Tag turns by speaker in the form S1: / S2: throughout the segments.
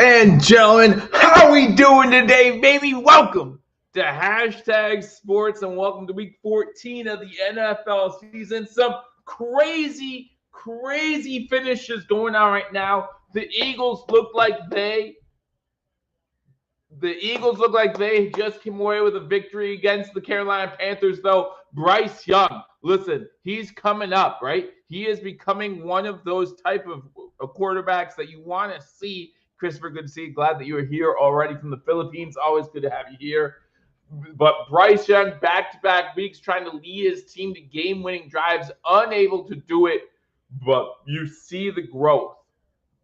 S1: and gentlemen, how we doing today, baby? Welcome to Hashtag Sports and welcome to week 14 of the NFL season. Some crazy finishes going on right now. The Eagles look like they just came away with a victory against the Carolina Panthers, though. Bryce Young, listen, he's coming up, right? He is becoming one of those type of quarterbacks that you want to see. Christopher, good to see you. Glad that you are here already from the Philippines. Always good to have you here. But Bryce Young, back-to-back weeks, trying to lead his team to game-winning drives, unable to do it. But you see the growth.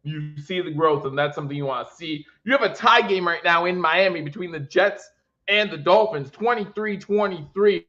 S1: And that's something you want to see. You have a tie game right now in Miami between the Jets and the Dolphins, 23-23.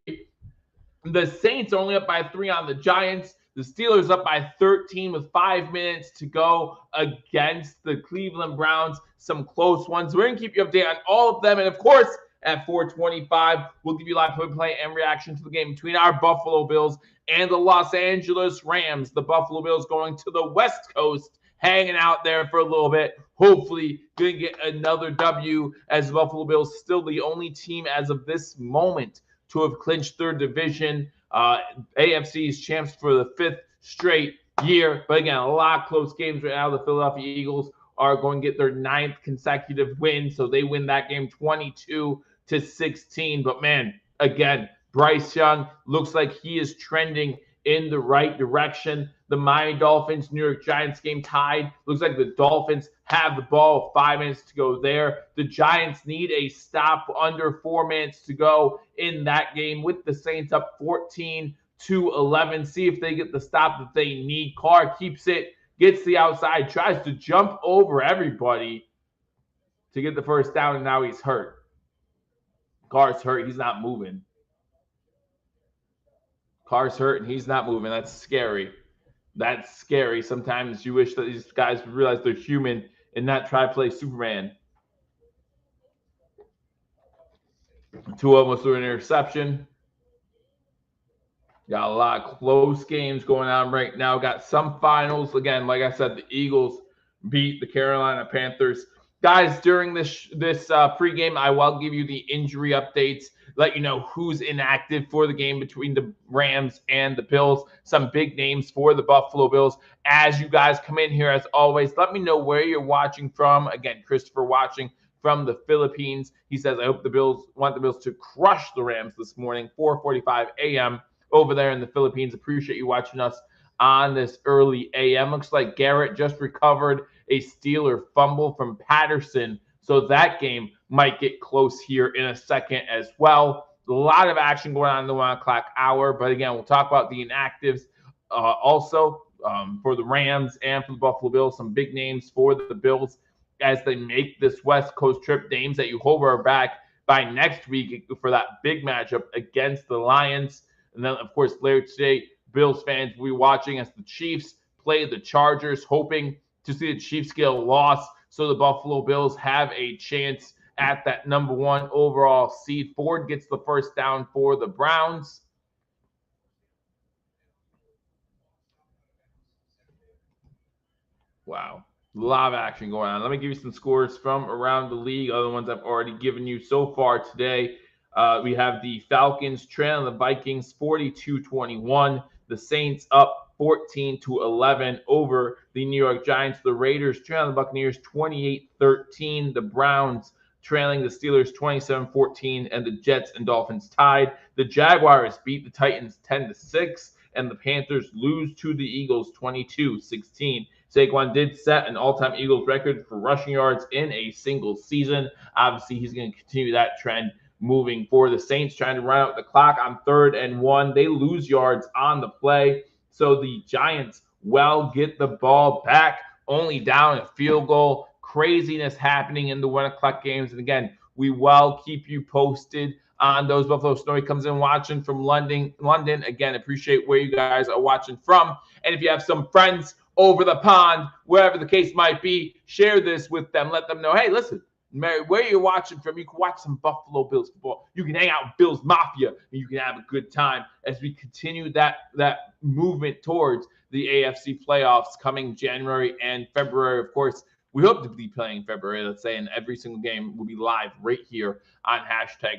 S1: The Saints are only up by 3 on the Giants. The Steelers up by 13 with 5 minutes to go against the Cleveland Browns. Some close ones. We're going to keep you updated on all of them. And, of course, at 4:25, we'll give you live play and reaction to the game between our Buffalo Bills and the Los Angeles Rams. The Buffalo Bills going to the West Coast, hanging out there for a little bit. Hopefully, going to get another W, as the Buffalo Bills still the only team as of this moment to have clinched third division. AFC's champs for the 5th straight year. But again, a lot of close games right now. The Philadelphia Eagles are going to get their 9th consecutive win, so they win that game 22-16. But man, again, Bryce Young looks like he is trending in the right direction. The Miami Dolphins, New York Giants game tied. Looks like the Dolphins have the ball, 5 minutes to go there. The Giants need a stop under 4 minutes to go in that game with the Saints up 14-11. See if they get the stop that they need. Carr keeps it, gets the outside, tries to jump over everybody to get the first down, and now he's hurt. Carr's hurt. He's not moving. Carr's hurt, and he's not moving. That's scary. That's scary. Sometimes you wish that these guys would realize they're human and not try to play Superman. Tua almost threw an interception. Got a lot of close games going on right now. Got some finals. Again, like I said, the Eagles beat the Carolina Panthers. Guys, during this pregame, I will give you the injury updates, let you know who's inactive for the game between the Rams and the Bills. Some big names for the Buffalo Bills. As you guys come in here, as always, let me know where you're watching from. Again, Christopher watching from the Philippines. He says, I hope the Bills want the Bills to crush the Rams this morning, 4:45 a.m. over there in the Philippines. Appreciate you watching us on this early a.m. Looks like Garrett just recovered a Steeler fumble from Patterson, so that game might get close here in a second as well. A lot of action going on in the 1 o'clock hour, but again, we'll talk about the inactives also for the Rams and for the Buffalo Bills. Some big names for the Bills as they make this West Coast trip, names that you hope are back by next week for that big matchup against the Lions. And then, of course, later today, Bills fans will be watching as the Chiefs play the Chargers, hoping to see the Chiefs get a loss so the Buffalo Bills have a chance at that number 1 overall seed. Ford gets the first down for the Browns. Wow. A lot of action going on. Let me give you some scores from around the league, other ones I've already given you so far today. We have the Falcons trailing the Vikings 42-21. The Saints up 14-11 over the New York Giants. The Raiders trailing the Buccaneers 28-13. The Browns trailing the Steelers 27-14, and the Jets and Dolphins tied. The Jaguars beat the Titans 10-6, and the Panthers lose to the Eagles 22-16. Saquon did set an all-time Eagles record for rushing yards in a single season. Obviously, he's going to continue that trend moving forward. The Saints trying to run out the clock on 3rd and 1. They lose yards on the play. So the Giants get the ball back, only down a field goal. Craziness happening in the 1 o'clock games. And again, we will keep you posted on those. Buffalo Snowy comes in watching from London. Again, appreciate where you guys are watching from. And if you have some friends over the pond, wherever the case might be, share this with them. Let them know, hey, listen, where you're watching from, you can watch some Buffalo Bills football. You can hang out with Bills Mafia, and you can have a good time as we continue that movement towards the AFC playoffs coming January and February. Of course, We hope to be playing in February, let's say, and every single game will be live right here on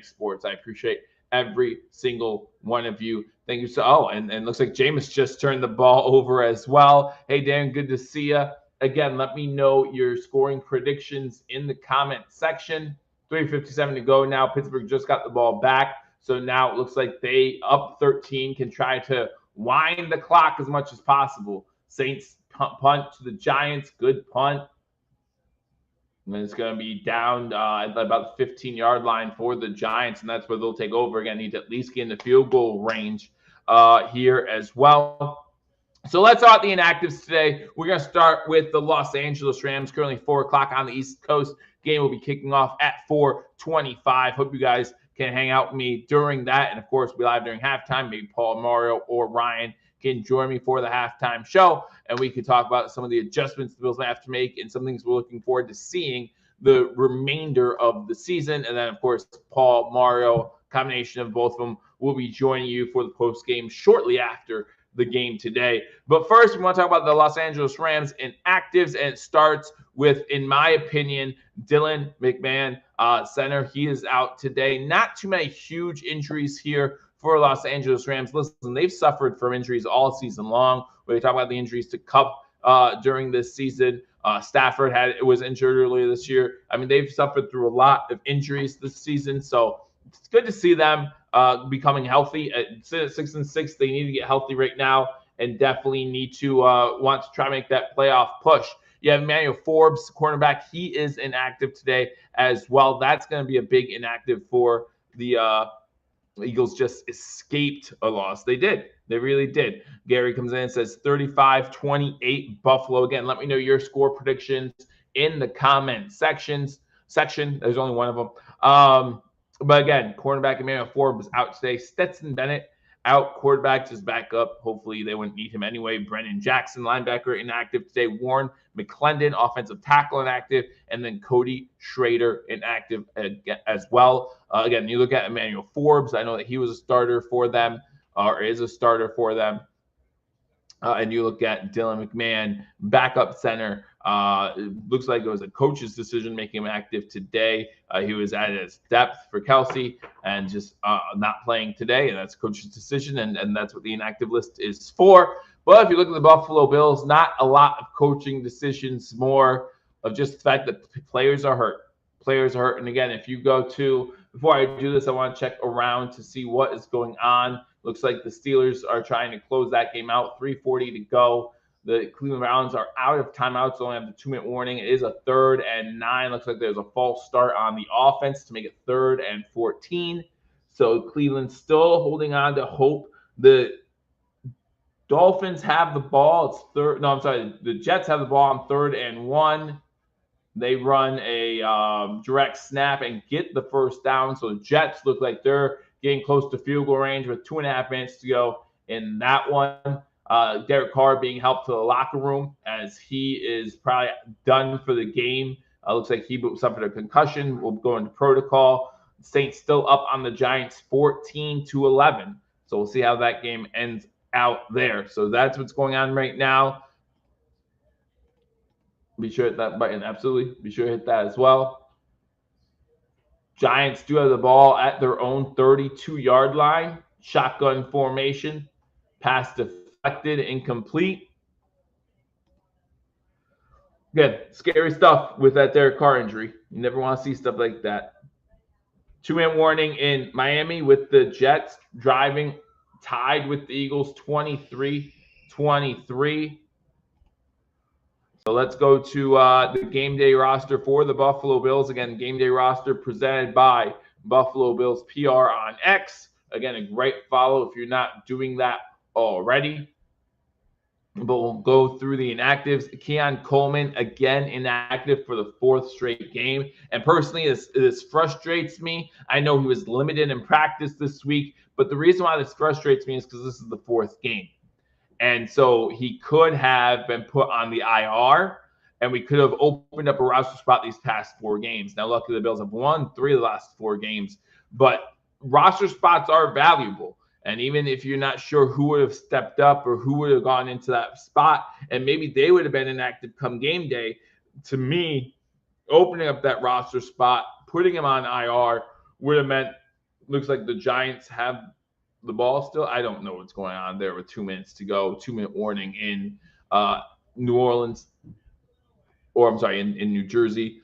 S1: #sports. I appreciate every single one of you. Thank you. And looks like Jameis just turned the ball over as well. Hey, Dan, good to see you. Again, let me know your scoring predictions in the comment section. 3:57 to go now. Pittsburgh just got the ball back. So now it looks like they, up 13, can try to wind the clock as much as possible. Saints punt to the Giants. Good punt. And it's going to be down at about the 15-yard line for the Giants, and that's where they'll take over again. Need to at least get in the field goal range here as well. So let's start the inactives today. We're going to start with the Los Angeles Rams, currently 4 o'clock on the East Coast. Game will be kicking off at 4:25. Hope you guys can hang out with me during that. And, of course, we'll be live during halftime. Maybe Paul, Mario, or Ryan can join me for the halftime show, and we can talk about some of the adjustments the Bills might have to make and some things we're looking forward to seeing the remainder of the season. And then, of course, Paul, Mario, combination of both of them, will be joining you for the post game shortly after the game today. But first, we want to talk about the Los Angeles Rams inactives, and it starts with, in my opinion, Dylan McMahon, center. He is out today. Not too many huge injuries here for Los Angeles Rams. Listen, they've suffered from injuries all season long. We talk about the injuries to Kupp during this season. Stafford was injured earlier this year. I mean, they've suffered through a lot of injuries this season. So it's good to see them becoming healthy. At 6-6, they need to get healthy right now and definitely need to want to try to make that playoff push. You have Emmanuel Forbes, cornerback. He is inactive today as well. That's going to be a big inactive for the Eagles. Just escaped a loss. They did. They really did. Gary comes in and says 35-28 Buffalo. Again, let me know your score predictions in the comment section. There's only one of them. But again, cornerback Emmanuel Forbes out today. Stetson Bennett out. Quarterback just back up. Hopefully they wouldn't need him anyway. Brennan Jackson, linebacker, inactive today. Warren McClendon, offensive tackle, inactive. And then Cody Schrader, inactive as well. Again, you look at Emmanuel Forbes. I know that he was a starter for them, or is a starter for them. And you look at Dylan McMahon, backup center. It looks like it was a coach's decision making him active today. He was at his depth for Kelsey and just not playing today. And that's coach's decision. And that's what the inactive list is for. But if you look at the Buffalo Bills, not a lot of coaching decisions, more of just the fact that players are hurt. Players are hurt. And again, if you go to, before I do this, I want to check around to see what is going on. Looks like the Steelers are trying to close that game out. 3:40 to go. The Cleveland Browns are out of timeouts, so only have the 2-minute warning. It is a 3rd and 9. Looks like there's a false start on the offense to make it 3rd and 14. So Cleveland's still holding on to hope. The Dolphins have the ball. It's third. No, I'm sorry. The Jets have the ball on 3rd and 1. They run a direct snap and get the first down. So the Jets look like they're getting close to field goal range with 2.5 minutes to go in that one. Derek Carr being helped to the locker room as he is probably done for the game. Looks like he suffered a concussion. Will go into protocol. Saints still up on the Giants 14-11. So we'll see how that game ends out there. So that's what's going on right now. Be sure to hit that button. Absolutely. Be sure to hit that as well. Giants do have the ball at their own 32-yard line. Shotgun formation. Pass deflected, incomplete. Good. Scary stuff with that Derek Carr injury. You never want to see stuff like that. 2-minute warning in Miami with the Jets driving, tied with the Eagles 23-23. So let's go to the game day roster for the Buffalo Bills. Again, game day roster presented by Buffalo Bills PR on X. Again, a great follow if you're not doing that already. But we'll go through the inactives. Keon Coleman, again, inactive for the 4th straight game. And personally, this frustrates me. I know he was limited in practice this week, but the reason why this frustrates me is because this is the 4th game. And so he could have been put on the IR, and we could have opened up a roster spot these past 4 games. Now, luckily, the Bills have won 3 of the last 4 games, but roster spots are valuable. And even if you're not sure who would have stepped up or who would have gone into that spot, and maybe they would have been inactive come game day, to me, opening up that roster spot, putting him on IR would have meant, looks like the Giants have the ball still. I don't know what's going on there with 2 minutes to go, 2-minute warning in New Orleans, or I'm sorry, in New Jersey.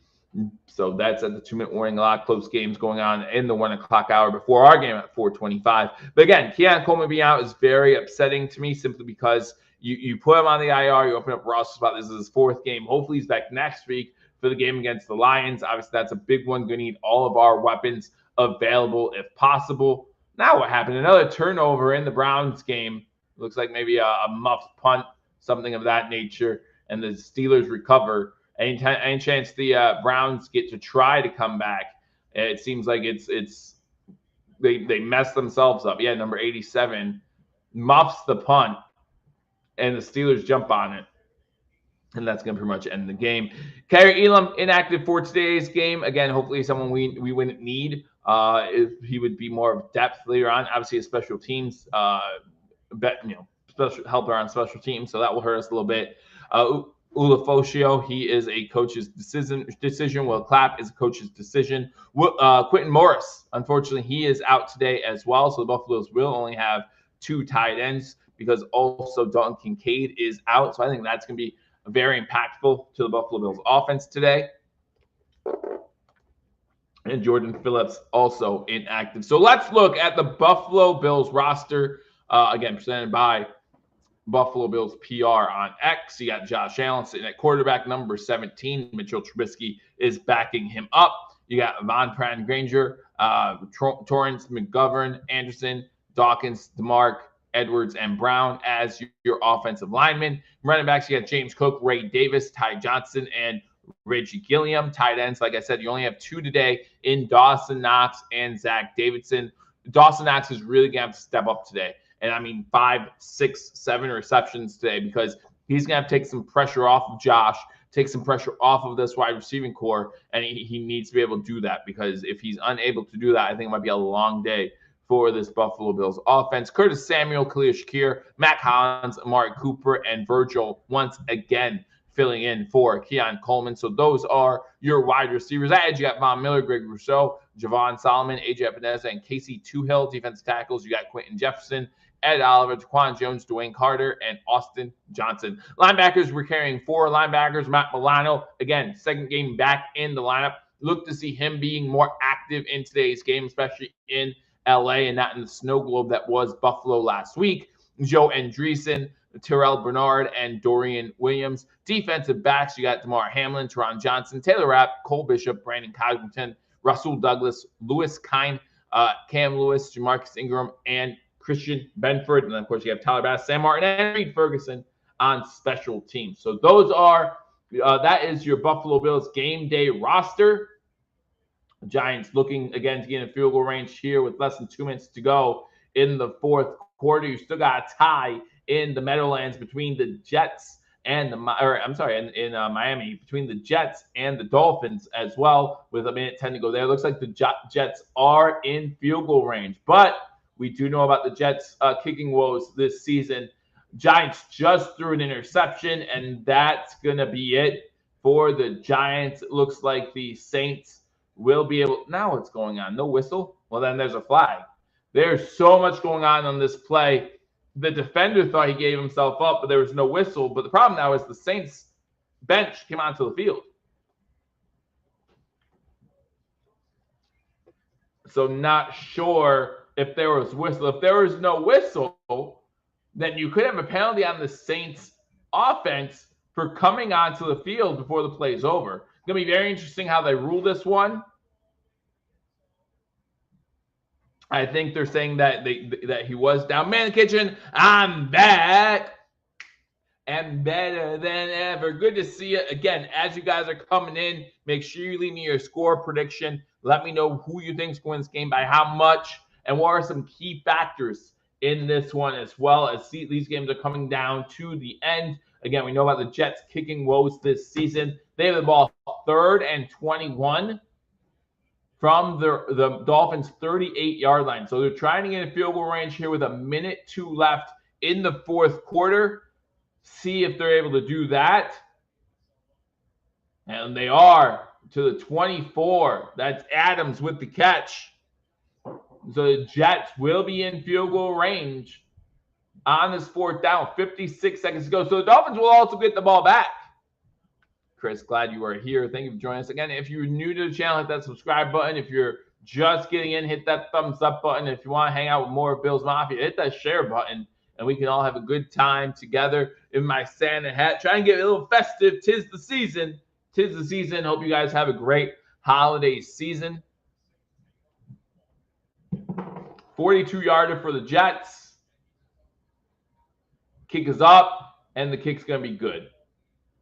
S1: So that's at the 2-minute warning. A lot of close games going on in the 1 o'clock hour before our game at 4:25. But again, Keon Coleman being out is very upsetting to me, simply because you put him on the IR, you open up roster spot. This is his 4th game. Hopefully he's back next week for the game against the Lions. Obviously, that's a big one. Going to need all of our weapons available if possible. Now what happened? Another turnover in the Browns game. Looks like maybe a muffed punt, something of that nature, and the Steelers recover. Any chance the Browns get to try to come back? It seems like they messed themselves up. Yeah, number 87 muffs the punt, and the Steelers jump on it. And that's going to pretty much end the game. Kyrie Elam inactive for today's game. Again, hopefully someone we wouldn't need. If he would be more of depth later on. Obviously, a special teams, special helper on special teams, so that will hurt us a little bit. Ulafosio, he is a coach's decision. Will Clapp is a coach's decision. Quentin Morris, unfortunately, he is out today as well. So the Buffaloes will only have 2 tight ends, because also Dalton Kincaid is out. So I think that's going to be very impactful to the Buffalo Bills offense today. And Jordan Phillips also inactive. So let's look at the Buffalo Bills roster. Again, presented by Buffalo Bills PR on X. You got Josh Allen sitting at quarterback, number 17. Mitchell Trubisky is backing him up. You got Von Pratt, Granger, Torrance, McGovern, Anderson, Dawkins, DeMarc, Edwards, and Brown as your offensive linemen. Running backs, you got James Cook, Ray Davis, Ty Johnson, and Reggie Gilliam. Tight ends, like I said, you only have 2 today in Dawson Knox and Zach Davidson. Dawson Knox is really going to have to step up today. And I mean 5, 6, 7 receptions today, because he's going to have to take some pressure off of Josh, take some pressure off of this wide receiving core, and he needs to be able to do that, because if he's unable to do that, I think it might be a long day for this Buffalo Bills offense. Curtis Samuel, Khalil Shakir, Matt Collins, Amari Cooper, and Virgil once again filling in for Keon Coleman. So those are your wide receivers. At edge, you got Von Miller, Greg Rousseau, Javon Solomon, AJ Epineza, and Casey Toohill. Defensive tackles, you got Quentin Jefferson, Ed Oliver, Jaquan Jones, Dwayne Carter, and Austin Johnson. Linebackers, we're carrying 4 linebackers. Matt Milano, again, 2nd game back in the lineup. Look to see him being more active in today's game, especially in LA and not in the snow globe that was Buffalo last week. Joe Andreessen, Terrell Bernard, and Dorian Williams. Defensive backs, you got DeMar Hamlin, Teron Johnson, Taylor Rapp, Cole Bishop, Brandon Cogington, Russell Douglas, Lewis Kine, Cam Lewis, Jamarcus Ingram, and Christian Benford. And then, of course, you have Tyler Bass, Sam Martin, and Reed Ferguson on special teams. So those are that is your Buffalo Bills game day roster. Giants looking, again, to get in field goal range here with less than 2 minutes to go in the 4th quarter. You still got a tie in the Meadowlands between the Jets and Miami, between the Jets and the Dolphins as well, with 1:10 to go there. It looks like the Jets are in field goal range, but we do know about the Jets' kicking woes this season. Giants just threw an interception, and that's going to be it for the Giants. It looks like the Saints will be able. Now what's going on? No whistle? Well, then there's a flag. There's so much going on this play. The defender thought he gave himself up, but there was no whistle. But the problem now is the Saints bench came onto the field. So not sure if there was whistle. If there was no whistle, then you could have a penalty on the Saints offense for coming onto the field before the play is over. It's going to be very interesting how they rule this one. I think they're saying that that he was down. Man in the kitchen, I'm back and better than ever. Good to see you again. As you guys are coming in, make sure you leave me your score prediction. Let me know who you think is going to win this game, by how much, and what are some key factors in this one, as well as these games are coming down to the end. Again, we know about the Jets kicking woes this season. They have the ball 3rd and 21 from the Dolphins' 38-yard line. So they're trying to get a field goal range here with 1:02 left in the 4th quarter. See if they're able to do that. And they are to the 24. That's Adams with the catch. So the Jets will be in field goal range on this fourth down. 56 seconds to go. So the Dolphins will also get the ball back. Chris, glad you are here. Thank you for joining us again. If you're new to the channel, hit that subscribe button. If you're just getting in, hit that thumbs up button. If you want to hang out with more Bills Mafia, hit that share button, and we can all have a good time together in my Santa hat. Try and get a little festive. Tis the season. Tis the season. Hope you guys have a great holiday season. 42-yarder for the Jets. Kick is up, and the kick's going to be good.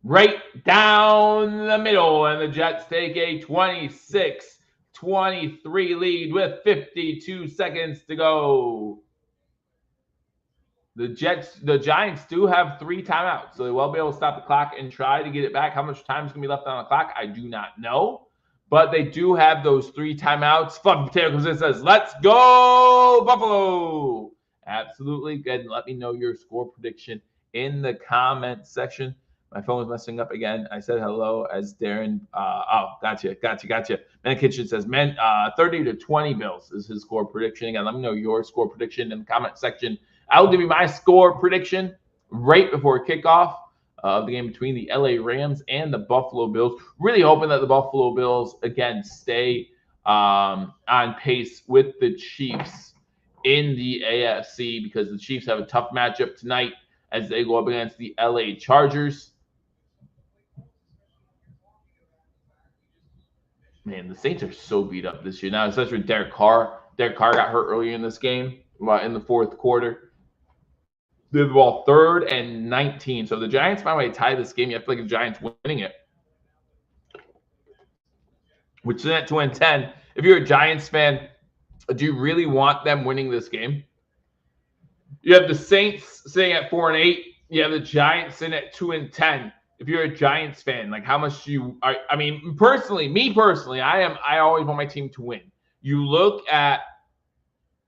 S1: Right down the middle, and the Jets take a 26-23 lead with 52 seconds to go. The Giants do have 3 timeouts, so they will be able to stop the clock and try to get it back. How much time is going to be left on the clock, I do not know. But they do have those 3 timeouts. Fluffy Potato comes in and says, "Let's go, Buffalo!" Absolutely. Good. Let me know your score prediction in the comment section. My phone was messing up again. I said hello as Darren. Gotcha. Man Kitchen says, 30-20 Bills is his score prediction. Again, let me know your score prediction in the comment section. I will give you my score prediction right before kickoff of the game between the LA Rams and the Buffalo Bills. Really hoping that the Buffalo Bills, again, stay on pace with the Chiefs in the AFC, because the Chiefs have a tough matchup tonight as they go up against the LA Chargers. Man, the Saints are so beat up this year now, especially with Derek Carr. Derek Carr got hurt earlier in this game, in the fourth quarter. They have the ball 3rd and 19. So if the Giants find a way to tie this game, you have to like the Giants winning it, which is at 2-10. If you're a Giants fan, do you really want them winning this game? You have the Saints sitting at 4-8. You have the Giants sitting at 2-10. If you're a Giants fan, like how much do you? I mean, me personally, I always want my team to win. You look at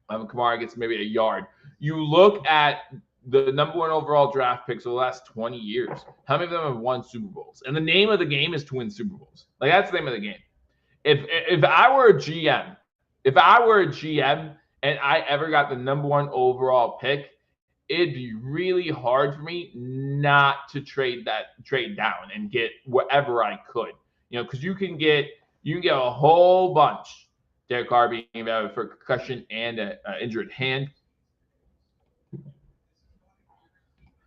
S1: Kamara gets maybe a yard. You look at the #1 overall draft picks of the last 20 years. How many of them have won Super Bowls? And the name of the game is to win Super Bowls. Like that's the name of the game. If I were a GM, and I ever got the #1 overall pick, it'd be really hard for me not to trade down and get whatever I could, because you can get a whole bunch. Derek Carr being evaluated for concussion and an injured hand.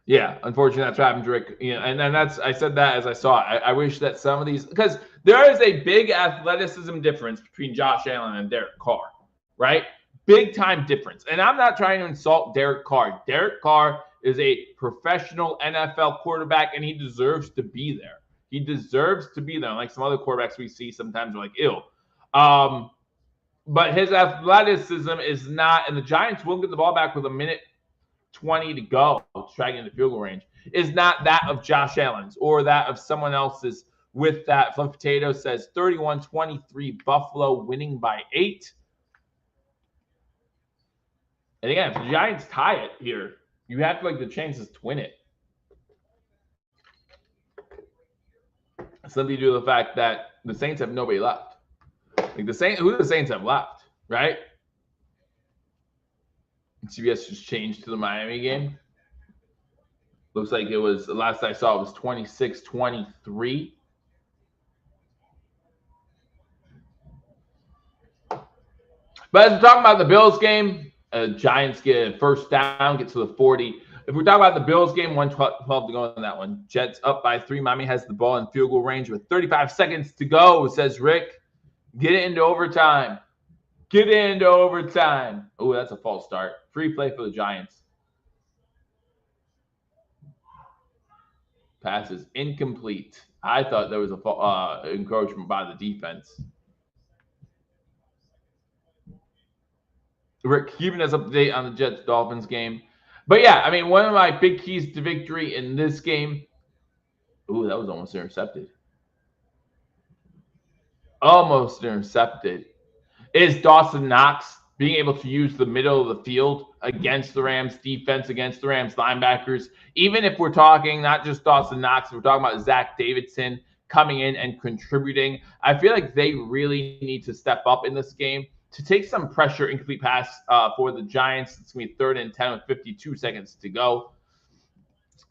S1: Yeah, unfortunately, that's what happened, Rick. And I said that as I saw it. I wish that some of these, because there is a big athleticism difference between Josh Allen and Derek Carr, right? Big time difference. And I'm not trying to insult Derek Carr. Derek Carr is a professional NFL quarterback, and he deserves to be there. He deserves to be there. Like some other quarterbacks we see sometimes are like, ew. But his athleticism is not, and the Giants will get the ball back with 1:20 to go, striking into field goal range, is not that of Josh Allen's or that of someone else's. With that, Fluffy Potato says 31-23 Buffalo, winning by 8. And again, if the Giants tie it here, you have to like the chances to win it. Something to do with the fact that the Saints have nobody left. Like who do the Saints have left, right? CBS just changed to the Miami game. Looks like it was, the last I saw, it was 26-23. But as we're talking about the Bills game, Giants get a first down, get to the 40. If we talk about the Bills game, 1:12 to go on that one. Jets up by 3. Miami has the ball in field goal range with 35 seconds to go, says Rick. Get it into overtime. Get into overtime. Oh, that's a false start. Free play for the Giants. Pass is incomplete. I thought there was a encroachment by the defense. Rick keeping us up to date on the Jets-Dolphins game. But yeah, I mean, one of my big keys to victory in this game. Ooh, that was almost intercepted. Almost intercepted. Is Dawson Knox being able to use the middle of the field against the Rams defense, against the Rams linebackers. Even if we're talking not just Dawson Knox, we're talking about Zach Davidson, coming in and contributing. I feel like they really need to step up in this game to take some pressure. Incomplete pass for the Giants. It's going to be 3rd and 10 with 52 seconds to go.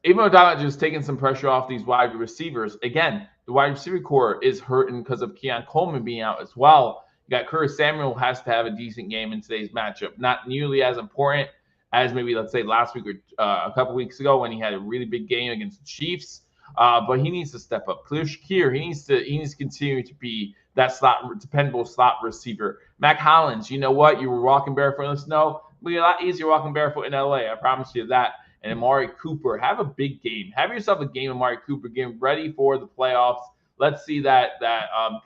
S1: Even though Donald just taking some pressure off these wide receivers, again, the wide receiver core is hurting because of Keon Coleman being out as well. You got Curtis Samuel has to have a decent game in today's matchup. Not nearly as important as maybe, let's say, last week or a couple weeks ago when he had a really big game against the Chiefs. But he needs to step up. Khalil Shakir, he needs to continue to be that dependable slot receiver. Mac Hollins, you know what? You were walking barefoot in the snow. It'll be a lot easier walking barefoot in LA. I promise you that. And Amari Cooper, have a big game. Have yourself a game, Amari Cooper, getting ready for the playoffs. Let's see that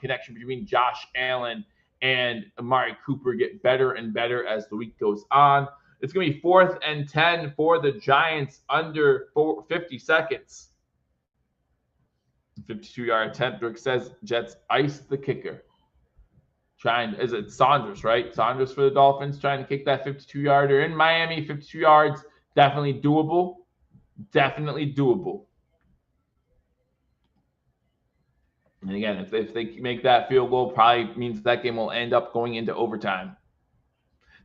S1: connection between Josh Allen and Amari Cooper get better and better as the week goes on. It's going to be 4th and 10 for the Giants under 50 seconds. 52-yard attempt. Rick says Jets ice the kicker. Is it Saunders, right? Saunders for the Dolphins trying to kick that 52-yarder in Miami. 52 yards. Definitely doable. Definitely doable. And again, if they make that field goal, probably means that game will end up going into overtime.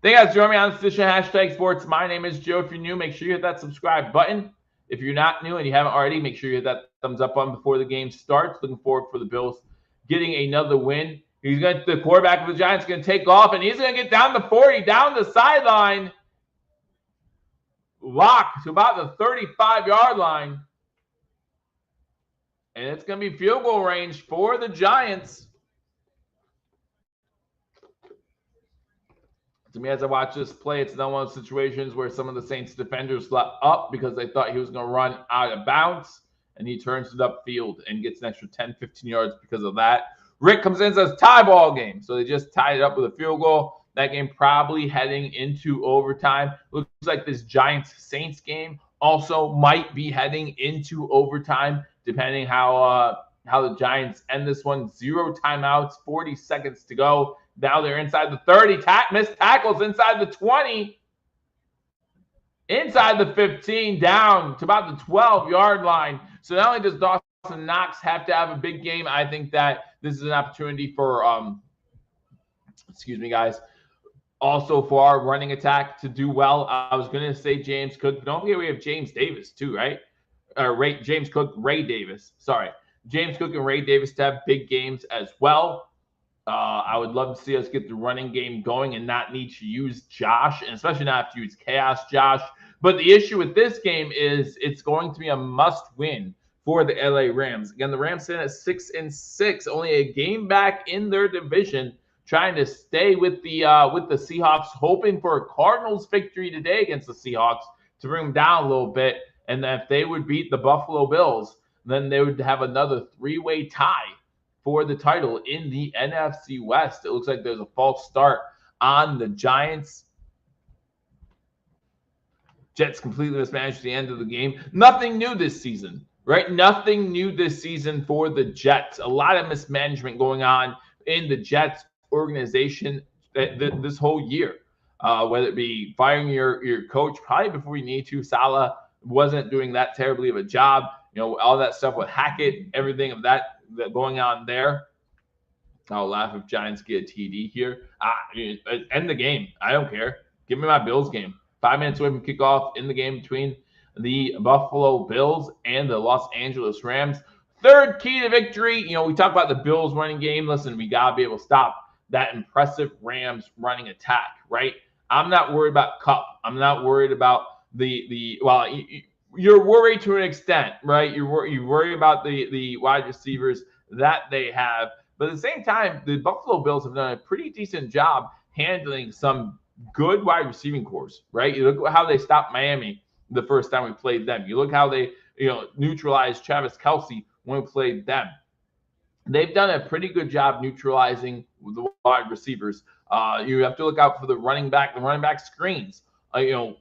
S1: Thank you guys for joining me on this edition of Hashtag Sports. My name is Joe. If you're new, make sure you hit that subscribe button. If you're not new and you haven't already, make sure you hit that thumbs up button before the game starts. Looking forward for the Bills getting another win. The quarterback of the Giants is going to take off, and he's going to get down the 40, down the sideline. Lock to about the 35-yard line. And it's going to be field goal range for the Giants. To me, as I watch this play, it's another one of those situations where some of the Saints defenders let up because they thought he was going to run out of bounds, and he turns it upfield and gets an extra 10, 15 yards because of that. Rick comes in and says tie ball game. So they just tied it up with a field goal. That game probably heading into overtime. Looks like this Giants-Saints game also might be heading into overtime, depending how the Giants end this one. 0 timeouts, 40 seconds to go. Now they're inside the 30. Missed tackles inside the 20. Inside the 15, down to about the 12-yard line. So not only does Dawson Knox have to have a big game, I think that this is an opportunity for, excuse me, guys, also for our running attack to do well. I was going to say James Cook. Don't forget we have James Davis too, right? James Cook, Ray Davis. Sorry. James Cook and Ray Davis to have big games as well. I would love to see us get the running game going and not need to use Josh, and especially not have to use Chaos Josh. But the issue with this game is it's going to be a must-win for the LA Rams. Again, the Rams sit at 6-6, only a game back in their division, trying to stay with the Seahawks, hoping for a Cardinals victory today against the Seahawks to bring them down a little bit. And then if they would beat the Buffalo Bills, then they would have another 3-way tie for the title in the NFC West. It looks like there's a false start on the Giants. Jets completely mismanaged the end of the game. Nothing new this season, right? Nothing new this season for the Jets. A lot of mismanagement going on in the Jets organization this whole year. Whether it be firing your coach probably before you need to. Saleh wasn't doing that terribly of a job. All that stuff with Hackett, everything of that going on there. I'll laugh if Giants get a TD here. End the game. I don't care. Give me my Bills game. 5 minutes away from kickoff in the game between the Buffalo Bills and the Los Angeles Rams. Third key to victory. We talk about the Bills running game. Listen, we got to be able to stop that impressive Rams running attack, right? I'm not worried about Kupp. I'm not worried about you're worried to an extent, right? You worry about the wide receivers that they have. But at the same time, the Buffalo Bills have done a pretty decent job handling some good wide receiving cores, right? You look at how they stopped Miami the first time we played them. You look how they neutralized Travis Kelce when we played them. They've done a pretty good job neutralizing the wide receivers. You have to look out for the running back screens.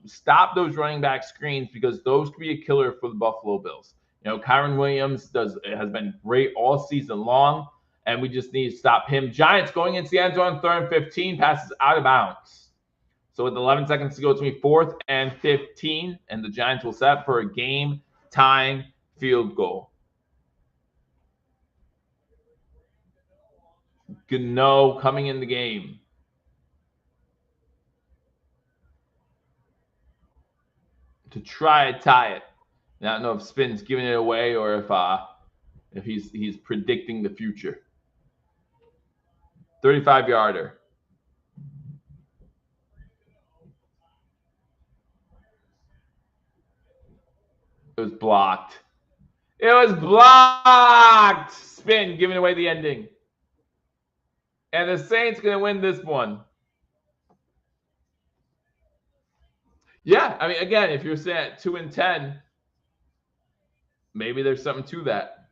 S1: Stop those running back screens because those could be a killer for the Buffalo Bills. Kyron Williams has been great all season long, and we just need to stop him. Giants going into the end zone, 3rd and 15, passes out of bounds. So with 11 seconds to go, it's going to be 4th and 15, and the Giants will set up for a game-tying field goal. Gano coming in the game. To try to tie it. I don't know if Spin's giving it away or if he's predicting the future. 35-yarder. It was blocked. It was blocked. Spin giving away the ending. And the Saints going to win this one. Yeah, I mean, again, if you're saying at 2-10, maybe there's something to that.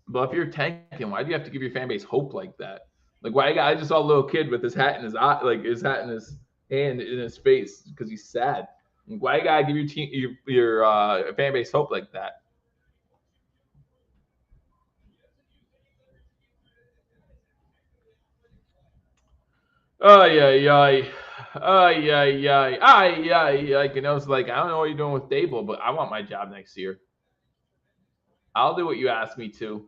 S1: But if you're tanking, why do you have to give your fan base hope like that? Like, why? I just saw a little kid with his hat in his eye, like his hat in his hand in his face because he's sad. Like, why you gotta give your fan base hope like that? Ay, ay, ay. Ay, ay, ay. Ay, ay, ay. And I was like, I don't know what you're doing with Dable, but I want my job next year. I'll do what you ask me to.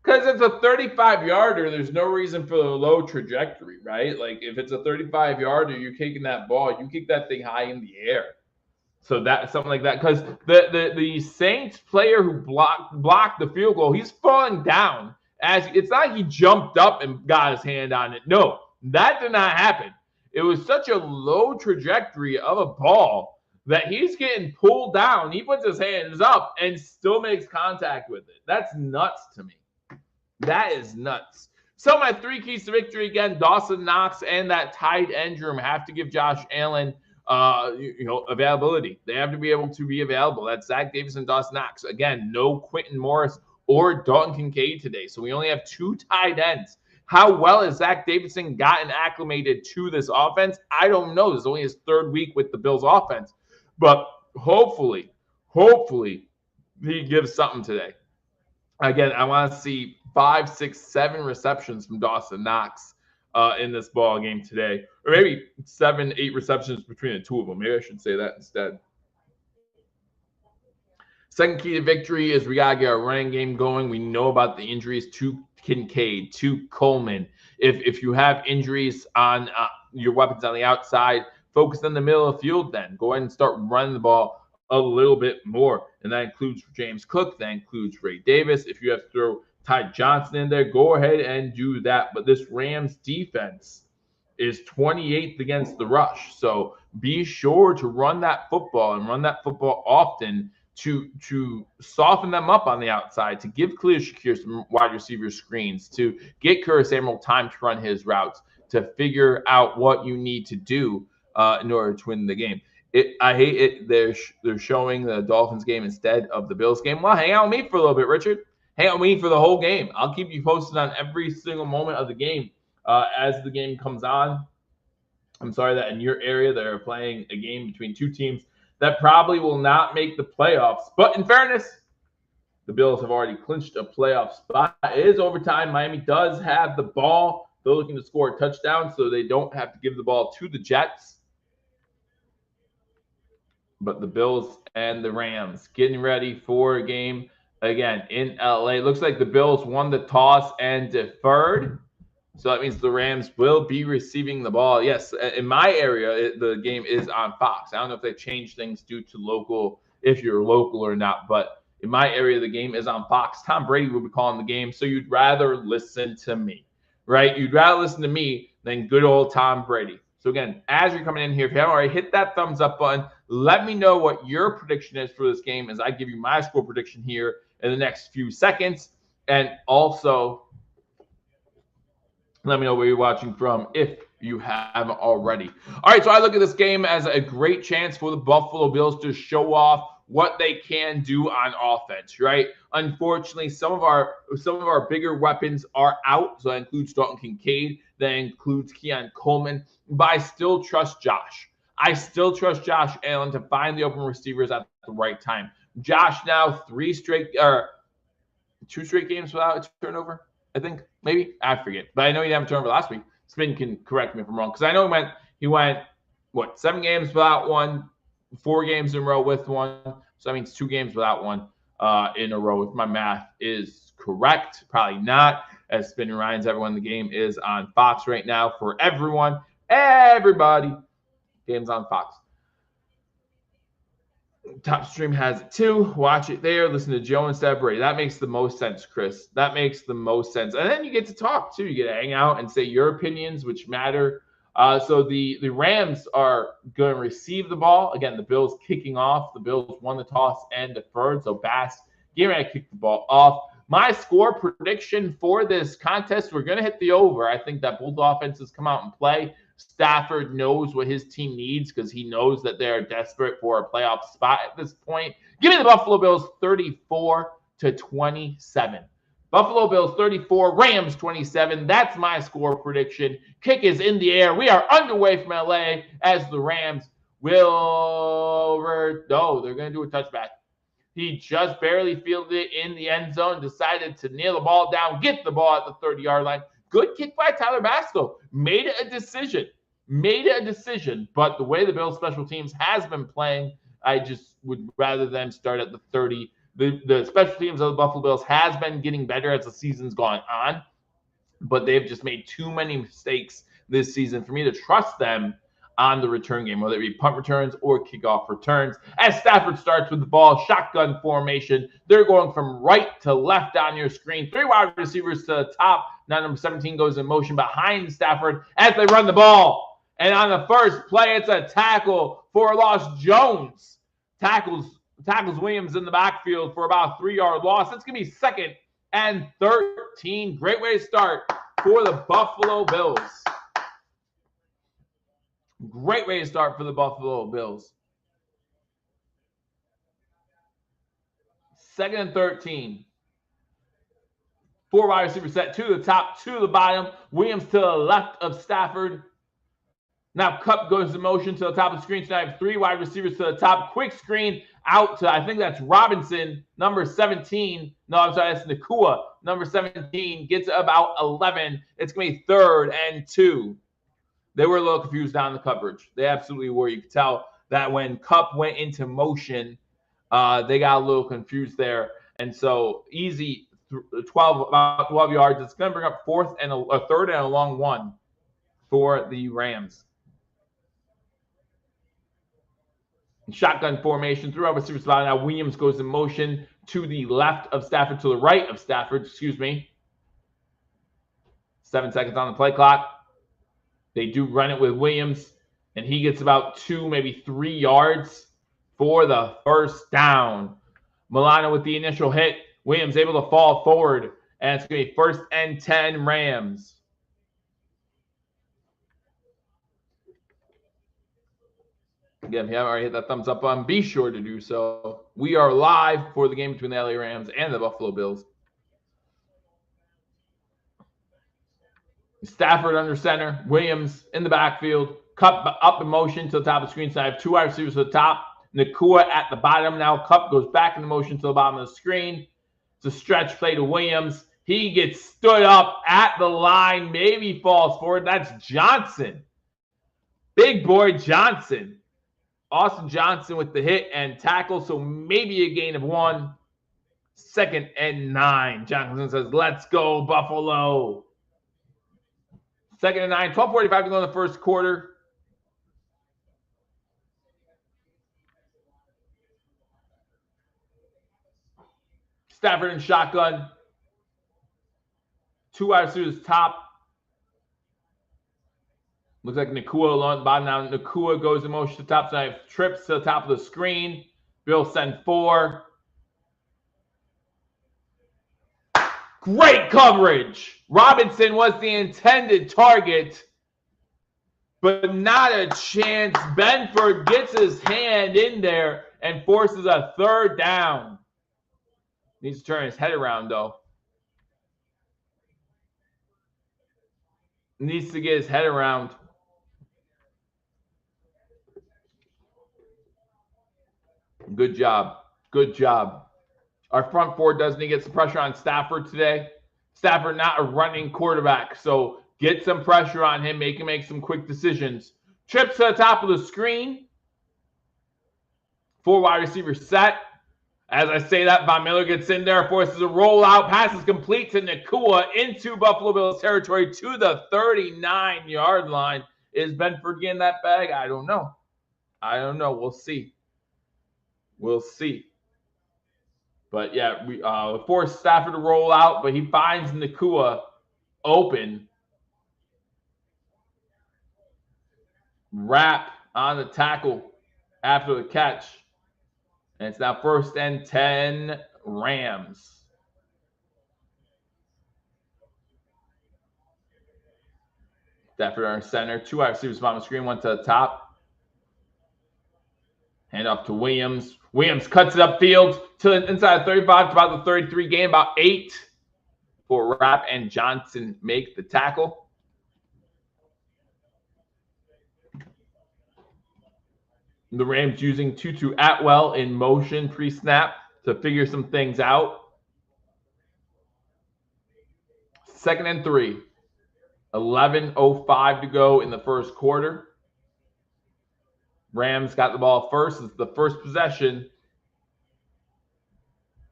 S1: Because it's a 35-yarder, there's no reason for the low trajectory, right? Like, if it's a 35-yarder, you're kicking that ball, you kick that thing high in the air. So that's something like that. Because the Saints player who blocked the field goal, he's falling down. It's not like he jumped up and got his hand on it. No, that did not happen. It was such a low trajectory of a ball that he's getting pulled down. He puts his hands up and still makes contact with it. That's nuts to me. That is nuts. So my 3 keys to victory again: Dawson Knox and that tight end room have to give Josh Allen availability. They have to be able to be available. That's Zach Davis and Dawson Knox. Again, no Quentin Morris or Dalton Kincaid today. So we only have 2 tight ends. How well has Zach Davidson gotten acclimated to this offense? I don't know. This is only his 3rd week with the Bills offense. But hopefully, he gives something today. Again, I want to see 5, 6, 7 receptions from Dawson Knox in this ball game today, or maybe 7, 8 receptions between the 2 of them. Maybe I should say that instead. Second key to victory is we got to get our running game going. We know about the injuries to Kincaid, to Coleman. If you have injuries on your weapons on the outside, focus on the middle of the field then. Go ahead and start running the ball a little bit more. And that includes James Cook. That includes Ray Davis. If you have to throw Ty Johnson in there, go ahead and do that. But this Rams defense is 28th against the rush. So be sure to run that football and run that football often to soften them up on the outside, to give Khalil Shakir some wide receiver screens, to get Curtis Samuel time to run his routes, to figure out what you need to do in order to win the game. I hate it. They're showing the Dolphins game instead of the Bills game. Well, hang out with me for a little bit, Richard. Hang out with me for the whole game. I'll keep you posted on every single moment of the game as the game comes on. I'm sorry that in your area they're playing a game between 2 teams that probably will not make the playoffs. But in fairness, the Bills have already clinched a playoff spot. It is overtime. Miami does have the ball. They're looking to score a touchdown, so they don't have to give the ball to the Jets. But the Bills and the Rams getting ready for a game again in LA. Looks like the Bills won the toss and deferred. So that means the Rams will be receiving the ball. Yes, in my area, the game is on Fox. I don't know if they changed things due to local, if you're local or not. But in my area, the game is on Fox. Tom Brady will be calling the game. So you'd rather listen to me, right? You'd rather listen to me than good old Tom Brady. So again, as you're coming in here, if you haven't already, hit that thumbs up button. Let me know what your prediction is for this game as I give you my score prediction here in the next few seconds. And also, let me know where you're watching from if you haven't already. All right, so I look at this game as a great chance for the Buffalo Bills to show off what they can do on offense, right? Unfortunately, some of our bigger weapons are out. So that includes Dalton Kincaid. That includes Keon Coleman. But I still trust Josh. I still trust Josh Allen to find the open receivers at the right time. Josh now 2 straight games without a turnover, I think. Maybe. I forget. But I know he didn't have a turnover last week. Spin can correct me if I'm wrong. Because I know he went, 7 games without one, 4 games in a row with one. So that means 2 games without one. in a row, if my math is correct. Probably not, as Spin Ryan's everyone. The game is on Fox right now for everyone. Everybody. Game's on Fox. Top Stream has it too. Watch it there. Listen to Joe instead of Brady. That makes the most sense, Chris. That makes the most sense. And then you get to talk too. You get to hang out and say your opinions, which matter. So the Rams are going to receive the ball. Again, the Bills kicking off. The Bills won the toss and deferred. So Bass getting ready to kick the ball off. My score prediction for this contest, we're going to hit the over. I think that both offenses come out and play. Stafford knows what his team needs because he knows that they're desperate for a playoff spot at this point. Give me the Buffalo Bills 34-27. Buffalo Bills 34, Rams 27. That's my score prediction. Kick is in the air. We are underway from LA as the Rams will... No, they're going to do a touchback. He just barely fielded it in the end zone, decided to nail the ball down, get the ball at the 30-yard line. Good kick by Tyler Basco. Made it a decision. But the way the Bills special teams has been playing, I just would rather them start at the 30. The special teams of the Buffalo Bills has been getting better as the season's gone on, but they've just made too many mistakes this season for me to trust them on the return game, whether it be punt returns or kickoff returns. As Stafford starts with the ball, shotgun formation. They're going from right to left on your screen. 3 wide receivers to the top. Now number 17 goes in motion behind Stafford as they run the ball. And on the first play, it's a tackle for a loss. Jones tackles Williams in the backfield for about a 3-yard loss. It's going to be 2nd and 13. Great way to start for the Buffalo Bills. Great way to start for the Buffalo Bills. 2nd and 13. 4 wide receivers set, 2 to the top, 2 to the bottom. Williams to the left of Stafford. Now Kupp goes in motion to the top of the screen. So I have 3 wide receivers to the top. Quick screen out to, I think that's Robinson, number 17. No, I'm sorry, that's Nakua, number 17. Gets about 11. It's going to be 3rd and 2. They were a little confused down the coverage. They absolutely were. You could tell that when Kupp went into motion, they got a little confused there. And so easy, about 12 yards. It's going to bring up 3rd and a long one for the Rams. Shotgun formation, 3 wide receivers spot. Now Williams goes in motion to the left of Stafford, to the right of Stafford, 7 seconds on the play clock. They do run it with Williams, and he gets about 2, maybe 3 yards for the first down. Milano with the initial hit. Williams able to fall forward, and it's going to be 1st and 10 Rams. Again, if you haven't already hit that thumbs up button, be sure to do so. We are live for the game between the LA Rams and the Buffalo Bills. Stafford under center. Williams in the backfield. Kupp up in motion to the top of the screen. So I have 2 wide receivers to the top. Nakua at the bottom. Now Kupp goes back in the motion to the bottom of the screen. It's a stretch play to Williams. He gets stood up at the line. Maybe falls forward. That's Johnson. Big boy Johnson. Austin Johnson with the hit and tackle. So maybe a gain of 1. 2nd and 9. Johnson says, let's go, Buffalo. 2nd and 9. 12:45 to go in the first quarter. Stafford in shotgun. 2 wide receivers top. Looks like Nakua along the bottom. Now Nakua goes in motion to the top. So I have trips to the top of the screen. Bill send 4. Great coverage. Robinson was the intended target, but not a chance. Benford gets his hand in there and forces a 3rd down. Needs to turn his head around, though. Needs to get his head around. Good job. Good job. Our front 4 does need to get some pressure on Stafford today. Stafford not a running quarterback, so get some pressure on him. Make him make some quick decisions. Trips to the top of the screen. 4 wide receivers set. As I say that, Von Miller gets in there, forces a rollout, passes complete to Nacua into Buffalo Bills territory to the 39-yard line. Is Benford getting that bag? I don't know. We'll see. But yeah, we forced Stafford to roll out, but he finds Nacua open. Wrap on the tackle after the catch. And it's now 1st and 10 Rams. Stafford on center. 2 wide receivers on the screen. 1 to the top. Hand off to Williams. Williams cuts it upfield to inside 35 to about the 33. Gain about 8 for Rapp and Johnson make the tackle. The Rams using Tutu Atwell in motion pre-snap to figure some things out. 2nd and 3. 11:05 to go in the first quarter. Rams got the ball first. It's the first possession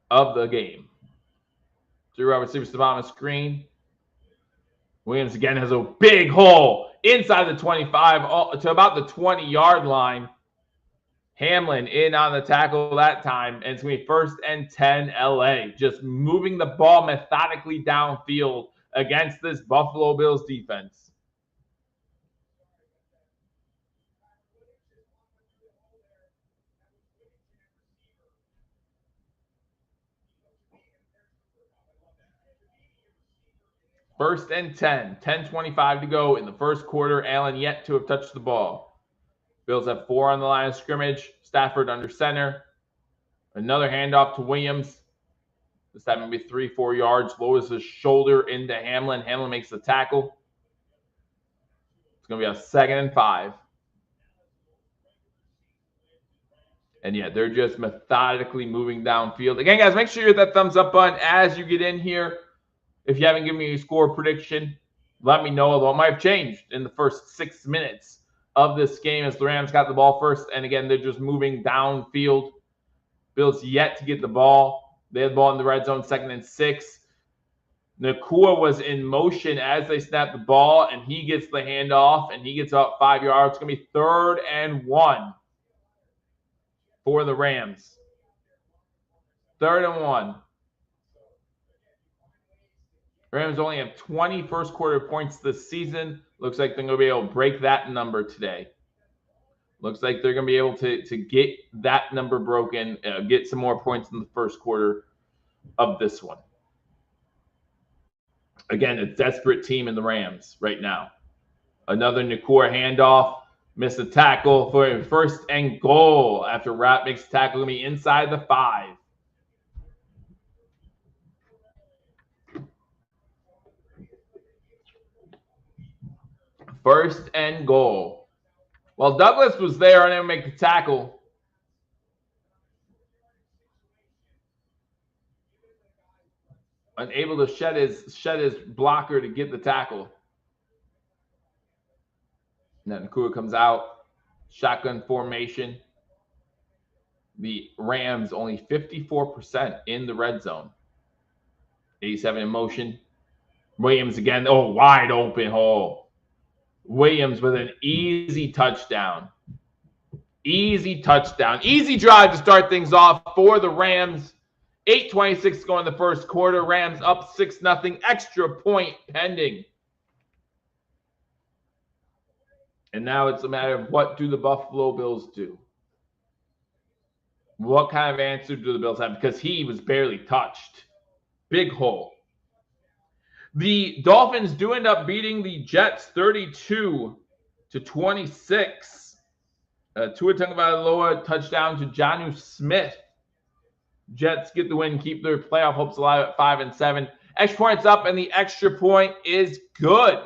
S1: of the game. 3 wide receivers to the bottom of the screen. Williams again has a big hole inside the 25 to about the 20-yard line. Hamlin in on the tackle that time, and it's going to be 1st and 10 LA. Just moving the ball methodically downfield against this Buffalo Bills defense. First and 10. 10:25 to go in the first quarter. Allen yet to have touched the ball. Bills have 4 on the line of scrimmage. Stafford under center. Another handoff to Williams. This time maybe 3-4 yards. Lowers his shoulder into Hamlin. Hamlin makes the tackle. It's going to be a 2nd and 5. And yeah, they're just methodically moving downfield. Again, guys, make sure you hit that thumbs up button as you get in here. If you haven't given me a score prediction, let me know. Although it might have changed in the first 6 minutes of this game as the Rams got the ball first. And again, they're just moving downfield. Bills yet to get the ball. They had the ball in the red zone, 2nd and 6. Nacua was in motion as they snapped the ball, and he gets the handoff, and he gets about 5 yards. It's going to be 3rd and 1 for the Rams. 3rd and 1. Rams only have 20 first quarter points this season. Looks like they're going to be able to break that number today. Looks like they're going to be able to get that number broken, get some more points in the first quarter of this one. Again, a desperate team in the Rams right now. Another Nacua handoff. Missed a tackle for 1st and goal after Rapp makes the tackle. Going to be inside the 5. First and goal. Well, Douglas was there and didn't make the tackle. Unable to shed his blocker to get the tackle. And then Nacua comes out. Shotgun formation. The Rams only 54% in the red zone. 87 in motion. Williams again. Oh, wide open hole. Williams with an easy touchdown. Easy touchdown. Easy drive to start things off for the Rams. 8:26 to go in the first quarter. Rams up 6-0. Extra point pending. And now it's a matter of what do the Buffalo Bills do? What kind of answer do the Bills have? Because he was barely touched. Big hole. The Dolphins do end up beating the Jets 32-26. Tua Tagovailoa touchdown to Jonnu Smith. Jets get the win, keep their playoff hopes alive at 5-7. Extra points up, and the extra point is good.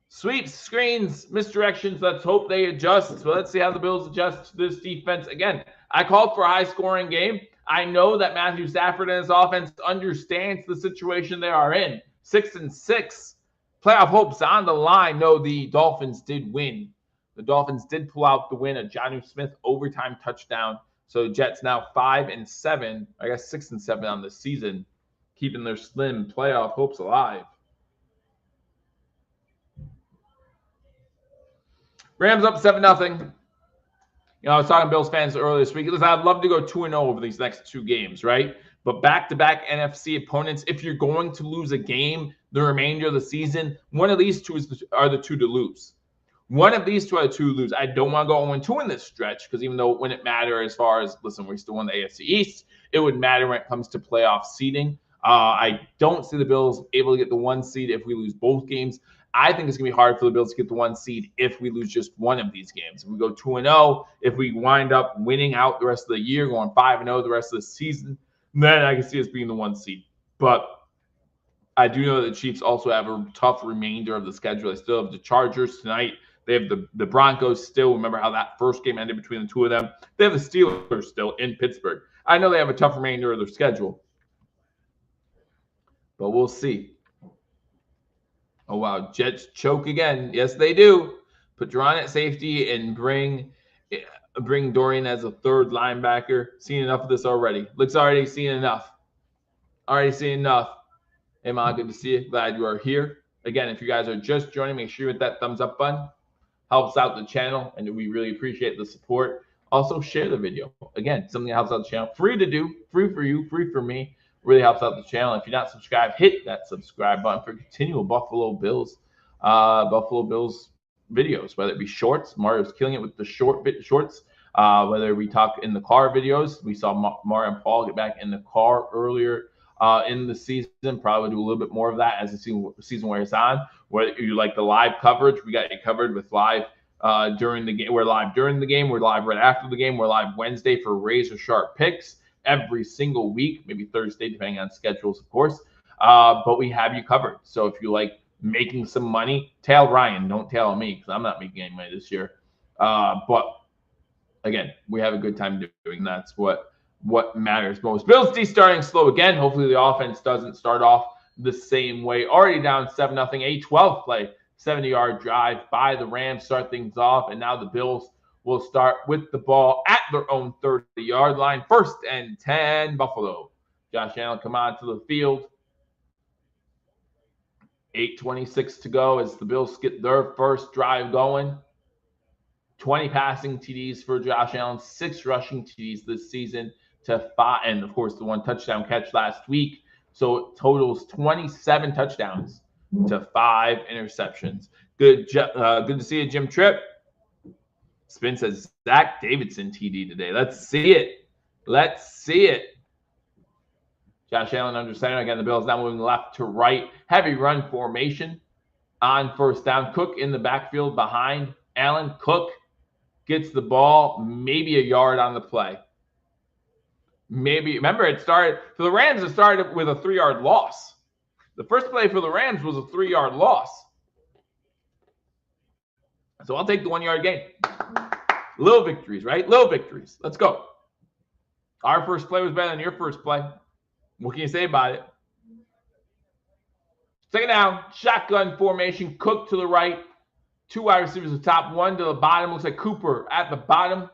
S1: Sweeps, screens, misdirections. Let's hope they adjust. So let's see how the Bills adjust to this defense. Again, I called for a high-scoring game. I know that Matthew Stafford and his offense understands the situation they are in. 6-6. Playoff hopes on the line. No, the Dolphins did win. The Dolphins did pull out the win. A Jonnu Smith overtime touchdown So Jets now 5-7, I guess 6-7 on the season, keeping their slim playoff hopes alive. Rams up 7-0. I was talking to Bills fans earlier this week. Listen, I'd love to go 2-0 over these next 2 games, right? But back-to-back NFC opponents, if you're going to lose a game the remainder of the season, one of these two are the two to lose. One of these two are the two to lose. I don't want to go 0-2 in this stretch because even though it wouldn't matter as far as, listen, we still won the AFC East, it would matter when it comes to playoff seeding. I don't see the Bills able to get the 1 seed if we lose both games. I think it's going to be hard for the Bills to get the 1 seed if we lose just one of these games. If we go 2-0, if we wind up winning out the rest of the year, going 5-0 the rest of the season, then I can see us being the 1 seed. But I do know that the Chiefs also have a tough remainder of the schedule. They still have the Chargers tonight. They have the Broncos still. Remember how that first game ended between the two of them? They have the Steelers still in Pittsburgh. I know they have a tough remainder of their schedule, but we'll see. Oh, wow. Jets choke again. Yes, they do. Put Duran at safety and bring Dorian as a third linebacker. Seen enough of this already. Looks already seen enough. Already seen enough. Hey, Ma, good to see you. Glad you are here. Again, if you guys are just joining, make sure you hit that thumbs up button. Helps out the channel, and we really appreciate the support. Also, share the video. Again, something that helps out the channel. Free to do. Free for you. Free for me. Really helps out the channel. If you're not subscribed, hit that subscribe button for continual Buffalo Bills videos, whether it be shorts. Mario's killing it with the shorts. Whether we talk in the car videos, we saw Mario and Paul get back in the car earlier in the season. Probably do a little bit more of that as the season wears on. Whether you like the live coverage, we got you covered with live during the game. We're live during the game. We're live right after the game. We're live Wednesday for razor sharp picks every single week, maybe Thursday, depending on schedules, of course. But we have you covered. So if you like making some money, tail Ryan. Don't tail me because I'm not making any money this year. But again, we have a good time doing that. That's what matters most. Bills D starting slow again. Hopefully the offense doesn't start off the same way. Already down 7-0, a 12 play, 70-yard drive by the Rams start things off. And now the Bills will start with the ball at their own 30-yard line. 1st and 10, Buffalo. Josh Allen come on to the field. 8:26 to go as the Bills get their first drive going. 20 passing TDs for Josh Allen, 6 rushing TDs this season to 5, and of course the 1 touchdown catch last week. So it totals 27 touchdowns to 5 interceptions. Good to see you, Jim Tripp. Spin says Zach Davidson TD today. Let's see it. Let's see it. Josh Allen under center. Again, the Bills now moving left to right. Heavy run formation on 1st down. Cook in the backfield behind Allen. Cook gets the ball, maybe a yard on the play. Maybe. Remember, it started for the Rams. It started with a 3-yard loss. The first play for the Rams was a 3-yard loss. So I'll take the 1-yard gain. Little victories, right? Little victories. Let's go. Our first play was better than your first play. What can you say about it? 2nd down, shotgun formation. Cook to the right. 2 wide receivers at the top, 1 to the bottom. Looks like Cooper at the bottom.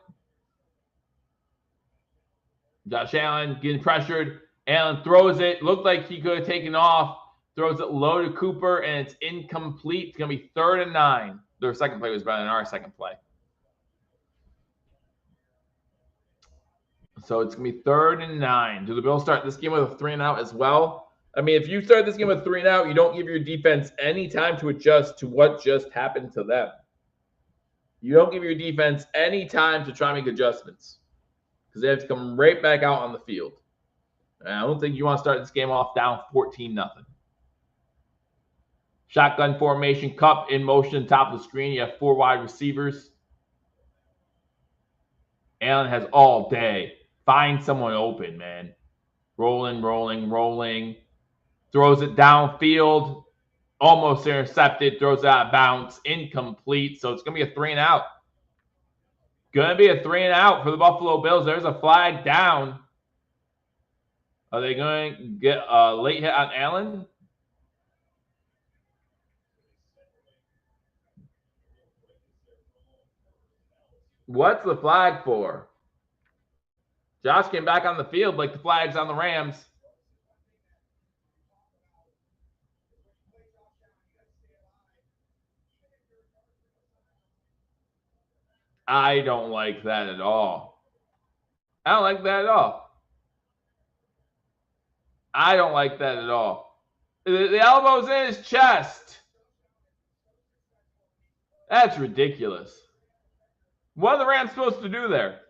S1: Josh Allen getting pressured. Allen throws it. Looked like he could have taken off. Throws it low to Cooper, and it's incomplete. It's going to be 3rd and 9. Their second play was better than our second play. So it's going to be 3rd and 9. Do the Bills start this game with a 3-and-out as well? I mean, if you start this game with 3-and-out, you don't give your defense any time to adjust to what just happened to them. You don't give your defense any time to try and make adjustments because they have to come right back out on the field. And I don't think you want to start this game off down 14-0. Shotgun formation, Cup in motion, top of the screen. You have 4 wide receivers. Allen has all day. Find someone open, man. Rolling. Throws it downfield. Almost intercepted. Throws it out of bounds. Incomplete. So it's going to be a 3-and-out. Going to be a 3-and-out for the Buffalo Bills. There's a flag down. Are they going to get a late hit on Allen? What's the flag for? Josh came back on the field like the flags on the Rams. I don't like that at all. I don't like that at all. I don't like that at all. The elbow's in his chest. That's ridiculous. What are the Rams supposed to do there?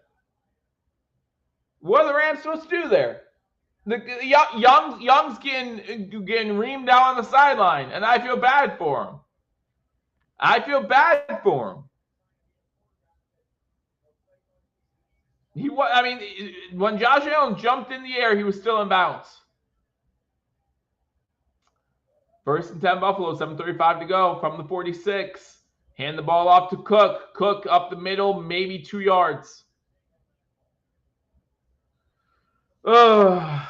S1: What are the Rams supposed to do there? Young's getting reamed down on the sideline, and I feel bad for him. I feel bad for him. When Josh Allen jumped in the air, he was still in bounds. 1st and 10 Buffalo, 7:35 to go from the 46. Hand the ball off to Cook. Cook up the middle, maybe 2 yards. Ugh.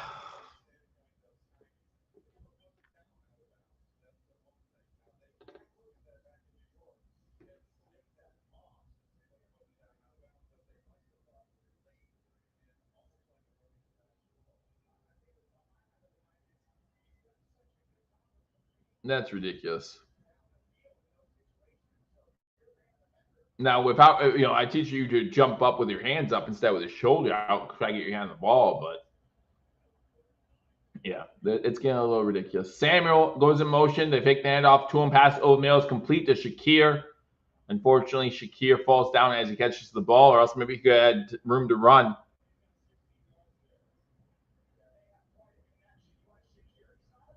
S1: That's ridiculous. Now, without I teach you to jump up with your hands up instead with your shoulder out, try to get your hand on the ball, but yeah, it's getting a little ridiculous. Samuel goes in motion. They fake the handoff to him. Pass O'Neal is complete to Shakir. Unfortunately, Shakir falls down as he catches the ball, or else maybe he could have room to run.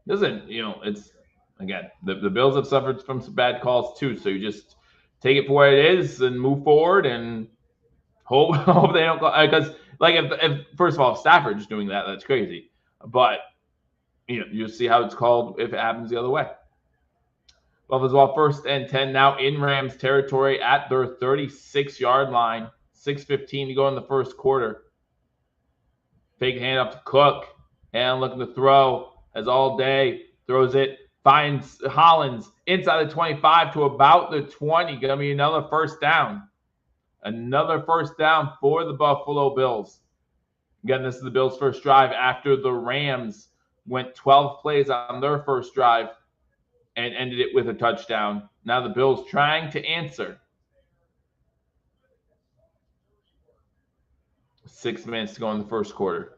S1: Listen, it's again the Bills have suffered from some bad calls too, so you just take it for what it is and move forward and hope they don't go, because if first of all, if Stafford's doing that, that's crazy. But you'll see how it's called if it happens the other way. Buffalo's ball 1st and 10 now in Rams territory at their 36-yard line. 6:15 to go in the first quarter. Fake hand up to Cook. And looking to throw as all day. Throws it. Finds Hollins inside the 25 to about the 20. Going to be another first down. Another first down for the Buffalo Bills. Again, this is the Bills' first drive after the Rams went 12 plays on their first drive and ended it with a touchdown. Now the Bills trying to answer. 6 minutes to go in the first quarter.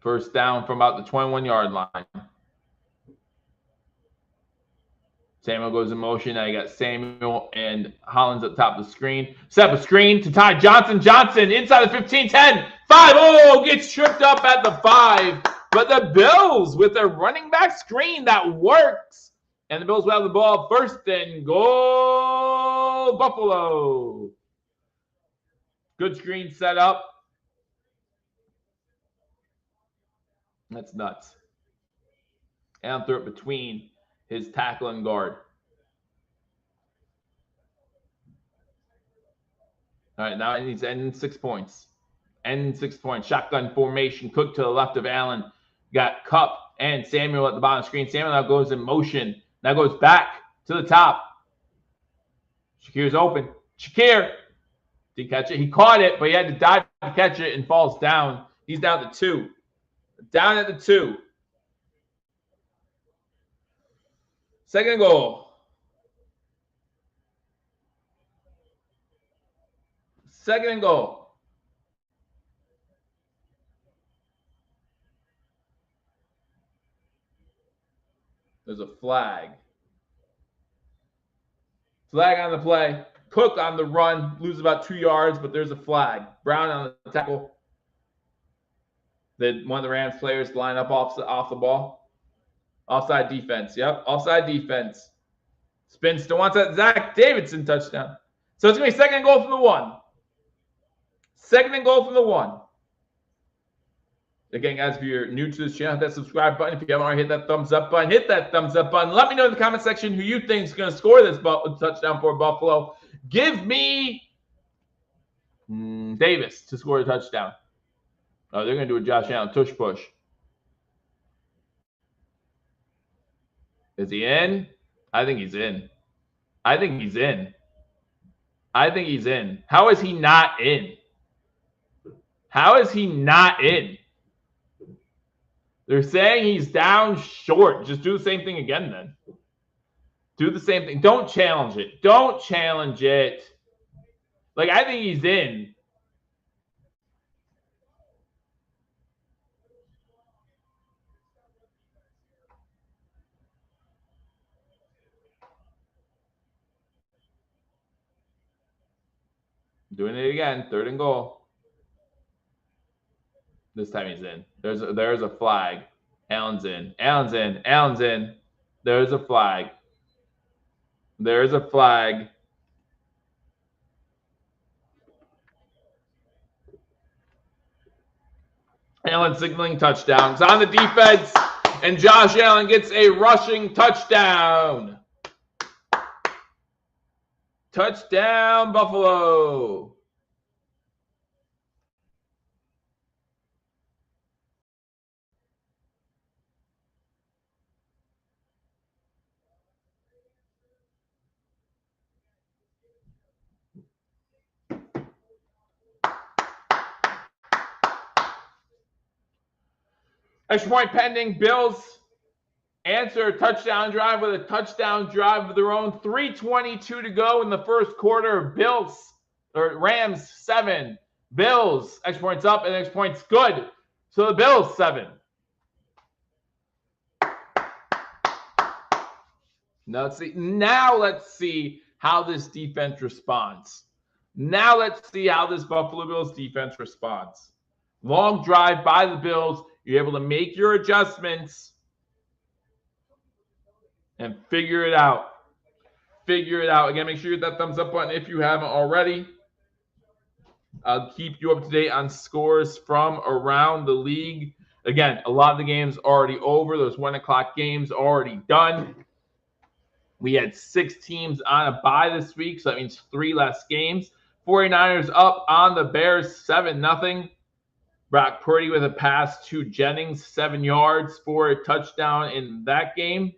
S1: First down from about the 21-yard line. Samuel goes in motion. Now you got Samuel and Hollins at the top of the screen. Set up a screen to Ty Johnson. Johnson inside the 15, 10, 5. Oh, gets tripped up at the 5. But the Bills with their running back screen that works. And the Bills will have the ball 1st and goal, Buffalo. Good screen set up. That's nuts. And throw it between his tackle and guard. All right, now it needs to end in 6 points. End in 6 points. Shotgun formation. Cook to the left of Allen. Got Cup and Samuel at the bottom of the screen. Samuel now goes in motion. Now goes back to the top. Shakir's open. Shakir didn't catch it. He caught it, but he had to dive to catch it and falls down. He's down to 2. Down at the 2. 2nd and goal. 2nd and goal. There's a flag. Flag on the play. Cook on the run. Loses about 2 yards, but there's a flag. Brown on the tackle. One of the Rams players line up off the ball. Offside defense. Yep, offside defense. Spins to one side. Zach Davidson touchdown. So it's going to be 2nd and goal from the 1. 2nd and goal from the 1. Again, guys, if you're new to this channel, hit that subscribe button. If you haven't already, hit that thumbs up button. Hit that thumbs up button. Let me know in the comment section who you think is going to score this touchdown for Buffalo. Give me Davis to score a touchdown. Oh, they're going to do a Josh Allen tush push. Is he in? I think he's in. I think he's in. I think he's in. How is he not in? How is he not in? They're saying he's down short. Just do the same thing again then. Do the same thing. Don't challenge it. Don't challenge it. Like, I think he's in. Doing it again. 3rd and goal. This time he's in. There's a flag. Allen's in. Allen's in. Allen's in. There's a flag. There's a flag. Allen signaling touchdown. It's on the defense, and Josh Allen gets a rushing touchdown. Touchdown, Buffalo. Extra point pending. Bills answer a touchdown drive with a touchdown drive of their own. 3:22 to go in the first quarter. Rams 7. Bills, extra points up and extra points good. So the Bills 7. Now let's see how this defense responds. Now let's see how this Buffalo Bills defense responds. Long drive by the Bills. You're able to make your adjustments and figure it out. Figure it out. Again, make sure you hit that thumbs up button if you haven't already. I'll keep you up to date on scores from around the league. Again, a lot of the games already over. Those 1 o'clock games already done. We had 6 teams on a bye this week, so that means 3 less games. 49ers up on the Bears 7-0. Brock Purdy with a pass to Jennings, 7 yards for a touchdown in that game.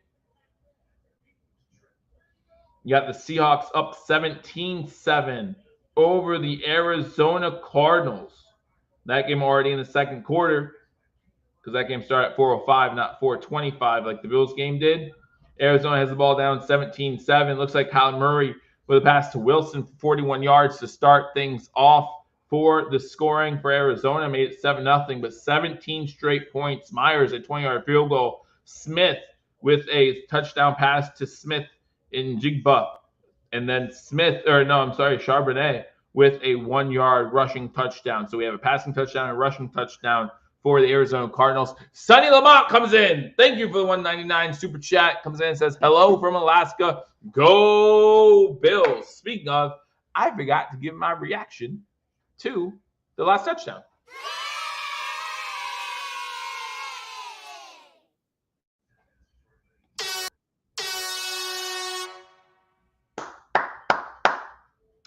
S1: You got the Seahawks up 17-7 over the Arizona Cardinals. That game already in the second quarter, because that game started at 4:05, not 4:25 like the Bills game did. Arizona has the ball down 17-7. Looks like Kyler Murray with a pass to Wilson for 41 yards to start things off for the scoring for Arizona. Made it 7-0, but 17 straight points. Myers, a 20-yard field goal. Smith with a touchdown pass to Smith in Jigba. And then Charbonnet with a 1-yard rushing touchdown. So we have a passing touchdown and a rushing touchdown for the Arizona Cardinals. Sonny Lamont comes in. Thank you for the $1.99 super chat. Comes in and says, hello from Alaska. Go Bills. Speaking of, I forgot to give my reaction to the last touchdown.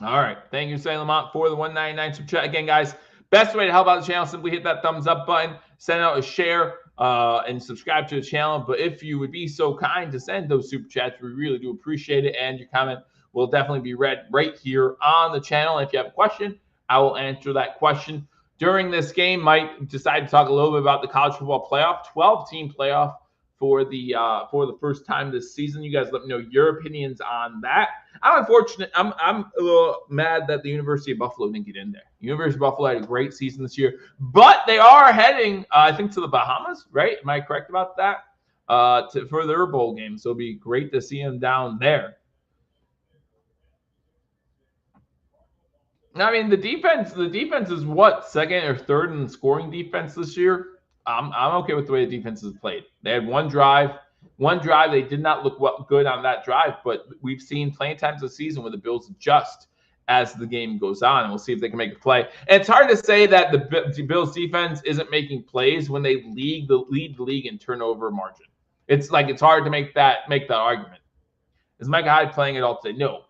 S1: All right. Thank you, Sonny Lamont, for the $1.99 super chat. Again, guys, best way to help out the channel, simply hit that thumbs up button, send out a share, and subscribe to the channel. But if you would be so kind to send those super chats, we really do appreciate it. And your comment will definitely be read right here on the channel. If you have a question, I will answer that question during this game. Might decide to talk a little bit about the college football playoff, 12-team playoff for the first time this season. You guys let me know your opinions on that. I'm unfortunate. I'm a little mad that the University of Buffalo didn't get in there. University of Buffalo had a great season this year, but they are heading, I think, to the Bahamas, right? Am I correct about that? For their bowl game, so it'll be great to see them down there. I mean, the defense is what, second or third in scoring defense this year? I'm okay with the way the defense is played. They had one drive. They did not look good on that drive, but we've seen plenty of times this season where the Bills adjust as the game goes on, and we'll see if they can make a play. And it's hard to say that the Bills defense isn't making plays when they lead the league in turnover margin. It's hard to make that argument. Is Micah Hyde playing at all today? No.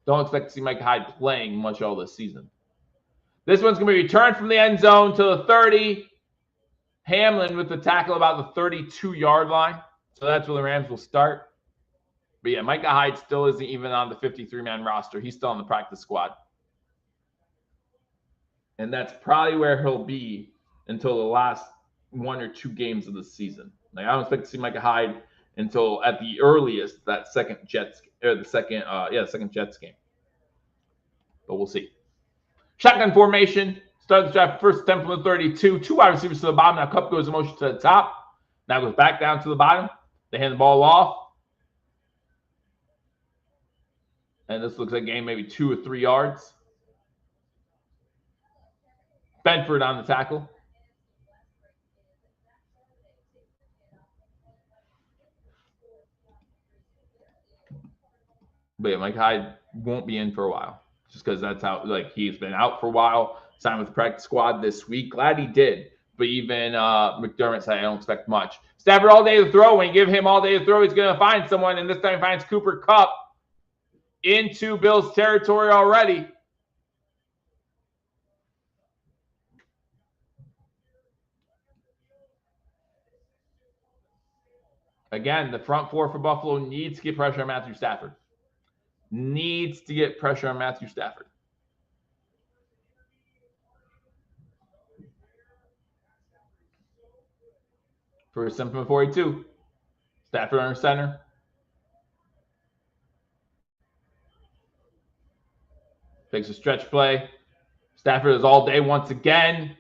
S1: Don't expect to see Micah Hyde playing much all this season. This one's going to be returned from the end zone to the 30. Hamlin with the tackle about the 32-yard line. So that's where the Rams will start. But yeah, Micah Hyde still isn't even on the 53-man roster. He's still on the practice squad. And that's probably where he'll be until the last 1 or 2 games of the season. Like, I don't expect to see Micah Hyde until at the earliest that second Jets game. But we'll see. Shotgun formation. Start the drive first attempt from the 32. 2 wide receivers to the bottom. Now Kupp goes in motion to the top. Now goes back down to the bottom. They hand the ball off. And this looks like a game maybe 2 or 3 yards. Benford on the tackle. But yeah, Mike Hyde won't be in for a while. Just because that's how, like, he's been out for a while. Signed with the practice squad this week. Glad he did. But even McDermott said, I don't expect much. Stafford all day to throw. When you give him all day to throw, he's going to find someone. And this time he finds Cooper Kupp into Bills territory already. Again, the front four for Buffalo needs to get pressure on Matthew Stafford. Needs to get pressure on Matthew Stafford. First attempt from 42. Stafford under center. Takes a stretch play. Stafford is all day once again.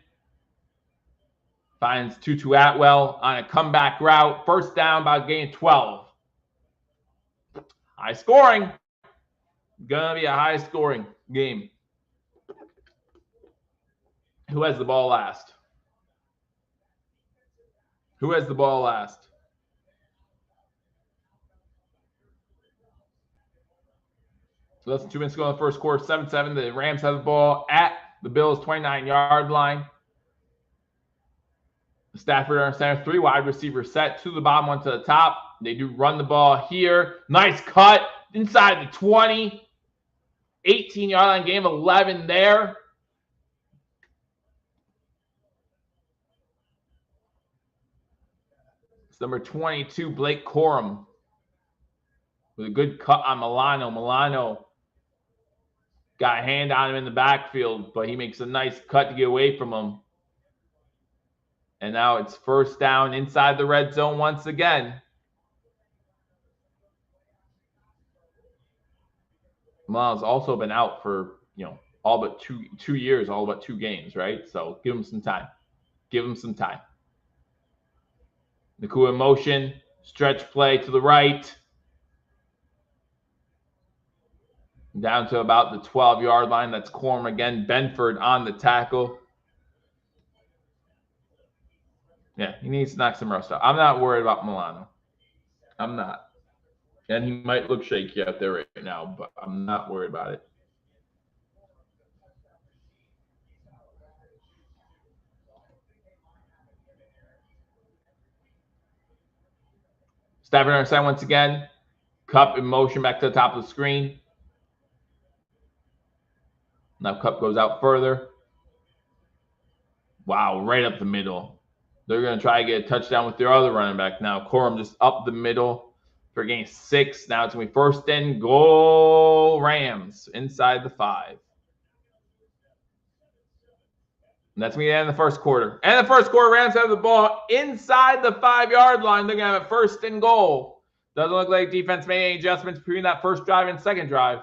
S1: Finds Tutu Atwell on a comeback route. First down by gain 12. High scoring. Gonna be a high scoring game. Who has the ball last? Who has the ball last? So less than 2 minutes to go in the first quarter. 7-7. The Rams have the ball at the Bills' 29-yard line. Stafford under center, 3 wide receivers set, 2 to the bottom, 1 to the top. They do run the ball here. Nice cut inside the 20. 18-yard line, game 11 there. It's number 22, Blake Corum, with a good cut on Milano. Milano got a hand on him in the backfield, but he makes a nice cut to get away from him. And now it's first down inside the red zone once again. Milano's also been out for, all but two years, all but 2 games, right? So give him some time. Give him some time. Nakua in motion, stretch play to the right. Down to about the 12-yard line. That's Corum again. Benford on the tackle. Yeah, he needs to knock some rust out. I'm not worried about Milano. I'm not. And he might look shaky out there right now, but I'm not worried about it. Stafford on side once again. Kupp in motion back to the top of the screen. Now Kupp goes out further. Wow, right up the middle. They're going to try to get a touchdown with their other running back now. Corum just up the middle for gain 6. Now it's going to be first and goal, Rams inside the 5. And that's going to be the end of the first quarter. And the first quarter, Rams have the ball inside the 5-yard line. They're going to have a first and goal. Doesn't look like defense made any adjustments between that first drive and second drive.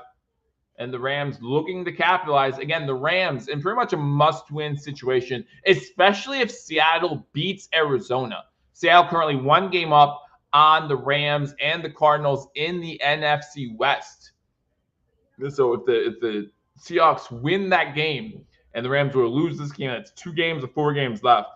S1: And the Rams looking to capitalize. Again, the Rams in pretty much a must-win situation, especially if Seattle beats Arizona. Seattle currently 1 game up on the Rams and the Cardinals in the NFC West. So if the Seahawks win that game and the Rams will lose this game, that's 2 games of 4 games left.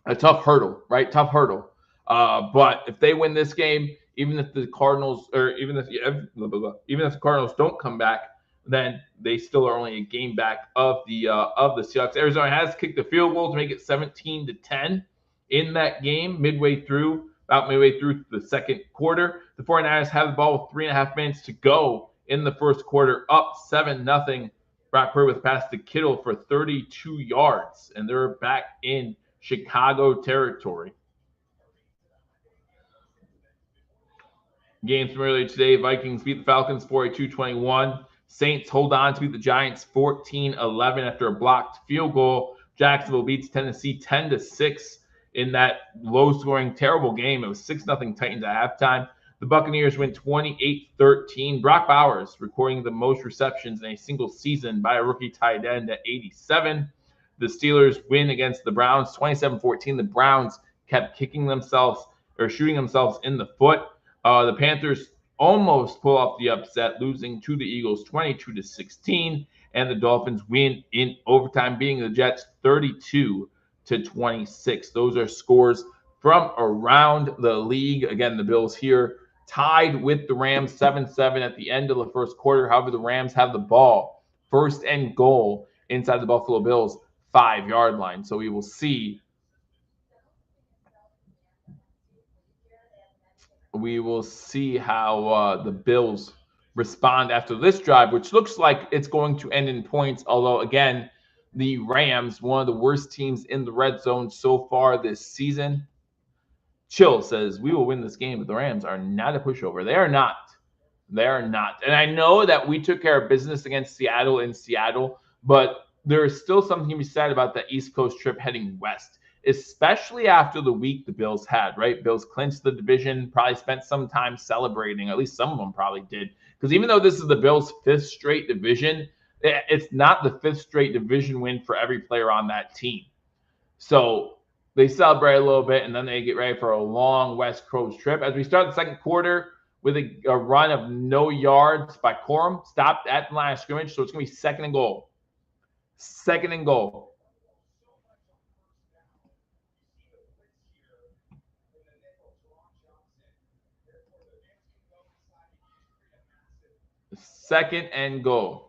S1: A tough hurdle, right? Tough hurdle. But if they win this game, even if the Cardinals the Cardinals don't come back, then they still are only a game back of the Seahawks. Arizona has kicked the field goal to make it 17-10 in that game about midway through the second quarter. The 49ers have the ball with 3.5 minutes to go in the first quarter, up 7-0. Brock Purdy with a pass to Kittle for 32 yards, and they're back in Chicago territory. Games from earlier today, Vikings beat the Falcons 42-21. Saints hold on to beat the Giants 14-11 after a blocked field goal. Jacksonville beats Tennessee 10-6 in that low-scoring, terrible game. It was 6-0 Titans at halftime. The Buccaneers win 28-13. Brock Bowers recording the most receptions in a single season by a rookie tight end at 87. The Steelers win against the Browns 27-14. The Browns kept kicking themselves or shooting themselves in the foot. The Panthers almost pull off the upset, losing to the Eagles 22-16, and the Dolphins win in overtime, beating the Jets 32-26. Those are scores from around the league. Again, the Bills here tied with the Rams 7-7 at the end of the first quarter. However, the Rams have the ball first and goal inside the Buffalo Bills 5-yard line. So we will see. We will see how the Bills respond after this drive, which looks like it's going to end in points. Although, again, the Rams, one of the worst teams in the red zone so far this season. Chill says, we will win this game, but the Rams are not a pushover. They are not. They are not. And I know that we took care of business against Seattle in Seattle, but there is still something to be said about the East Coast trip heading west, especially after the week the Bills had, right? Bills clinched the division, probably spent some time celebrating. At least some of them probably did. Because even though this is the Bills' 5th straight division, it's not the 5th straight division win for every player on that team. So they celebrate a little bit, and then they get ready for a long West Coast trip. As we start the second quarter with a run of no yards by Corum, stopped at the line of scrimmage, so it's going to be second and goal. Second and goal. Second and goal.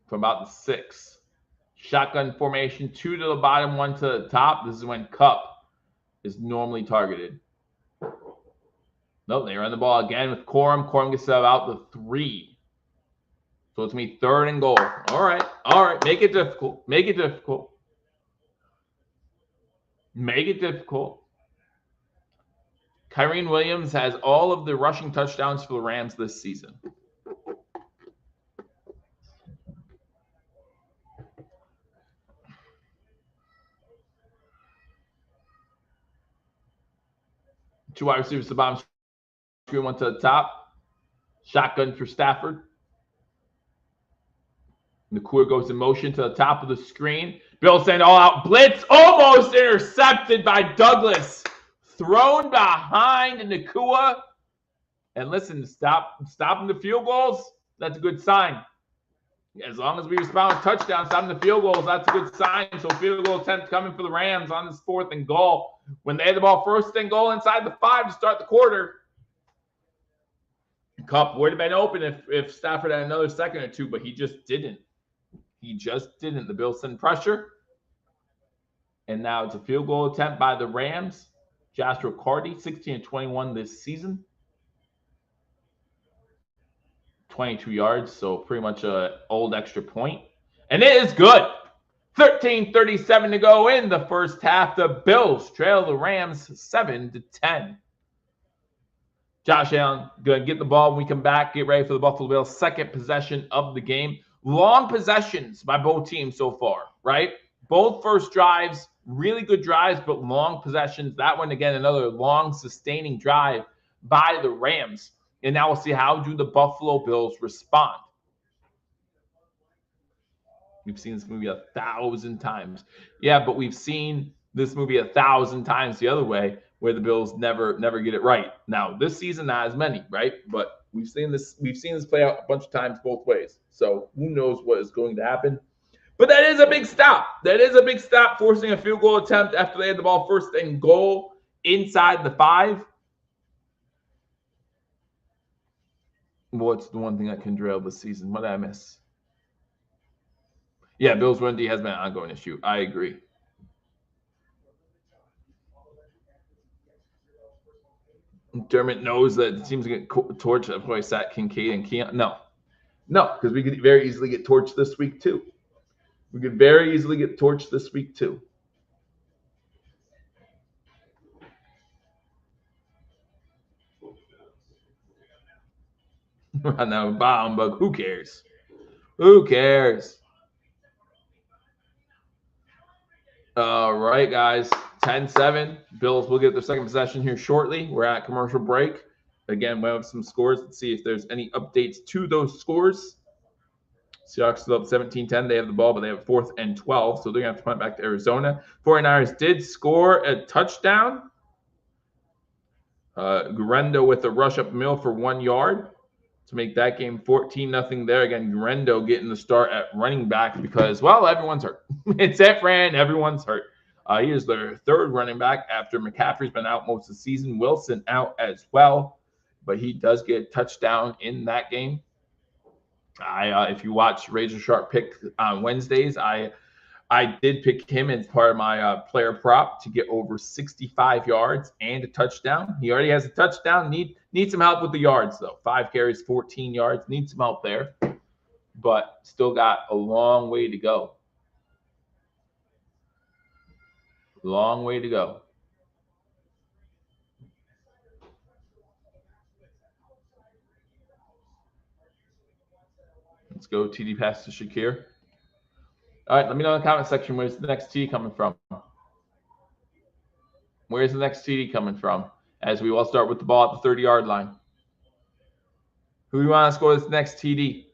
S1: From about the 6. Shotgun formation, 2 to the bottom, 1 to the top. This is when Cup is normally targeted. Nope, they run the ball again with Corum. Corum gets about the 3. So it's going to be third and goal. All right. Make it difficult. Make it difficult. Make it difficult. Kyren Williams has all of the rushing touchdowns for the Rams this season. Two wide receivers to the bottom screen, 1 to the top. Shotgun for Stafford. Nakua goes in motion to the top of the screen. Bill send all out blitz, almost intercepted by Douglas. Thrown behind Nakua. And listen, stopping the field goals, that's a good sign. As long as we respond with touchdowns, stopping the field goals, that's a good sign. So field goal attempt coming for the Rams on this 4th and goal. When they had the ball first and goal inside the 5 to start the quarter, Cup would have been open if Stafford had another second or two, but he just didn't. He just didn't. The Bills send pressure. And now it's a field goal attempt by the Rams. Joshua Carty, 16-21 this season. 22 yards, so pretty much an old extra point. And it is good. 13:37 to go in the first half. The Bills trail the Rams 7-10. Josh Allen going to get the ball when we come back. Get ready for the Buffalo Bills' second possession of the game. Long possessions by both teams so far, right? Both first drives, really good drives, but long possessions. That one, again, another long, sustaining drive by the Rams. And now we'll see how do the Buffalo Bills respond. We've seen this movie 1,000 times. Yeah, but we've seen this movie 1,000 times the other way, where the Bills never get it right. Now, this season, not as many, right? But we've seen this play out a bunch of times both ways. So who knows what is going to happen. But that is a big stop. That is a big stop, forcing a field goal attempt after they had the ball first and goal inside the 5. What's the one thing that can derail this season? What did I miss? Yeah, Bills run D has been an ongoing issue. I agree. Dermott knows that it seems to get torched. That's why I sat Kincaid and Keon. No, because we could very easily get torched this week too. We could very easily get torched this week too. Run down the bottom, but who cares? Who cares? All right, guys. 10-7. Bills will get their second possession here shortly. We're at commercial break. Again, we have some scores. Let's see if there's any updates to those scores. Seahawks still up 17-10. They have the ball, but they have 4th and 12, so they're going to have to punt back to Arizona. 49ers did score a touchdown. Guerendo with a rush up middle for 1 yard to make that game 14-0 there. Again, Guerendo getting the start at running back because, well, everyone's hurt. It's Efran. Everyone's hurt. He is their 3rd running back after McCaffrey's been out most of the season. Wilson out as well, but he does get a touchdown in that game. If you watch Razor Sharp Pick on Wednesdays, I did pick him as part of my player prop to get over 65 yards and a touchdown. He already has a touchdown. Need some help with the yards, though. 5 carries, 14 yards. Need some help there, but still got a long way to go. Long way to go. Let's go TD pass to Shakir. All right, let me know in the comment section where's the next TD coming from. Where's the next TD coming from? As we will start with the ball at the 30-yard line. Who do you want to score this next TD?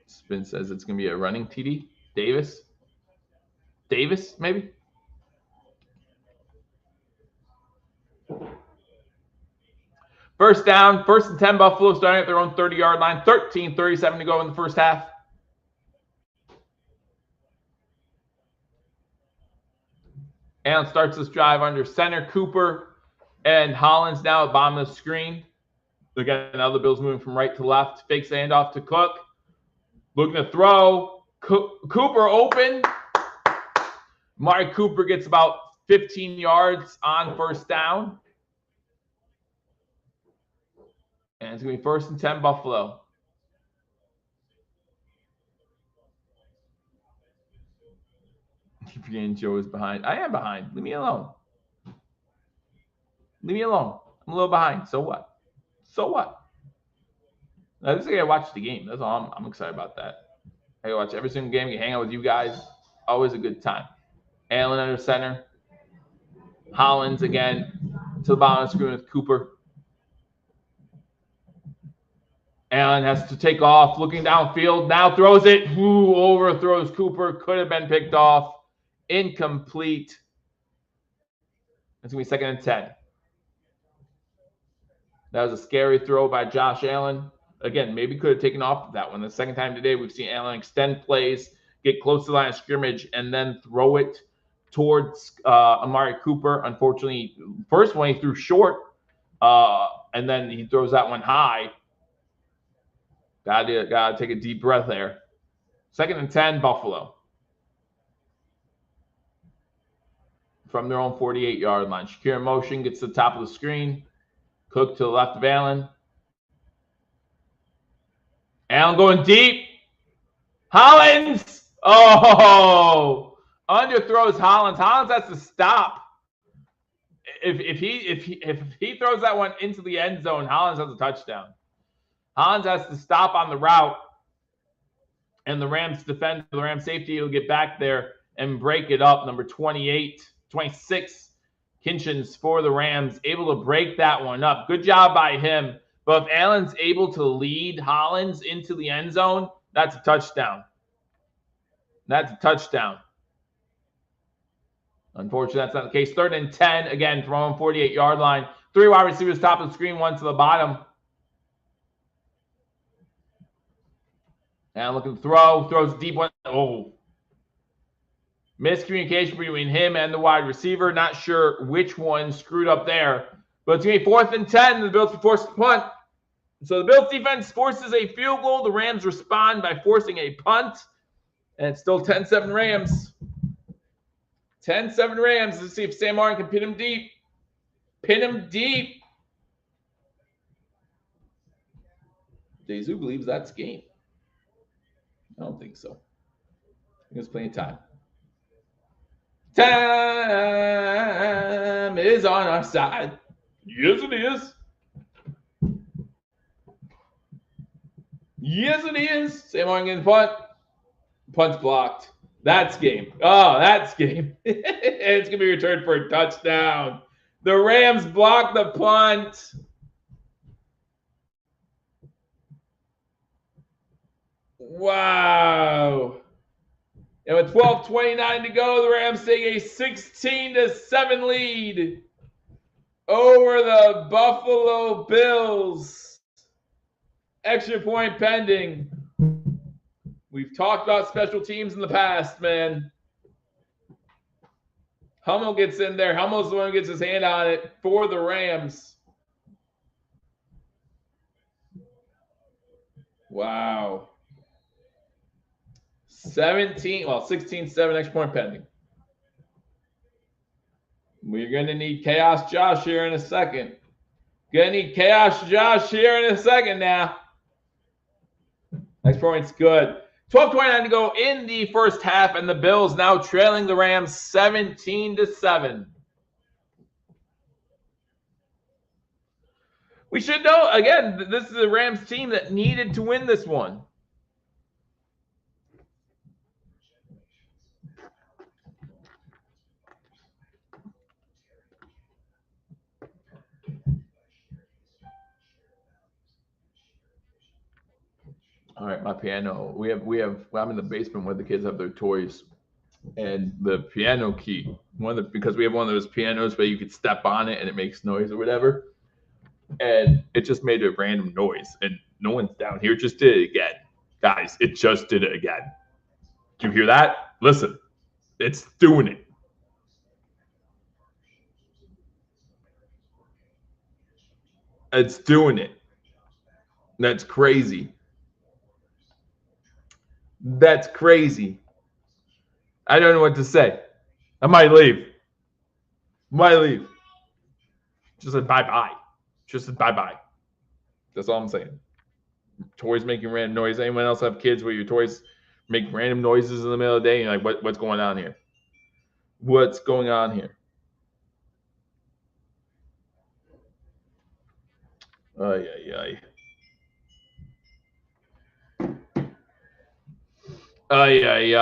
S1: Spin says it's going to be a running TD. Davis, maybe? First down, 1st and 10, Buffalo starting at their own 30-yard line. 13:37 to go in the first half. Allen starts this drive under center. Cooper and Hollins now at bottom of the screen. Again, now the Bills moving from right to left. Fakes the handoff to Cook. Looking to throw. Cooper open. Amari Cooper gets about 15 yards on first down. And it's going to be 1st and 10, Buffalo. Keep forgetting Joe is behind. I am behind. Leave me alone. Leave me alone. I'm a little behind. So what? So what? Now, this is I watch the game. That's all. I'm excited about that. I watch every single game. You hang out with you guys. Always a good time. Allen under center. Hollins again to the bottom of the screen with Cooper. Allen has to take off, looking downfield. Now throws it. Ooh, overthrows Cooper. Could have been picked off. Incomplete. It's going to be 2nd and 10. That was a scary throw by Josh Allen. Again, maybe could have taken off that one. The second time today, we've seen Allen extend plays, get close to the line of scrimmage, and then throw it towards Amari Cooper. Unfortunately, first one he threw short, and then he throws that one high. Gotta take a deep breath there. 2nd and 10, Buffalo. From their own 48-yard line. Shakir in motion, gets to the top of the screen. Cook to the left of Allen. Allen going deep. Hollins! Oh! Underthrows Hollins. Hollins has to stop. If he throws that one into the end zone, Hollins has a touchdown. Hollins has to stop on the route, and the Rams defend. The Rams safety will get back there and break it up. Number 26, Kinchins for the Rams, able to break that one up. Good job by him. But if Allen's able to lead Hollins into the end zone, that's a touchdown. That's a touchdown. Unfortunately, that's not the case. 3rd and 10, again, from 48-yard line. 3 wide receivers, top of the screen, 1 to the bottom. And looking to throw. Throws a deep one. Oh. Miscommunication between him and the wide receiver. Not sure which one screwed up there. But it's going to be 4th and 10. The Bills are forced to punt. So the Bills defense forces a field goal. The Rams respond by forcing a punt. And it's still 10-7 Rams. 10-7 Rams. Let's see if Sam Martin can pin him deep. Pin him deep. Dezu believes that's game. I don't think so. I think there's plenty of time. Time is on our side. Yes, it is. Yes, it is. Sam Morgan punt. Punt's blocked. That's game. Oh, that's game. It's going to be returned for a touchdown. The Rams block the punt. Wow. And with 12:29 to go, the Rams take a 16-7 lead over the Buffalo Bills. Extra point pending. We've talked about special teams in the past, man. Hummel gets in there. Hummel's the one who gets his hand on it for the Rams. Wow. 16-7 extra point pending. We're going to need Chaos Josh here in a second. Going to need Chaos Josh here in a second now. Next point's good. 12:29 to go in the first half, and the Bills now trailing the Rams 17-7. We should know, again, this is a Rams team that needed to win this one. All right, my piano. I'm in the basement where the kids have their toys, and the piano key. Because we have one of those pianos where you could step on it and it makes noise or whatever, and it just made a random noise, and no one's down here. Just did it again, guys. It just did it again. Do you hear that? Listen, it's doing it. It's doing it. That's crazy. That's crazy. I don't know what to say. I might leave. Just said bye-bye. Just said bye-bye. That's all I'm saying. Toys making random noise. Anyone else have kids where your toys make random noises in the middle of the day? And you're like, what's going on here? What's going on here? Ay, ay, ay.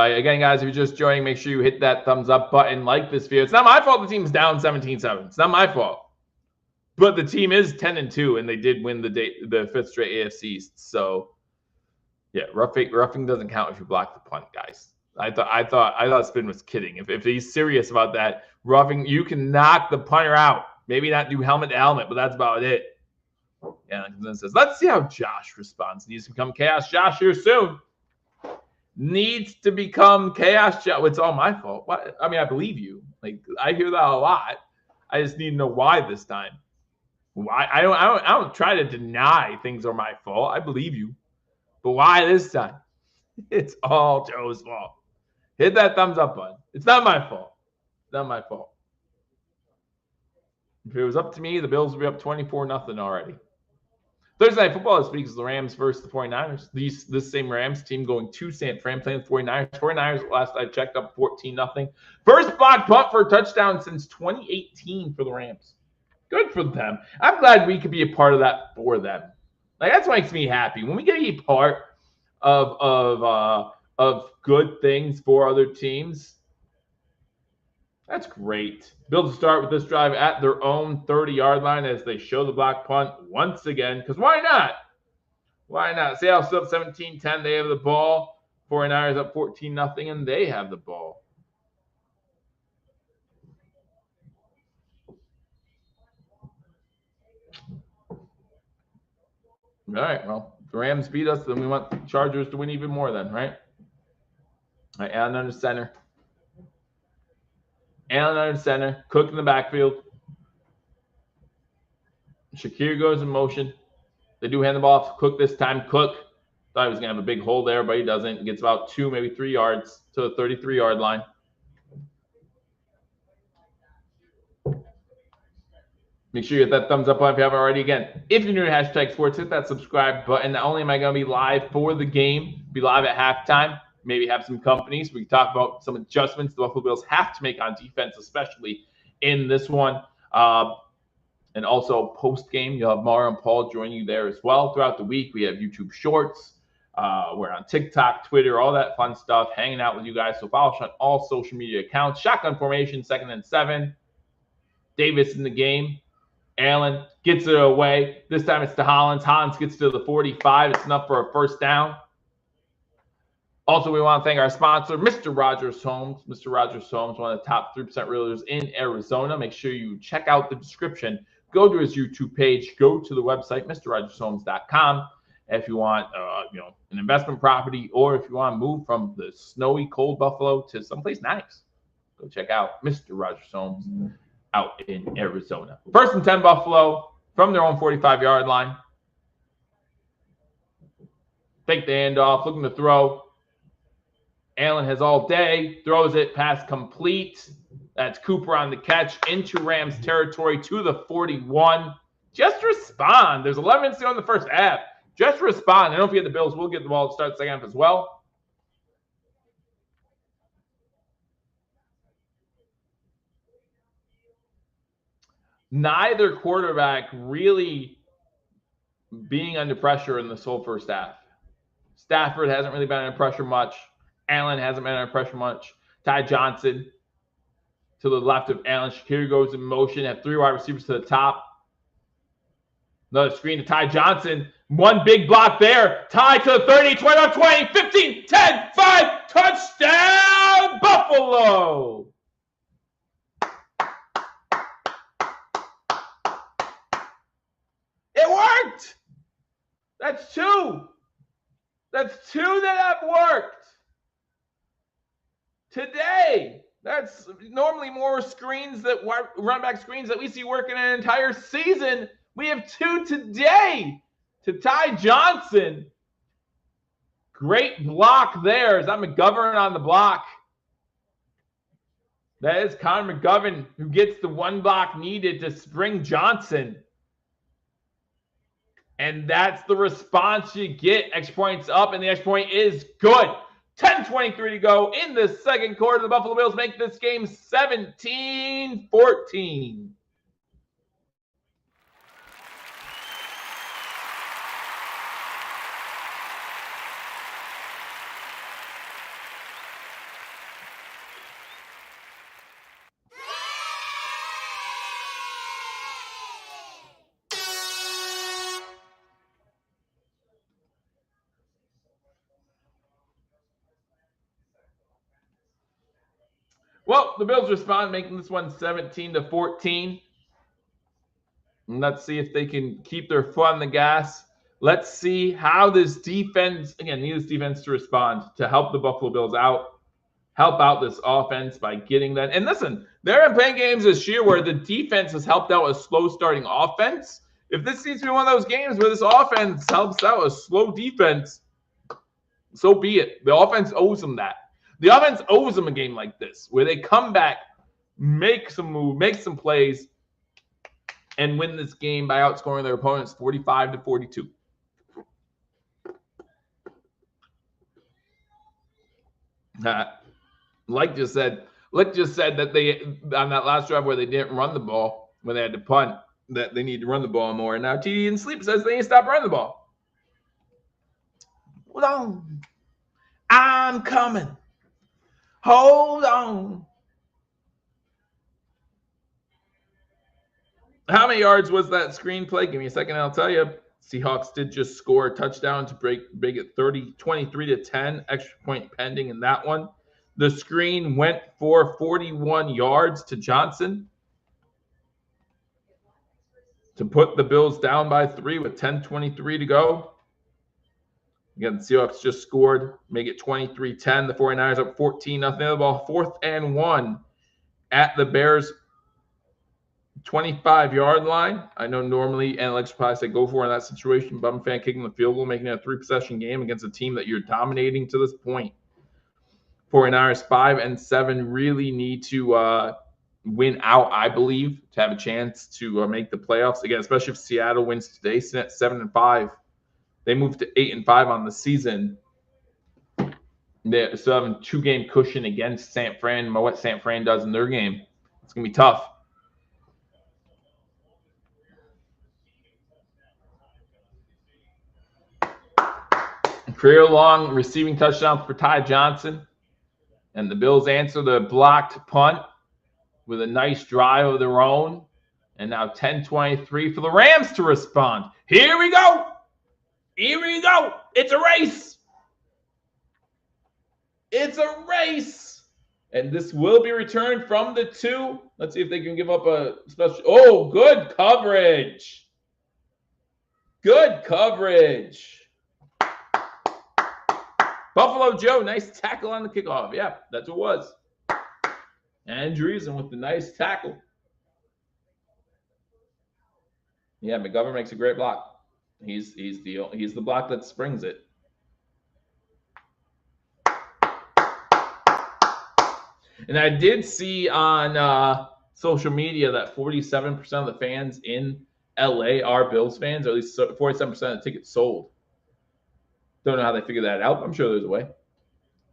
S1: Again, guys, if you're just joining, make sure you hit that thumbs up button, like this video. It's not my fault the team's down 17-7. It's not my fault. But the team is 10-2, and they did win the fifth straight AFC East. So, yeah, roughing doesn't count if you block the punt, guys. I thought Spin was kidding. If he's serious about that, roughing, you can knock the punter out. Maybe not do helmet to helmet, but that's about it. Yeah, and then says, let's see how Josh responds. Needs to become Chaos Josh here soon. Needs to become Chaos Josh. It's all my fault. What? I mean, I believe you. Like, I hear that a lot. I just need to know why this time. Why? I don't try to deny things are my fault. I believe you. But why this time? It's all Joe's fault. Hit that thumbs up button. It's not my fault. It's not my fault. If it was up to me, the Bills would be up 24-0 already. Thursday Night Football this week is the Rams versus the 49ers. This same Rams team going to San Fran playing the 49ers. 49ers, last I checked, up 14-0. First block punt for a touchdown since 2018 for the Rams. Good for them. I'm glad we could be a part of that for them. Like, that's what makes me happy. When we get to be part of good things for other teams, that's great. Bills to start with this drive at their own 30-yard line as they show the block punt once again. Because why not? Why not? Seattle still up 17-10. They have the ball. 49ers up 14-0, and they have the ball. All right, well, the Rams beat us, then we want the Chargers to win even more then, right? All right, Allen under center. Allen under center. Cook in the backfield. Shakir goes in motion. They do hand the ball off to Cook this time. Cook thought he was going to have a big hole there, but he doesn't. He gets about 2, maybe 3 yards to the 33-yard line. Make sure you hit that thumbs up button if you haven't already. Again, if you're new to Hashtag Sports, hit that subscribe button. Not only am I going to be live for the game, be live at halftime, maybe have some companies. We can talk about some adjustments the Buffalo Bills have to make on defense, especially in this one. And also post-game, you'll have Mara and Paul joining you there as well. Throughout the week, we have YouTube Shorts. We're on TikTok, Twitter, all that fun stuff, hanging out with you guys. So follow us on all social media accounts. Shotgun formation, 2nd and 7. Davis in the game. Allen gets it away. This time it's to Hollins. Hollins gets to the 45. It's enough for a first down. Also, we want to thank our sponsor, Mr. Rogers Homes. Mr. Rogers Homes, one of the top 3% realtors in Arizona. Make sure you check out the description. Go to his YouTube page. Go to the website, MrRogersHomes.com. If you want, an investment property, or if you want to move from the snowy, cold Buffalo to someplace nice, go check out Mr. Rogers Homes out in Arizona. 1st and 10 Buffalo from their own 45-yard line. Fake the handoff, looking to throw. Allen has all day, throws it, pass complete. That's Cooper on the catch into Rams territory to the 41. Just respond. There's 11 minutes to go in the first half. Just respond. I don't forget the Bills will get the ball to start the second half as well. Neither quarterback really being under pressure in this whole first half. Stafford hasn't really been under pressure much. Allen hasn't been under pressure much. Ty Johnson to the left of Allen. Shakir goes in motion. Have 3 wide receivers to the top. Another screen to Ty Johnson. One big block there. Ty to the 30, 21, 20, 15, 10, 5. Touchdown, Buffalo. It worked. That's 2. That's 2 that have worked today. That's normally more screens that run back screens that we see working an entire season. We have 2 today to Ty Johnson. Great block there. Is that McGovern on the block? That is Connor McGovern who gets the 1 block needed to spring Johnson. And that's the response you get. Extra points up, and the extra point is good. 10:23 to go in the second quarter. The Buffalo Bills make this game 17-14. Well, the Bills respond, making this one 17-14. And let's see if they can keep their foot on the gas. Let's see how this defense, again, need this defense to respond to help the Buffalo Bills out, help out this offense by getting that. And listen, there have been games this year where the defense has helped out a slow starting offense. If this seems to be one of those games where this offense helps out a slow defense, so be it. The offense owes them that. The offense owes them a game like this, where they come back, make some move, make some plays, and win this game by outscoring their opponents 45-42. Like just said that they, on that last drive where they didn't run the ball, when they had to punt, that they need to run the ball more. And now TD and Sleep says they need to stop running the ball. Hold on. I'm coming. Hold on. How many yards was that screenplay? Give me a second, I'll tell you. Seahawks did just score a touchdown to break it 23-10. Extra point pending in that one. The screen went for 41 yards to Johnson to put the Bills down by 3 with 10:23 to go. Again, the Seahawks just scored, make it 23-10. The 49ers up 14-0. The ball 4th and 1 at the Bears' 25-yard line. I know normally analytics probably say go for it in that situation, but I'm a fan kicking the field goal, making it a 3-possession game against a team that you're dominating to this point. 49ers 5-7 really need to win out, I believe, to have a chance to make the playoffs. Again, especially if Seattle wins today, sitting at 7-5. They moved to 8-5 on the season. They're still having 2-game cushion against San Fran, but what San Fran does in their game. It's going to be tough. Career long receiving touchdown for Ty Johnson. And the Bills answer the blocked punt with a nice drive of their own. And now 10-23 for the Rams to respond. Here we go. Here we go. It's a race. It's a race. And this will be returned from the 2. Let's see if they can give up a special. Oh, good coverage. Good coverage. Buffalo Joe, nice tackle on the kickoff. Yeah, that's what it was. Andreessen with the nice tackle. Yeah, McGovern makes a great block. He's the block that springs it. And I did see on social media that 47% of the fans in LA are Bills fans, or at least 47% of the tickets sold. Don't know how they figured that out. I'm sure there's a way.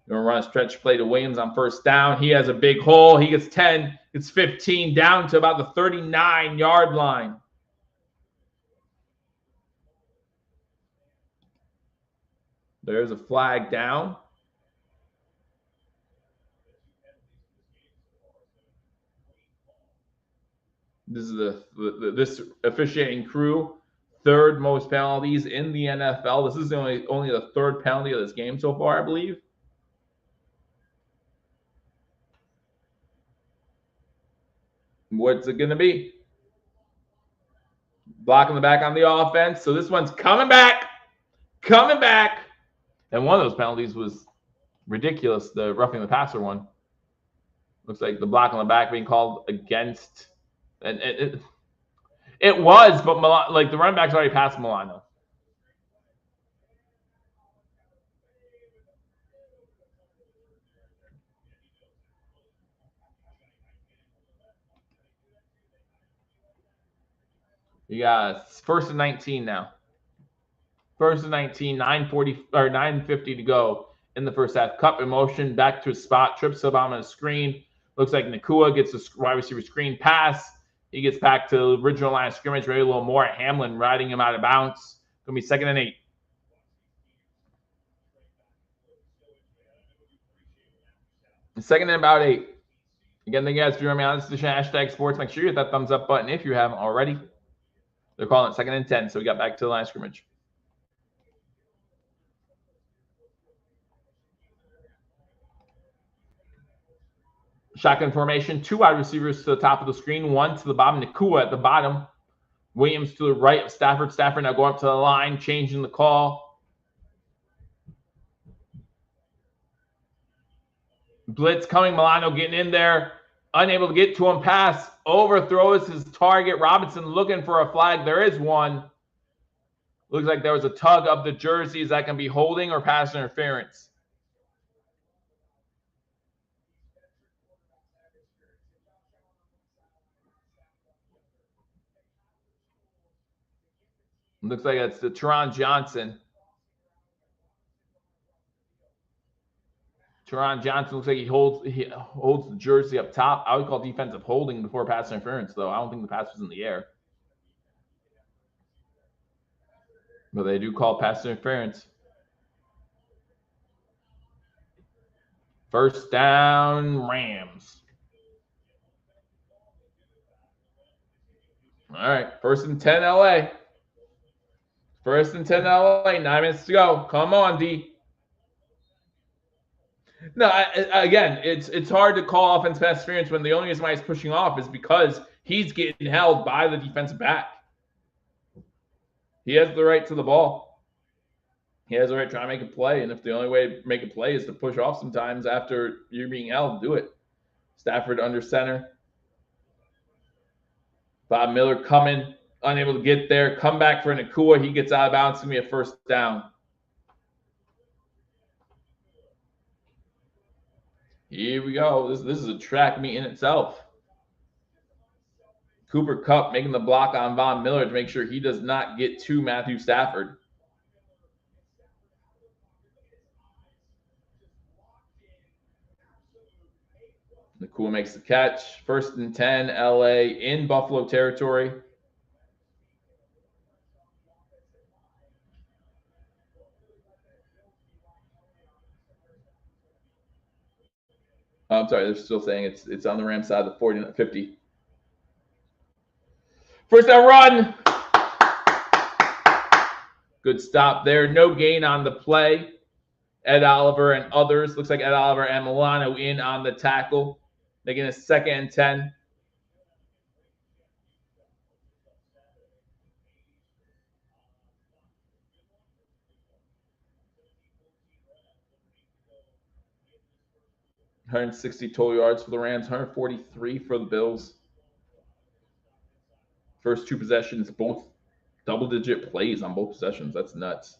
S1: Going to run a stretch play to Williams on first down. He has a big hole. He gets 10. It's 15 down to about the 39-yard line. There's a flag down. This is this officiating crew, third most penalties in the NFL. This is only the third penalty of this game so far, I believe. What's it going to be? Blocking the back on the offense. So this one's coming back. Coming back. And one of those penalties was ridiculous, the roughing the passer one. Looks like the block on the back being called against. And it was, but like the running back's already passed Milano. You got first and 19 now. First and 19, 9:50 to go in the first half. Cup in motion, back to his spot, trips up on a screen. Looks like Nakua gets a wide receiver screen pass. He gets back to the original line of scrimmage, maybe a little more. Hamlin riding him out of bounds. Going to be 2nd and 8. Second and about 8. Again, thank you guys for joining me on this edition of Hashtag Sports. Make sure you hit that thumbs up button if you haven't already. They're calling it 2nd and 10, so we got back to the line of scrimmage. Shotgun formation, 2 wide receivers to the top of the screen, 1 to the bottom. Nakua at the bottom. Williams to the right of Stafford. Stafford now going up to the line, changing the call. Blitz coming. Milano getting in there. Unable to get to him. Pass. Overthrows his target. Robinson looking for a flag. There is one. Looks like there was a tug of the jerseys. That can be holding or pass interference. Looks like it's the Teron Johnson. Teron Johnson looks like he holds the jersey up top. I would call defensive holding before pass interference, though. I don't think the pass was in the air. But they do call pass interference. First down, Rams. All right, 1st and 10 LA. 1st and 10 LA, 9 minutes to go. Come on, D. No, again, it's hard to call offense pass interference when the only reason why he's pushing off is because he's getting held by the defensive back. He has the right to the ball. He has the right to try to make a play, and if the only way to make a play is to push off sometimes after you're being held, do it. Stafford under center. Bob Miller coming, unable to get there. Come back for Nakua. He gets out of bounds. It's going to be a first down. Here we go. This is a track meet in itself. Cooper Kupp making the block on Von Miller to make sure he does not get to Matthew Stafford. Nakua makes the catch. 1st and 10, LA in Buffalo territory. Oh, I'm sorry, they're still saying it's on the Rams side of the 50. First down run. Good stop there. No gain on the play. Ed Oliver and others. Looks like Ed Oliver and Milano in on the tackle. Making a 2nd and 10. $160 total yards for the Rams, 143 for the Bills. First 2 possessions, both double-digit plays on both possessions. That's nuts.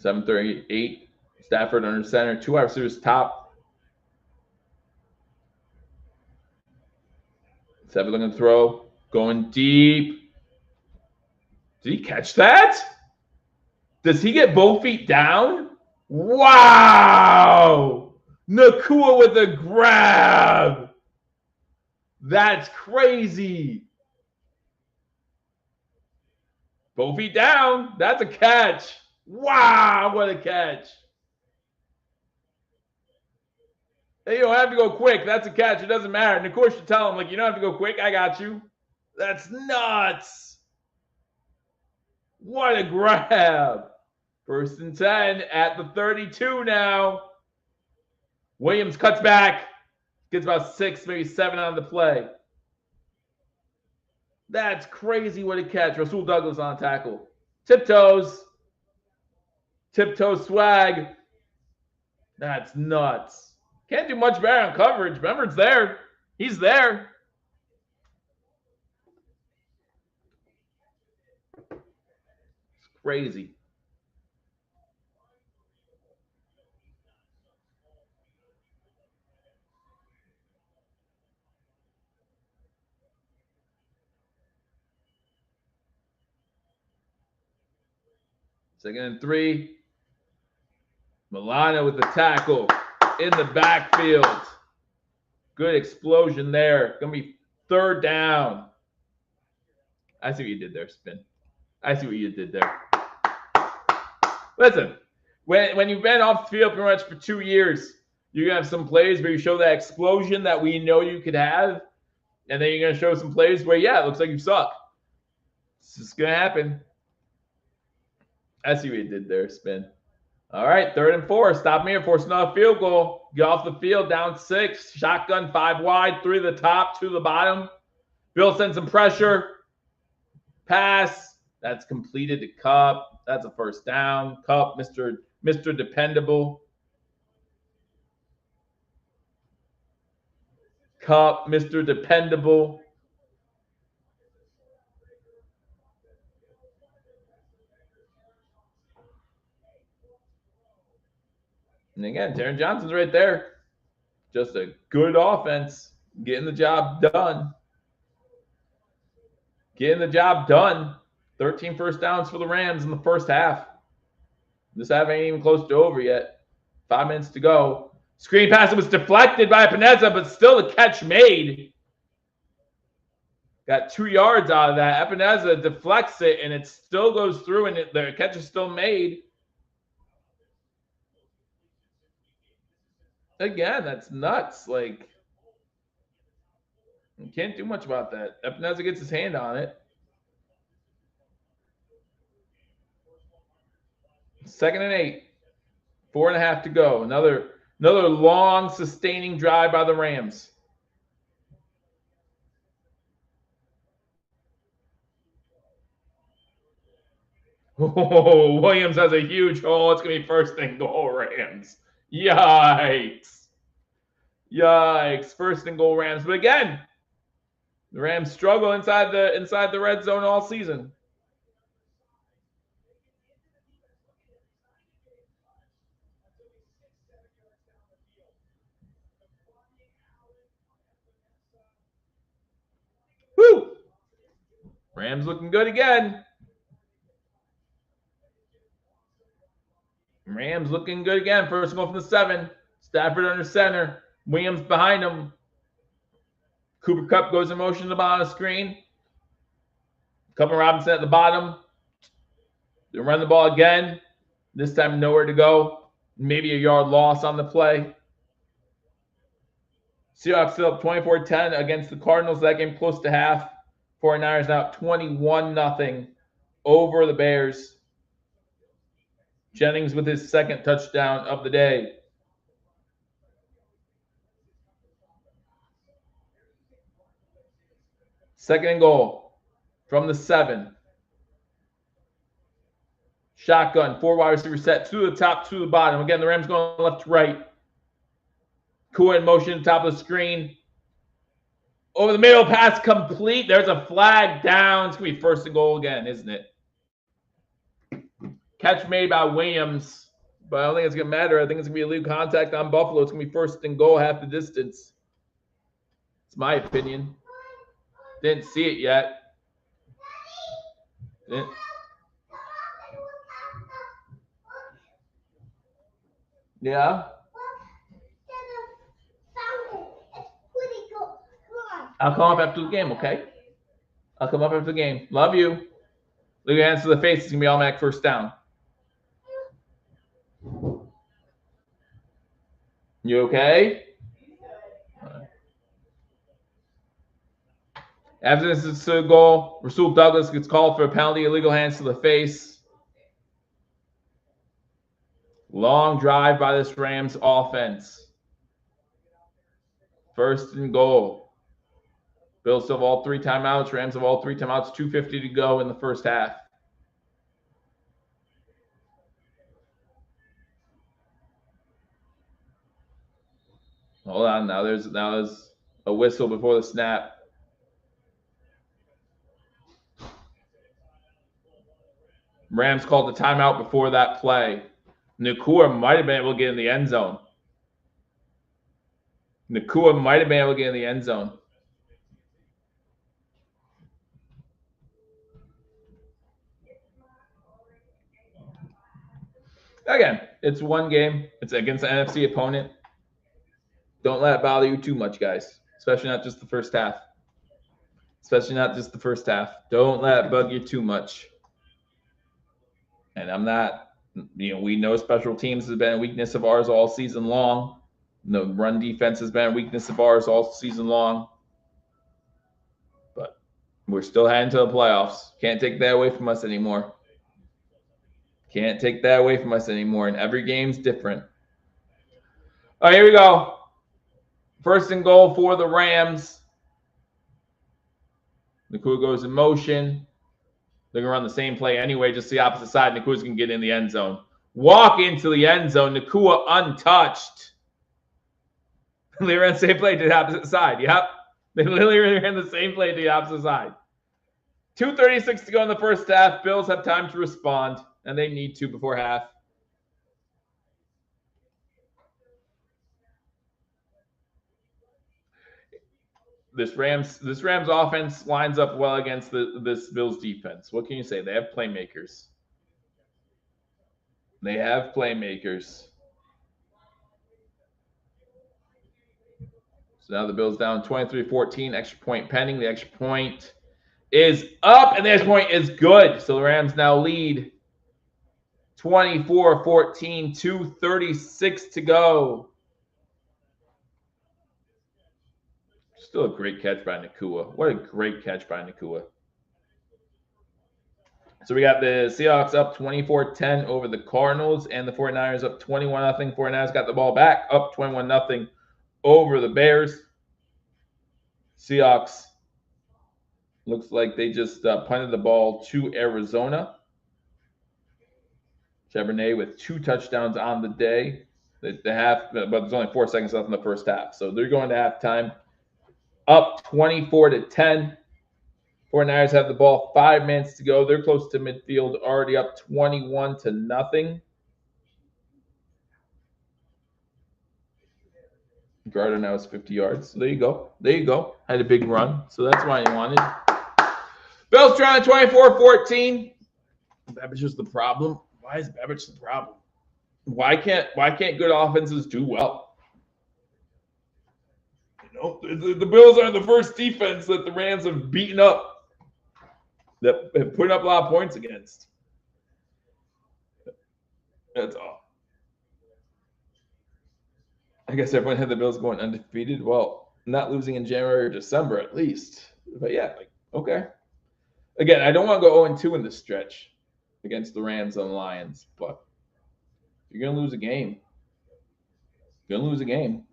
S1: 7:38. Stafford under center. 2 wide receivers top. 7 looking to throw. Going deep. Did he catch that? Does he get both feet down? Wow! Nakua with a grab. That's crazy. Both feet down. That's a catch. Wow, what a catch. Hey, you don't have to go quick. That's a catch. It doesn't matter. And of course, you tell him, like, you don't have to go quick. I got you. That's nuts. What a grab. 1st and 10 at the 32 now. Williams cuts back. Gets about 6, maybe 7 on the play. That's crazy. What a catch. Rasul Douglas on tackle. Tiptoes. Tiptoe swag. That's nuts. Can't do much better on coverage. Remember, it's there. He's there. It's crazy. Second and 3. Milano with the tackle in the backfield. Good explosion there. Going to be 3rd down. I see what you did there, Spin. I see what you did there. Listen, when you've been off the field pretty much for 2 years, you're going to have some plays where you show that explosion that we know you could have. And then you're going to show some plays where, yeah, it looks like you suck. It's just going to happen. I see what you did there, Spin. All right, 3rd and 4. Stop me here. Force another field goal. Get off the field, down 6. Shotgun, 5 wide, 3 to the top, 2 to the bottom. Bill sends some pressure. Pass. That's completed to Cup. That's a 1st down. Cup, Mr. Dependable. Cup, Mr. Dependable. And again, Taron Johnson's right there. Just a good offense. Getting the job done. Getting the job done. 13 1st downs for the Rams in the 1st half. This half ain't even close to over yet. 5 minutes to go. Screen pass was deflected by Epineza, but still the catch made. Got 2 yards out of that. Epineza deflects it, and it still goes through, and the catch is still made. Again, that's nuts. Like, you can't do much about that. Epineza gets his hand on it. 2nd and 8. 4.5 to go. Another long, sustaining drive by the Rams. Oh, Williams has a huge hole. It's going to be 1st and goal, Rams. Yikes. Yikes. 1st and goal, Rams. But again, the Rams struggle inside the red zone all season. Woo! Rams looking good again. Rams looking good again. 1st goal from the 7. Stafford under center. Williams behind him. Cooper Kupp goes in motion to the bottom of the screen. Kupp and Robinson at the bottom. They run the ball again. This time nowhere to go. Maybe a yard loss on the play. Seahawks still up 24-10 against the Cardinals. That game close to half. 49ers now up 21-0 over the Bears. Jennings with his second touchdown of the day. Second and goal from the 7. Shotgun, 4 wide receiver set, 2 to the top, 2 to the bottom. Again, the Rams going left to right. Kua in motion, top of the screen. Over the middle, pass complete. There's a flag down. It's going to be first and goal again, isn't it? Catch made by Williams, but I don't think it's going to matter. I think it's going to be illegal contact on Buffalo. It's going to be first and goal, half the distance. It's my opinion. Didn't see it yet. Yeah. I'll come up after the game, okay? I'll come up after the game. Love you. Look at your hands to the face. It's going to be automatic first down. You okay? After this is a goal, Rasul Douglas gets called for a penalty, illegal hands to the face. Long drive by this Rams offense. First and goal. Bills still have all 3 timeouts. Rams have all 3 timeouts. 2:50 to go in the first half. Hold on. Now there's a whistle before the snap. Rams called the timeout before that play. Nakua might have been able to get in the end zone. Nakua might have been able to get in the end zone. Again, it's one game. It's against an NFC opponent. Don't let it bother you too much, guys. Especially not just the first half. Especially not just the first half. Don't let it bug you too much. And I'm not, we know special teams has been a weakness of ours all season long. The run defense has been a weakness of ours all season long. But we're still heading to the playoffs. Can't take that away from us anymore. Can't take that away from us anymore. And every game's different. All right, here we go. First and goal for the Rams. Nakua goes in motion. They're going to run the same play anyway, just the opposite side. Nakua's going to get in the end zone. Walk into the end zone. Nakua untouched. They ran the same play to the opposite side. Yep. They literally ran the same play to the opposite side. 2:36 to go in the first half. Bills have time to respond, and they need to before half. This Rams offense lines up well against this Bills defense. What can you say? They have playmakers. They have playmakers. So now the Bills down 23-14. Extra point pending. The extra point is up, and the extra point is good. So the Rams now lead 24-14. 2:36 to go. Still a great catch by Nakua. What a great catch by Nakua. So we got the Seahawks up 24-10 over the Cardinals, and the 49ers up 21-0. 49ers got the ball back, up 21-0 over the Bears. Seahawks looks like they just punted the ball to Arizona. Charbonnet with 2 touchdowns on the day. The half, but there's only 4 seconds left in the first half. So they're going to halftime. Up 24-10. 49ers have the ball. 5 minutes to go. They're close to midfield, already up 21-0. Garter now is 50 yards. So there you go. There you go. Had a big run. So that's why he wanted. Bills trying 24-14. Babbage is the problem. Why is Babbage the problem? Why can't good offenses do well? The Bills are the first defense that the Rams have beaten up, that have put up a lot of points against. That's all. I guess everyone had the Bills going undefeated. Well, not losing in January or December at least. But yeah, okay. Again, I don't want to go 0-2 in this stretch against the Rams and the Lions, but you're going to lose a game. You're going to lose a game.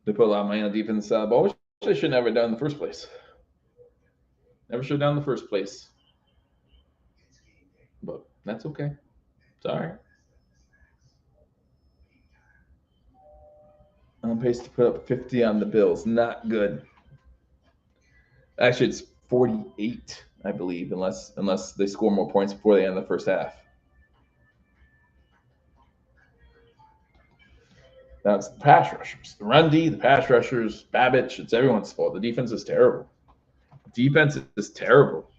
S1: They put a lot of money on the defense side of the ball, which they should never have done in the first place. Never should have done in the first place. But that's okay. It's all right. On pace to put up 50 on the Bills. Not good. Actually, it's 48, I believe, unless they score more points before the end of the first half. That's the pass rushers. The run D, the pass rushers, Babbage, it's everyone's fault. The defense is terrible. Defense is terrible.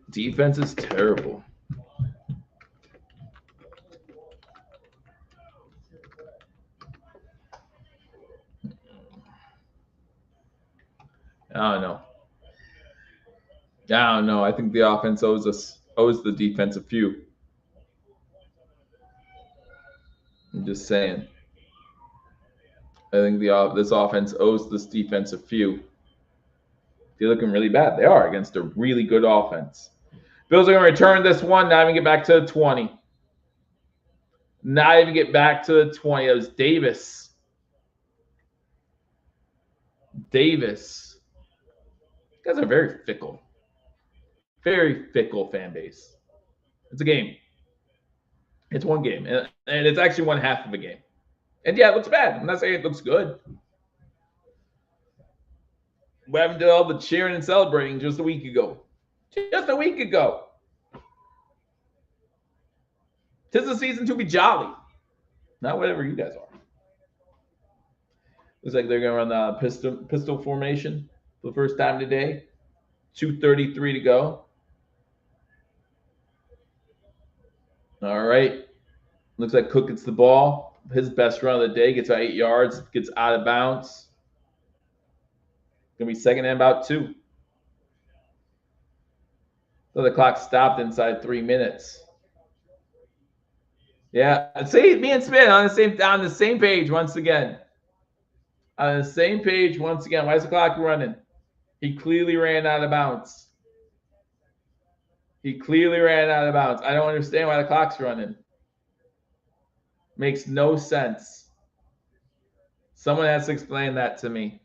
S1: Defense is terrible. I don't know. I think the offense owes the defense a few. I'm just saying. I think this offense owes this defense a few. They're looking really bad. They are against a really good offense. Bills are going to return this one. Not even get back to the 20. Not even get back to the 20. It was Davis. Davis. You guys are very fickle. Very fickle fan base. It's a game. It's one game. And it's actually one half of a game. And yeah, it looks bad. I'm not saying it looks good. We haven't done all the cheering and celebrating just a week ago. Just a week ago. 'Tis the season to be jolly. Not whatever you guys are. Looks like they're going to run the pistol formation for the first time today. 2:33 to go. All right. Looks like Cook gets the ball. His best run of the day. Gets about 8 yards. Gets out of bounds. Going to be second and about 2. So the clock stopped inside 3 minutes. Yeah. See, me and Smith on the same page once again. On the same page once again. Why is the clock running? He clearly ran out of bounds. He clearly ran out of bounds. I don't understand why the clock's running. Makes no sense. Someone has to explain that to me.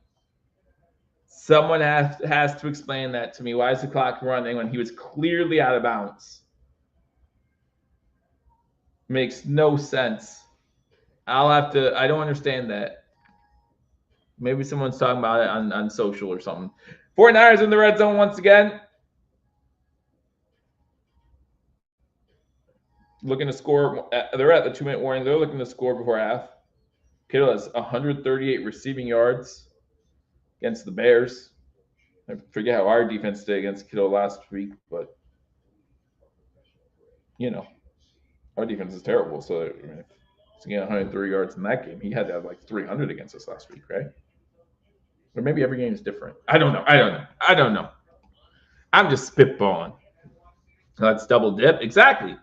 S1: Someone has to explain that to me. Why is the clock running when he was clearly out of bounds? Makes no sense. I don't understand that. Maybe someone's talking about it on social or something. 49ers in the red zone once again. Looking to score. They're at the 2-minute warning. They're looking to score before half. Kittle has 138 receiving yards against the Bears. I forget how our defense did against Kittle last week, but our defense is terrible. So if he's getting 130 yards in that game, he had to have like 300 against us last week, right? Or maybe every game is different. I don't know. I'm just spitballing. Let's double dip. Exactly.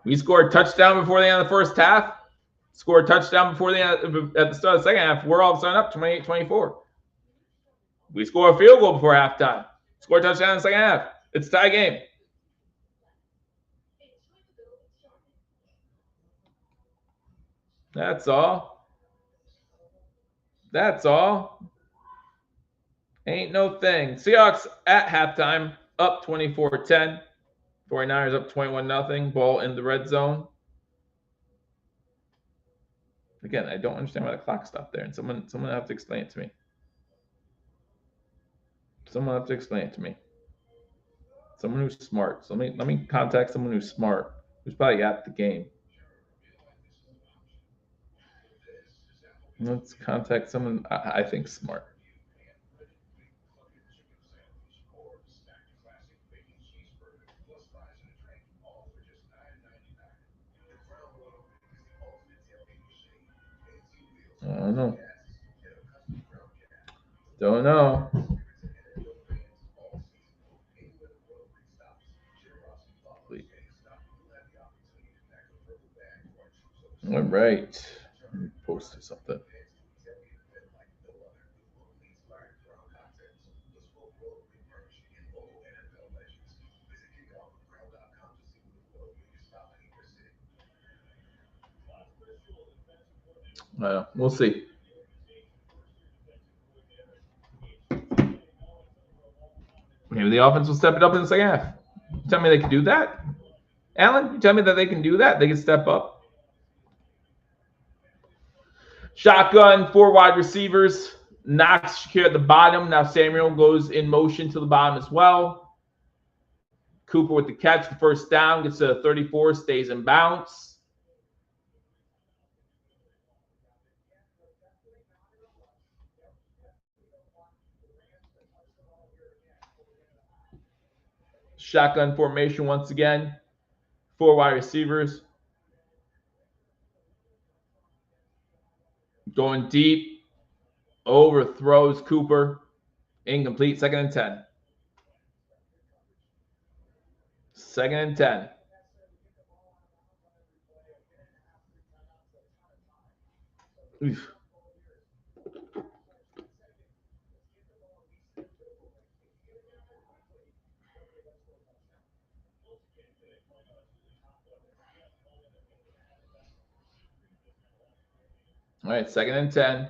S1: We scored a touchdown before the end of the first half. Scored a touchdown before at the start of the second half. We're all of a sudden up 28-24. We score a field goal before halftime. Score a touchdown in the second half. It's a tie game. That's all. That's all. Ain't no thing. Seahawks at halftime, up 24-10. 49ers up 21-0. Ball in the red zone. Again, I don't understand why the clock stopped there, and someone have to explain it to me. Someone have to explain it to me. Someone who's smart. So let me contact someone who's smart, who's probably at the game. Let's contact someone I think smart. don't know. Don't know. All right. Post something. We'll see. Maybe the offense will step it up in the second half. You tell me they can do that? Alan, you tell me that they can do that? They can step up. Shotgun, 4 wide receivers. Knox here at the bottom. Now Samuel goes in motion to the bottom as well. Cooper with the catch, the first down, gets to 34, stays in bounds. Shotgun formation once again. 4 wide receivers. Going deep. Overthrows Cooper. Incomplete. 2nd and 10. 2nd and 10. Oof. All right, 2nd and 10.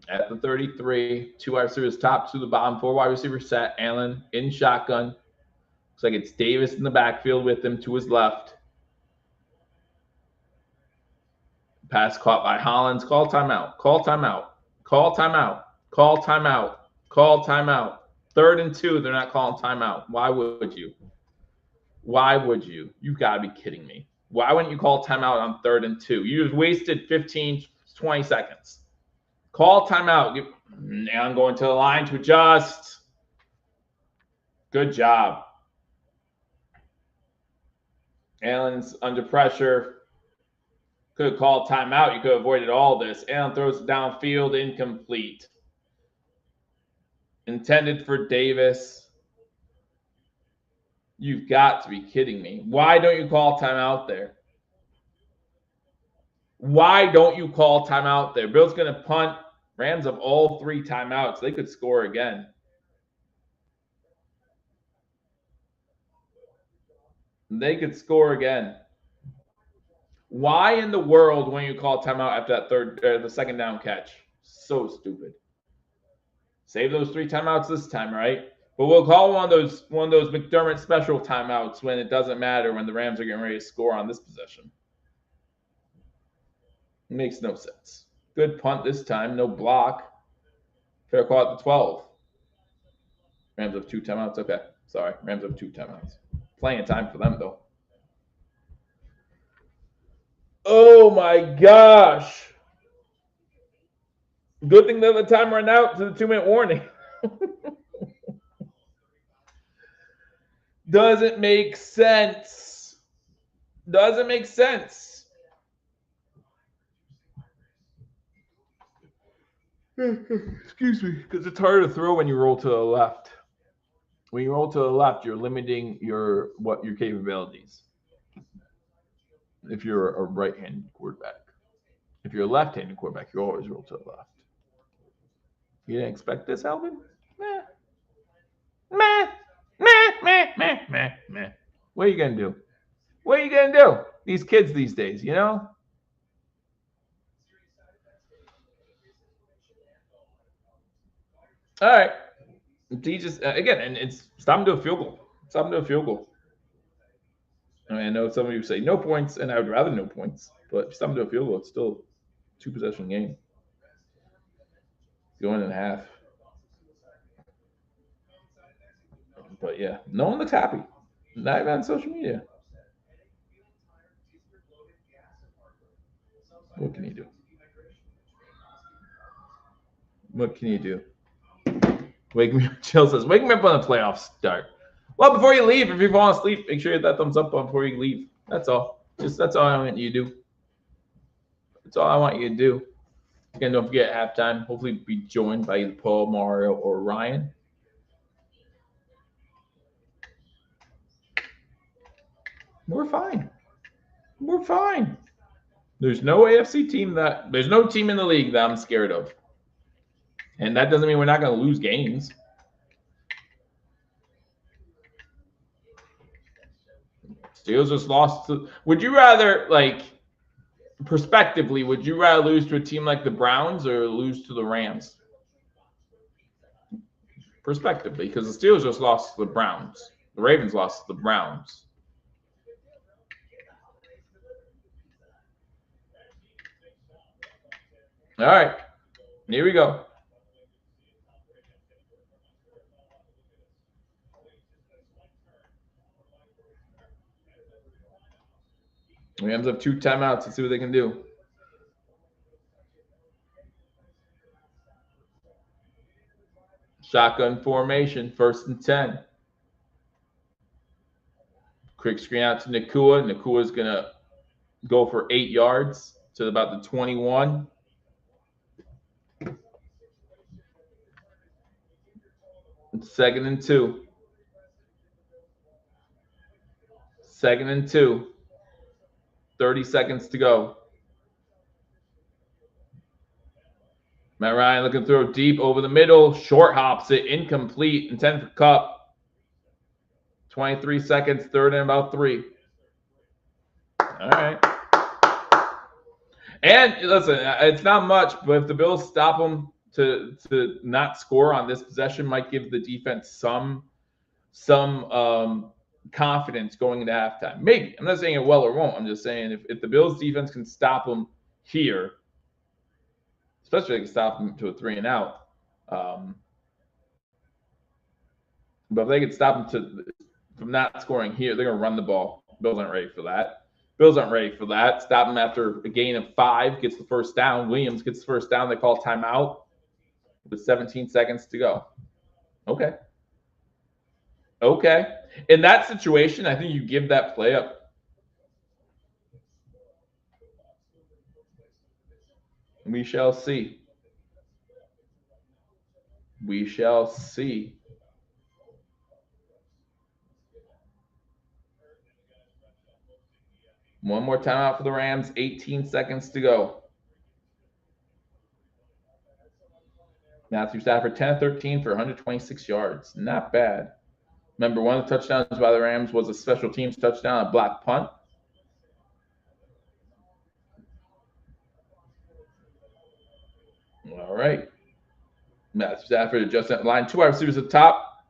S1: At the 33, 2 wide receivers top to the bottom, 4 wide receivers set. Allen in shotgun. Looks like it's Davis in the backfield with him to his left. Pass caught by Hollins. Call timeout. Call timeout. Call timeout. Call timeout. Call timeout. 3rd and 2, they're not calling timeout. Why would you? Why would you? You've got to be kidding me. Why wouldn't you call timeout on 3rd and 2? You just wasted 15, 20 seconds. Call timeout. Allen going to the line to adjust. Good job. Allen's under pressure. Could have called timeout. You could have avoided all this. Allen throws it downfield, incomplete. Intended for Davis. You've got to be kidding me. Why don't you call timeout there? Why don't you call timeout there? Bill's going to punt. Rams have all 3 timeouts. They could score again. They could score again. Why in the world when you call timeout after that the 2nd down catch? So stupid. Save those 3 timeouts this time, right? But we'll call one of those McDermott special timeouts when it doesn't matter, when the Rams are getting ready to score on this possession. It makes no sense. Good punt this time, no block. Fair call at the 12. Rams have 2 timeouts. Okay, sorry. Rams have 2 timeouts. Plenty of time for them, though. Oh, my gosh. Good thing that the time ran out to the 2-minute warning. Doesn't make sense. Doesn't make sense. Excuse me, because it's hard to throw when you roll to the left. When you roll to the left, you're limiting your capabilities. If you're a right-handed quarterback. If you're a left-handed quarterback, you always roll to the left. You didn't expect this, Alvin? Meh. Meh. Meh, meh, meh, meh, meh. What are you going to do? What are you going to do? These kids these days, you know? All right. He just, again, and it's stop him to a field goal. Stop him to a field goal. I mean, I know some of you say no points, and I would rather no points, but stop him to a field goal. It's still a 2-possession game. Going in half. But yeah, no one looks happy. Not even on social media. What can you do? What can you do? Wake me up. Jill says, wake me up when the playoffs start. Well, before you leave, if you fall asleep, make sure you hit that thumbs up button before you leave. That's all. That's all I want you to do. That's all I want you to do. Again, don't forget halftime. Hopefully, be joined by either Paul, Mario, or Ryan. We're fine. We're fine. There's no AFC team there's no team in the league that I'm scared of. And that doesn't mean we're not going to lose games. Steelers just lost to. Would you rather, like, prospectively, would you rather lose to a team like the Browns or lose to the Rams? Prospectively, because the Steelers just lost to the Browns. The Ravens lost to the Browns. All right. Here we go. Rams have 2 timeouts. Let's see what they can do. Shotgun formation, 1st and 10. Quick screen out to Nakua. Nakua's going to go for 8 yards to about the 21. It's 2nd and 2. 2nd and 2. 30 seconds to go. Matt Ryan looking to throw deep over the middle. Short hops it. Incomplete. Intended for Cup. 23 seconds. 3rd and about 3. All right. And listen, it's not much, but if the Bills stop them to not score on this possession, might give the defense some confidence going into halftime. Maybe. I'm not saying it will or won't. I'm just saying if the Bills defense can stop them here, especially if they can stop them to a 3 and out. But if they could stop them from not scoring here, they're going to run the ball. Bills aren't ready for that. Stop them after a gain of 5, gets the 1st down. Williams gets the 1st down. They call timeout with 17 seconds to go. Okay. In that situation, I think you give that play up. We shall see. We shall see. One more timeout for the Rams. 18 seconds to go. Matthew Stafford, 10-13 for 126 yards. Not bad. Remember, one of the touchdowns by the Rams was a special teams touchdown, a block punt. All right. Matthew Stafford adjusting that line. 2 wide receivers at the top.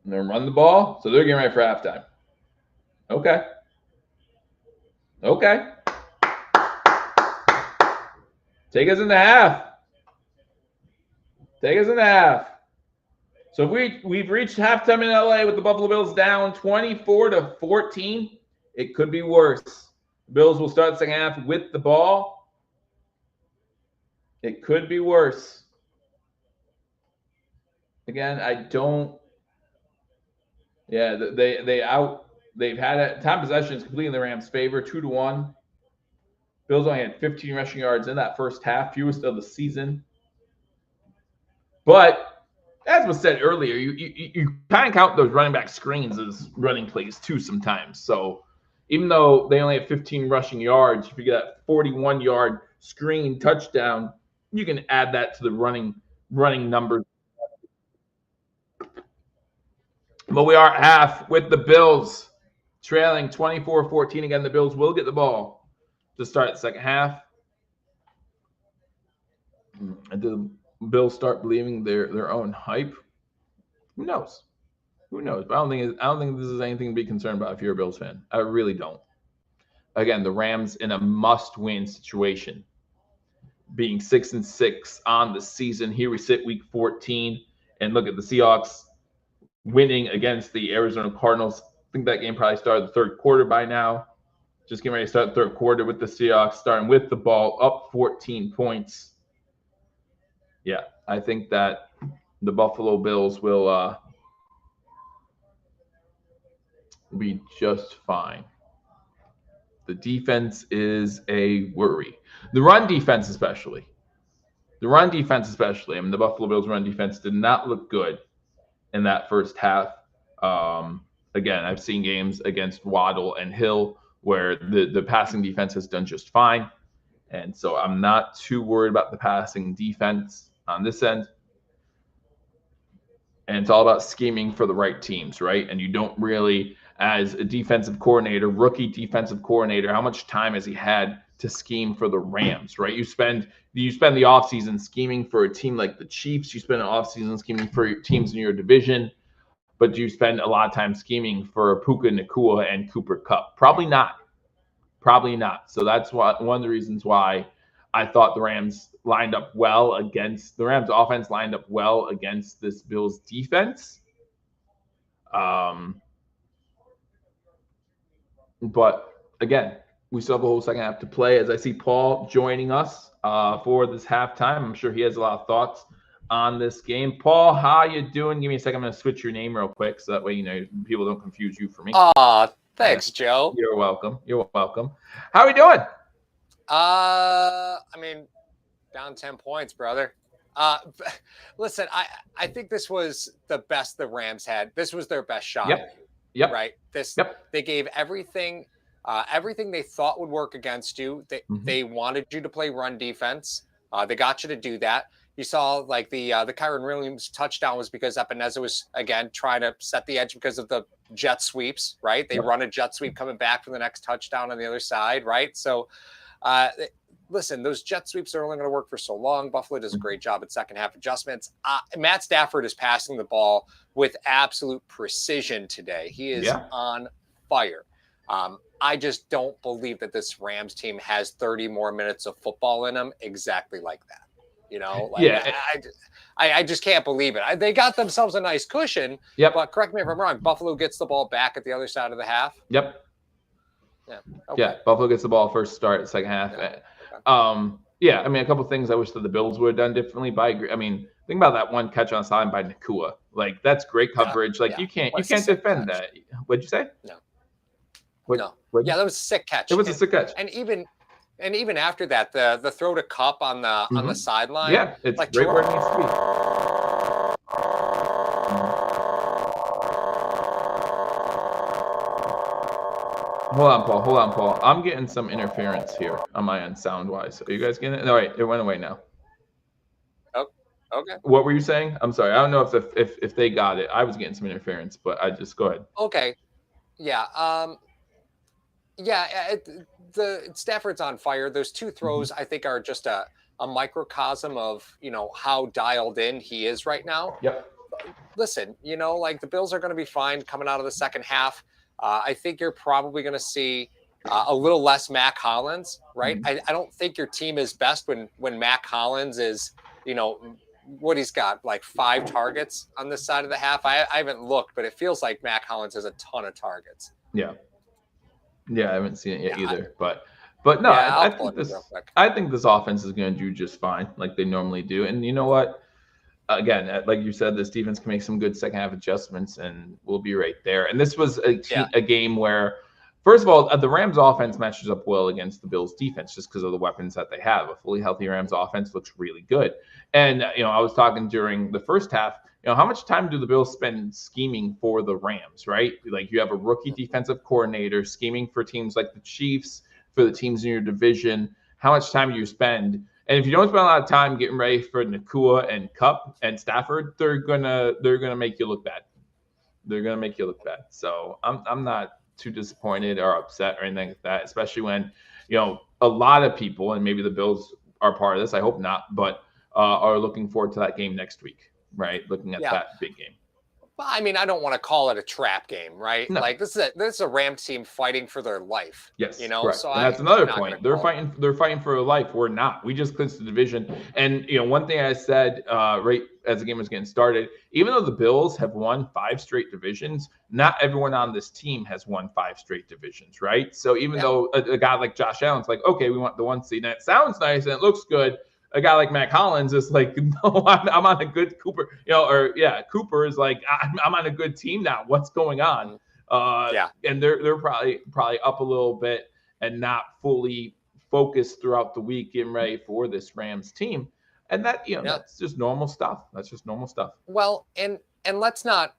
S1: And then run the ball. So they're getting ready for halftime. Okay. Take us in the half. So we've reached halftime in LA with the Buffalo Bills down 24-14. It could be worse. The Bills will start the 2nd half with the ball. It could be worse. Again, I don't. Yeah, they've had time possession is completely in the Rams' favor, 2-1. Bills only had 15 rushing yards in that 1st half, fewest of the season. But as was said earlier, you kind of count those running back screens as running plays too sometimes. So even though they only have 15 rushing yards, if you get that 41-yard screen touchdown, you can add that to the running numbers. But we are at half with the Bills trailing 24-14. Again, the Bills will get the ball to start the 2nd half. And do the Bills start believing their own hype? Who knows? But I don't think this is anything to be concerned about if you're a Bills fan. I really don't. Again, the Rams in a must-win situation, being 6-6 on the season. Here we sit, week 14, and look at the Seahawks winning against the Arizona Cardinals. I think that game probably started the 3rd quarter by now. Just getting ready to start the 3rd quarter with the Seahawks starting with the ball, up 14 points. Yeah, I think that the Buffalo Bills will We'll be just fine. The defense is a worry. The run defense, especially. I mean, the Buffalo Bills run defense did not look good in that first half. Again, I've seen games against Waddle and Hill where the passing defense has done just fine. And so I'm not too worried about the passing defense on this end. And it's all about scheming for the right teams, right? And you don't really, as a defensive coordinator, rookie defensive coordinator, how much time has he had to scheme for the Rams, right? You spend the offseason scheming for a team like the Chiefs. You spend an offseason scheming for your teams in your division, but do you spend a lot of time scheming for Puka Nacua and Cooper Kupp? Probably not. So that's one of the reasons why I thought the Rams offense lined up well against this Bills defense. But again, we still have a whole second half to play. As I see Paul joining us for this halftime, I'm sure he has a lot of thoughts on this game. Paul, how you doing? Give me a second. I'm going to switch your name real quick so that way people don't confuse you for me.
S2: Thanks, Joe.
S1: You're welcome. How are we doing?
S2: I mean, down 10 points, brother. Listen, I think this was the best the Rams had. This was their best shot.
S1: Yep.
S2: Right. They gave everything they thought would work against you. They wanted you to play run defense. They got you to do that. You saw like the Kyren Williams touchdown was because Epineza was again trying to set the edge because of the jet sweeps. Right. They run a jet sweep coming back for the next touchdown on the other side. Right. So, listen, those jet sweeps are only going to work for so long. Buffalo does a great job at second half adjustments. Matt Stafford is passing the ball with absolute precision today. He is on fire. I just don't believe that this Rams team has 30 more minutes of football in them exactly like that. I just can't believe it. They got themselves a nice cushion. But correct me if I'm wrong. Buffalo gets the ball back at the other side of the half.
S1: Yeah, Buffalo gets the ball first start, second half. I mean, a couple of things I wish that the Bills would have done differently, but I agree. I mean, think about that one catch on sideline by Nacua. Like, that's great coverage. You can't defend that. What'd you say?
S2: No. That was a sick catch.
S1: It was a sick catch.
S2: And even after that, the throw to Kupp on the sideline.
S1: Yeah, it's like right where it needs to be. Hold on, Paul. I'm getting some interference here on my end, sound-wise. Are you guys getting it? No, wait, it went away now.
S2: Oh, okay.
S1: What were you saying? I'm sorry. I don't know if they got it. I was getting some interference, but I just go ahead.
S2: Okay. Yeah. The Stafford's on fire. Those two throws, I think, are just a microcosm of how dialed in he is right now.
S1: Yep.
S2: Listen, the Bills are going to be fine coming out of the second half. I think you're probably going to see a little less Mac Hollins, right? I don't think your team is best when Mac Hollins is, what he's got, like 5 targets on this side of the half. I haven't looked, but it feels like Mac Hollins has a ton of targets.
S1: Yeah, I haven't seen it yet either. But no, I think this offense is going to do just fine, like they normally do. And you know what? Again, like you said, this defense can make some good second half adjustments, and we'll be right there. And this was a game where, first of all, the Rams offense matches up well against the Bills defense just because of the weapons that they have. A fully healthy Rams offense looks really good. And, I was talking during the first half, how much time do the Bills spend scheming for the Rams, right? Like, you have a rookie defensive coordinator scheming for teams like the Chiefs, for the teams in your division. How much time do you spend? And if you don't spend a lot of time getting ready for Nacua and Kupp and Stafford, they're gonna make you look bad. So I'm not too disappointed or upset or anything like that, especially when a lot of people, and maybe the Bills are part of this, I hope not, but are looking forward to that game next week, right? Looking at that big game.
S2: Well, I mean, I don't want to call it a trap game, right?
S1: No.
S2: Like this is a Rams team fighting for their life.
S1: Yes,
S2: correct.
S1: So and that's another point. They're fighting for their life. We're not. We just clinched the division. And one thing I said right as the game was getting started, even though the Bills have won 5 straight divisions, not everyone on this team has won 5 straight divisions, right? So even though a guy like Josh Allen's like, okay, we want the 1 seed, and it sounds nice and it looks good. A guy like Mac Hollins is like, no, I'm on a good Cooper, Cooper is like, I'm on a good team now. What's going on? And they're probably up a little bit and not fully focused throughout the week, getting ready for this Rams team. And that, that's just normal stuff.
S2: Well, and let's not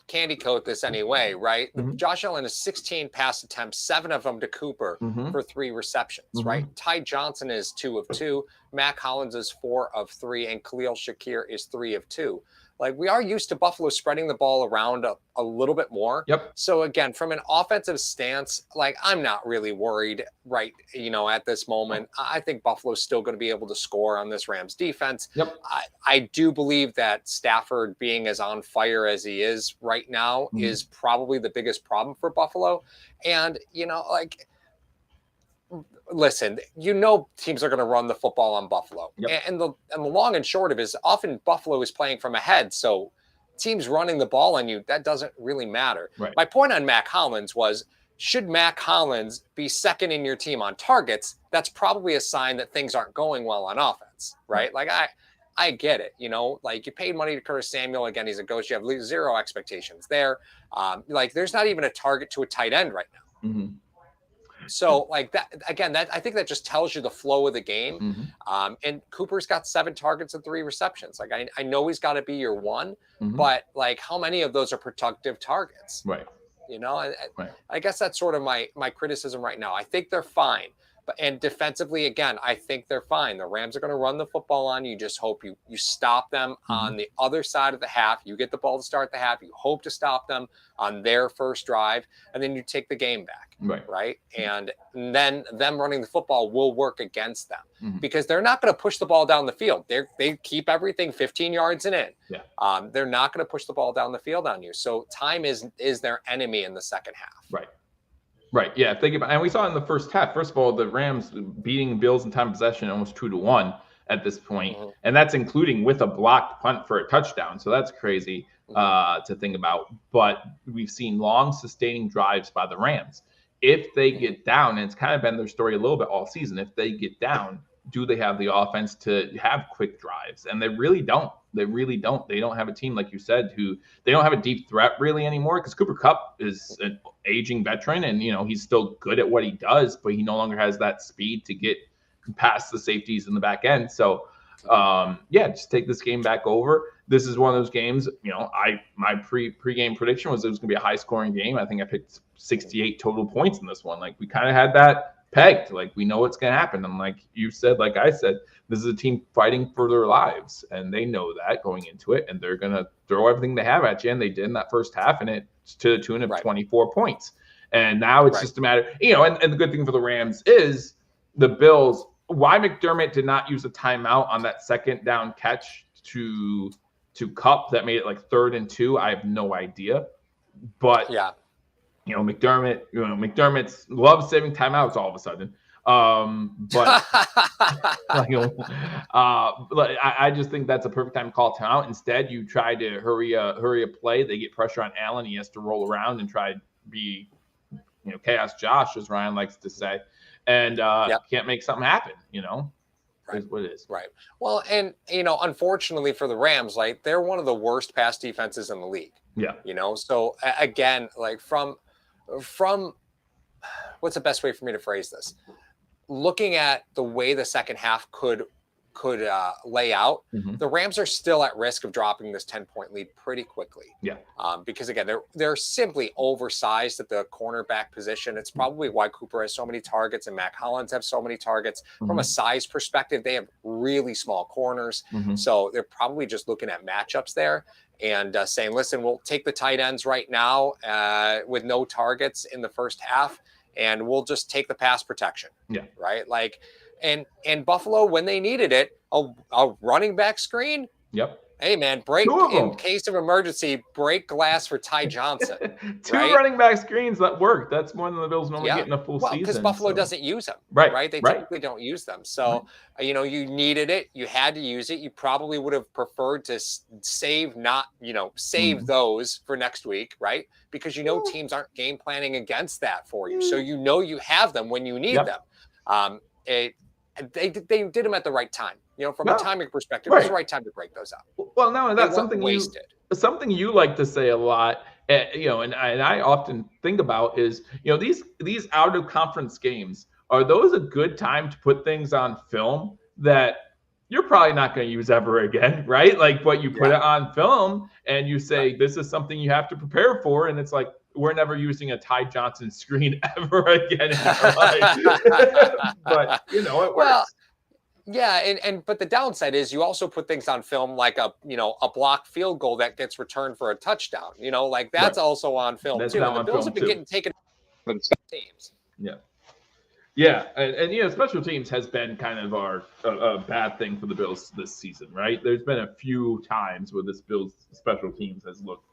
S2: candy coat this anyway, right? Josh Allen has 16 pass attempts, 7 of them to Cooper for 3 receptions, right? Ty Johnson is 2 of 2, Mac Hollins is 4 of 3, and Khalil Shakir is 3 of 2. Like, we are used to Buffalo spreading the ball around a little bit more.
S1: Yep.
S2: So again, from an offensive stance, like, I'm not really worried, right? At this moment, I think Buffalo's still going to be able to score on this Rams defense.
S1: Yep.
S2: I do believe that Stafford being as on fire as he is right now is probably the biggest problem for Buffalo. And, listen, teams are going to run the football on Buffalo.
S1: Yep.
S2: And the long and short of it is often Buffalo is playing from ahead. So teams running the ball on you, that doesn't really matter.
S1: Right.
S2: My point on Mac Hollins was, should Mac Hollins be second in your team on targets, that's probably a sign that things aren't going well on offense, right? Like, I get it. Like, you paid money to Curtis Samuel. Again, he's a ghost. You have 0 expectations there. There's not even a target to a tight end right now. So, like, that, again, I think that just tells you the flow of the game. And Cooper's got 7 targets and 3 receptions. Like, I know he's got to be your one, but, like, how many of those are productive targets?
S1: Right.
S2: I guess that's sort of my criticism right now. I think they're fine. And defensively, again, I think they're fine. The Rams are going to run the football on you. Just hope you stop them on the other side of the half. You get the ball to start the half. You hope to stop them on their first drive, and then you take the game back. Right? And then them running the football will work against them because they're not going to push the ball down the field. They keep everything 15 yards and in.
S1: Yeah.
S2: They're not going to push the ball down the field on you. So time is their enemy in the second half.
S1: Right. Yeah. Think about, and we saw in the first half. First of all, the Rams beating the Bills in time of possession almost 2-1 at this point, and that's including with a blocked punt for a touchdown. So that's crazy to think about. But we've seen long, sustaining drives by the Rams. If they get down, and it's kind of been their story a little bit all season. If they get down, do they have the offense to have quick drives? And they really don't. They don't have a team, like you said, they don't have a deep threat really anymore because Cooper Kupp is an aging veteran and, he's still good at what he does, but he no longer has that speed to get past the safeties in the back end. So, just take this game back over. This is one of those games, my pre-game prediction was it was going to be a high-scoring game. I think I picked 68 total points in this one. Like, we kind of had that pegged. Like, we know what's going to happen. And like you said, like I said, this is a team fighting for their lives, and they know that going into it, and they're going to throw everything they have at you, and they did in that first half, and it's to the tune of 24 points. And now it's just a matter, and the good thing for the Rams is the Bills, why McDermott did not use a timeout on that second down catch to Kupp that made it like 3rd and 2, I have no idea. But McDermott loves saving timeouts all of a sudden. But I just think that's a perfect time to call timeout. Instead, you try to hurry a play. They get pressure on Allen. He has to roll around and try to be, chaos Josh, as Ryan likes to say, and can't make something happen. Is what it is.
S2: Right. Well, and unfortunately for the Rams, like, they're one of the worst pass defenses in the league.
S1: Yeah.
S2: So again, like from what's the best way for me to phrase this? Looking at the way the second half could lay out, the Rams are still at risk of dropping this 10-point lead pretty quickly.
S1: Yeah.
S2: Because again, they're simply oversized at the cornerback position. It's probably why Cooper has so many targets and Mac Hollins have so many targets. From a size perspective, they have really small corners. So they're probably just looking at matchups there and saying, listen, we'll take the tight ends right now with no targets in the first half, and we'll just take the pass protection.
S1: Yeah.
S2: Right. Like, and Buffalo, when they needed it, a running back screen.
S1: Yep.
S2: Hey, man, in case of emergency, break glass for Ty Johnson.
S1: Two running back screens that work. That's more than the Bills normally get in a full season.
S2: Because Buffalo doesn't use them.
S1: Right.
S2: They typically don't use them. So, you needed it. You had to use it. You probably would have preferred to save those for next week, right? Because teams aren't game planning against that for you. So you have them when you need them. They did them at the right time. From a timing perspective, it was the right time to break those up.
S1: Well, no, that's something you like to say a lot. and I often think about is, these out of conference games, are those a good time to put things on film that you're probably not going to use ever again, right? Like, but you put it on film and you say, this is something you have to prepare for. And it's like, we're never using a Ty Johnson screen ever again in our life. But, it works.
S2: Well, yeah, but the downside is you also put things on film like a blocked field goal that gets returned for a touchdown. Like that's also on film too. And the Bills have been getting taken for the teams.
S1: Yeah. Yeah, and special teams has been kind of a bad thing for the Bills this season, right? There's been a few times where this Bills special teams has looked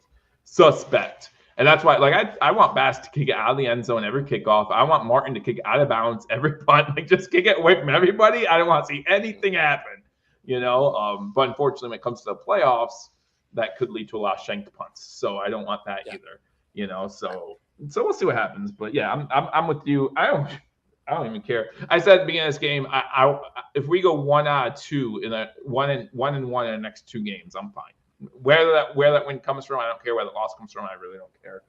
S1: suspect. And that's why, like, I want Bass to kick it out of the end zone every kickoff. I want Martin to kick it out of bounds every punt. Like, just kick it away from everybody. I don't want to see anything happen, But unfortunately, when it comes to the playoffs, that could lead to a lot of shanked punts. So I don't want that either, So we'll see what happens. But yeah, I'm with you. I don't even care. I said at the beginning of this game, I if we go 1 out of 2 in a 1 and 1 in the next 2 games, I'm fine. Where that win comes from, I don't care. Where the loss comes from, I really don't care.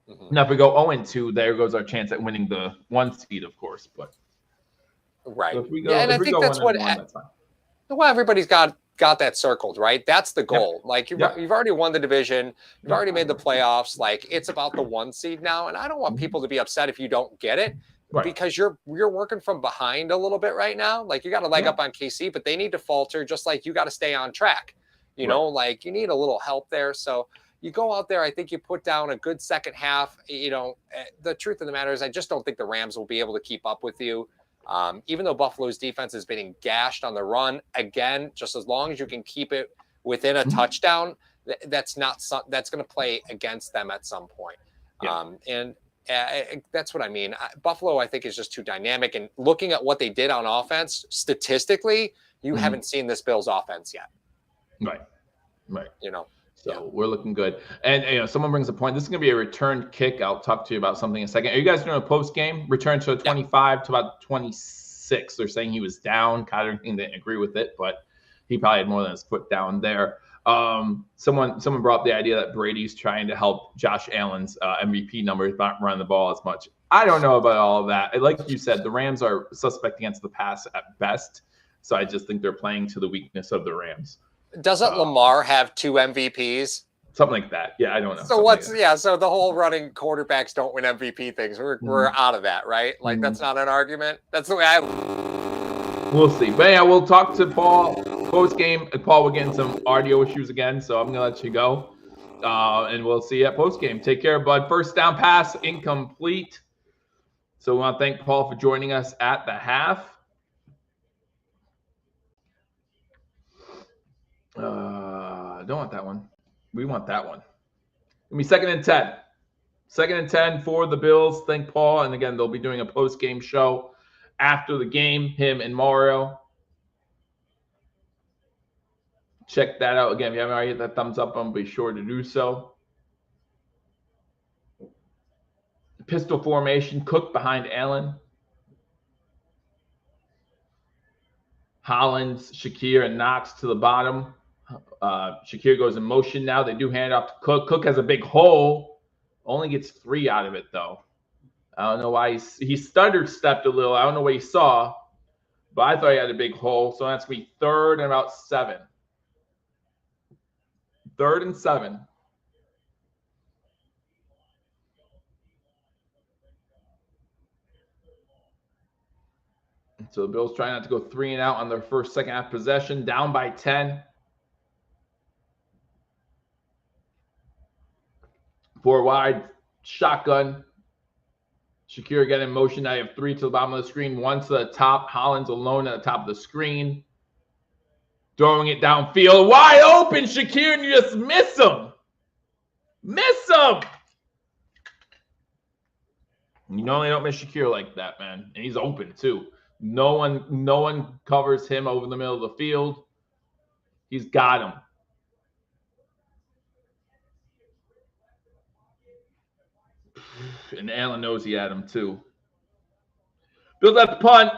S1: Mm-hmm. Now, if we go 0-2, there goes our chance at winning the 1 seed, of course. But
S2: right, so if we go, and I think that's what. That's fine. Well, everybody's got that circled, right? That's the goal. Yep. Like you've already won the division, you've already made the playoffs. Like it's about the 1 seed now, and I don't want people to be upset if you don't get it. Right. Because you're working from behind a little bit right now. Like you got a leg up on KC, but they need to falter just like you got to stay on track. Like you need a little help there. So you go out there. I think you put down a good second half. The truth of the matter is I just don't think the Rams will be able to keep up with you. Even though Buffalo's defense is being gashed on the run, again, just as long as you can keep it within a touchdown, that's going to play against them at some point. Yeah. That's what I mean. Buffalo, I think, is just too dynamic. And looking at what they did on offense, statistically, you haven't seen this Bills offense yet.
S1: Right. So we're looking good. And someone brings a point. This is going to be a returned kick. I'll talk to you about something in a second. Are you guys doing a post game return to a 25 to about 26? They're saying he was down. Cotter didn't agree with it, but he probably had more than his foot down there. Someone brought up the idea that Brady's trying to help Josh Allen's MVP numbers not run the ball as much. I don't know about all of that. Like you said, the Rams are suspect against the pass at best. So I just think they're playing to the weakness of the Rams.
S2: Doesn't Lamar have 2 MVPs?
S1: Something like that. Yeah, I don't know.
S2: So so the whole running quarterbacks don't win MVP things. We're out of that, right? Like that's not an argument. That's the way
S1: We'll see. But yeah, we'll talk to Paul post game. Paul, we're getting some audio issues again, so I'm gonna let you go. And we'll see you at post game. Take care, bud. First down pass incomplete. So we want to thank Paul for joining us at the half. Don't want that one. We want that one. Give me 2nd and 10. 2nd and 10 for the Bills. Thank Paul. And again, they'll be doing a post-game show after the game, him and Mario. Check that out. Again, if you haven't already hit that thumbs up, be sure to do so. Pistol formation. Cook behind Allen. Hollins, Shakir, and Knox to the bottom. Shakir goes in motion now. They do hand it off to Cook. Cook has a big hole. Only gets 3 out of it, though. I don't know why he stepped a little. I don't know what he saw, but I thought he had a big hole. So that's going to be 3rd and about 7. 3rd and 7. So the Bills trying not to go 3 and out on their first second half possession, down by 10. 4 wide, shotgun. Shakir again in motion. Now you have 3 to the bottom of the screen, 1 to the top. Hollins alone at the top of the screen. Throwing it downfield. Wide open, Shakir, and you just miss him. Miss him. You normally don't miss Shakir like that, man. And he's open, too. No one covers him over the middle of the field. He's got him. And Allen knows he had him too. Bills at the punt.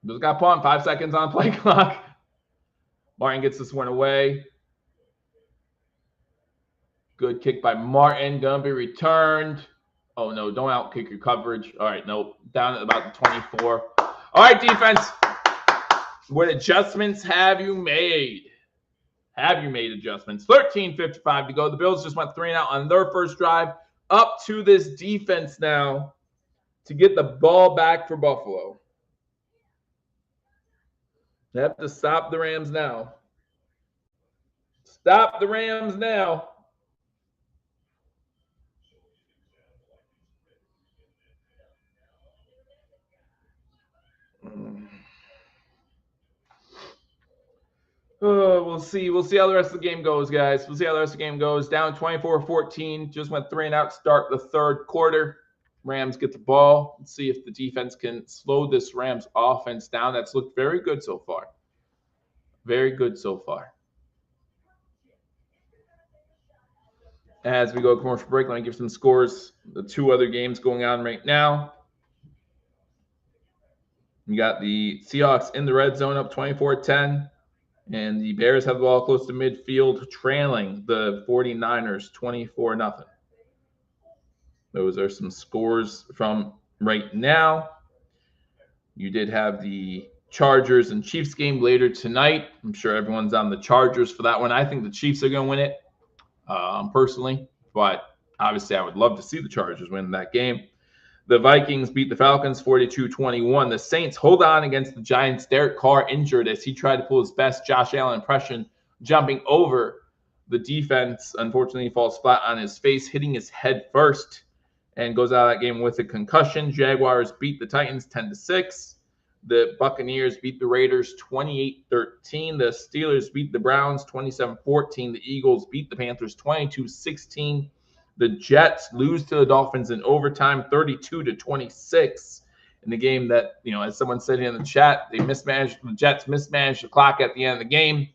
S1: Just got pumped. 5 seconds on play clock. Martin gets this one away. Good kick by Martin. Gonna be returned. Oh, no. Don't outkick your coverage. All right. Nope. Down at about the 24. All right, defense. What adjustments have you made? Have you made adjustments? 13:55 to go. The Bills just went 3 and out on their first drive. Up to this defense now to get the ball back for Buffalo. They have to stop the Rams now. Stop the Rams now. We'll see. We'll see how the rest of the game goes, guys. We'll see how the rest of the game goes. Down 24-14. Just went 3 and out. Start the third quarter. Rams get the ball. Let's see if the defense can slow this Rams offense down. That's looked very good so far. Very good so far. As we go commercial break, let me give some scores. The 2 other games going on right now. You got the Seahawks in the red zone up 24-10. And the Bears have the ball close to midfield, trailing the 49ers 24-0. Those are some scores from right now. You did have the Chargers and Chiefs game later tonight. I'm sure everyone's on the Chargers for that one. I think the Chiefs are going to win it, personally. But obviously, I would love to see the Chargers win that game. The Vikings beat the Falcons 42-21. The Saints hold on against the Giants. Derek Carr injured as he tried to pull his best Josh Allen impression, jumping over the defense. Unfortunately, he falls flat on his face, hitting his head first, and goes out of that game with a concussion. Jaguars beat the Titans 10-6. The Buccaneers beat the Raiders 28-13. The Steelers beat the Browns 27-14. The Eagles beat the Panthers 22-16. The Jets lose to the Dolphins in overtime 32-26 in the game that, as someone said in the chat, the Jets mismanaged the clock at the end of the game.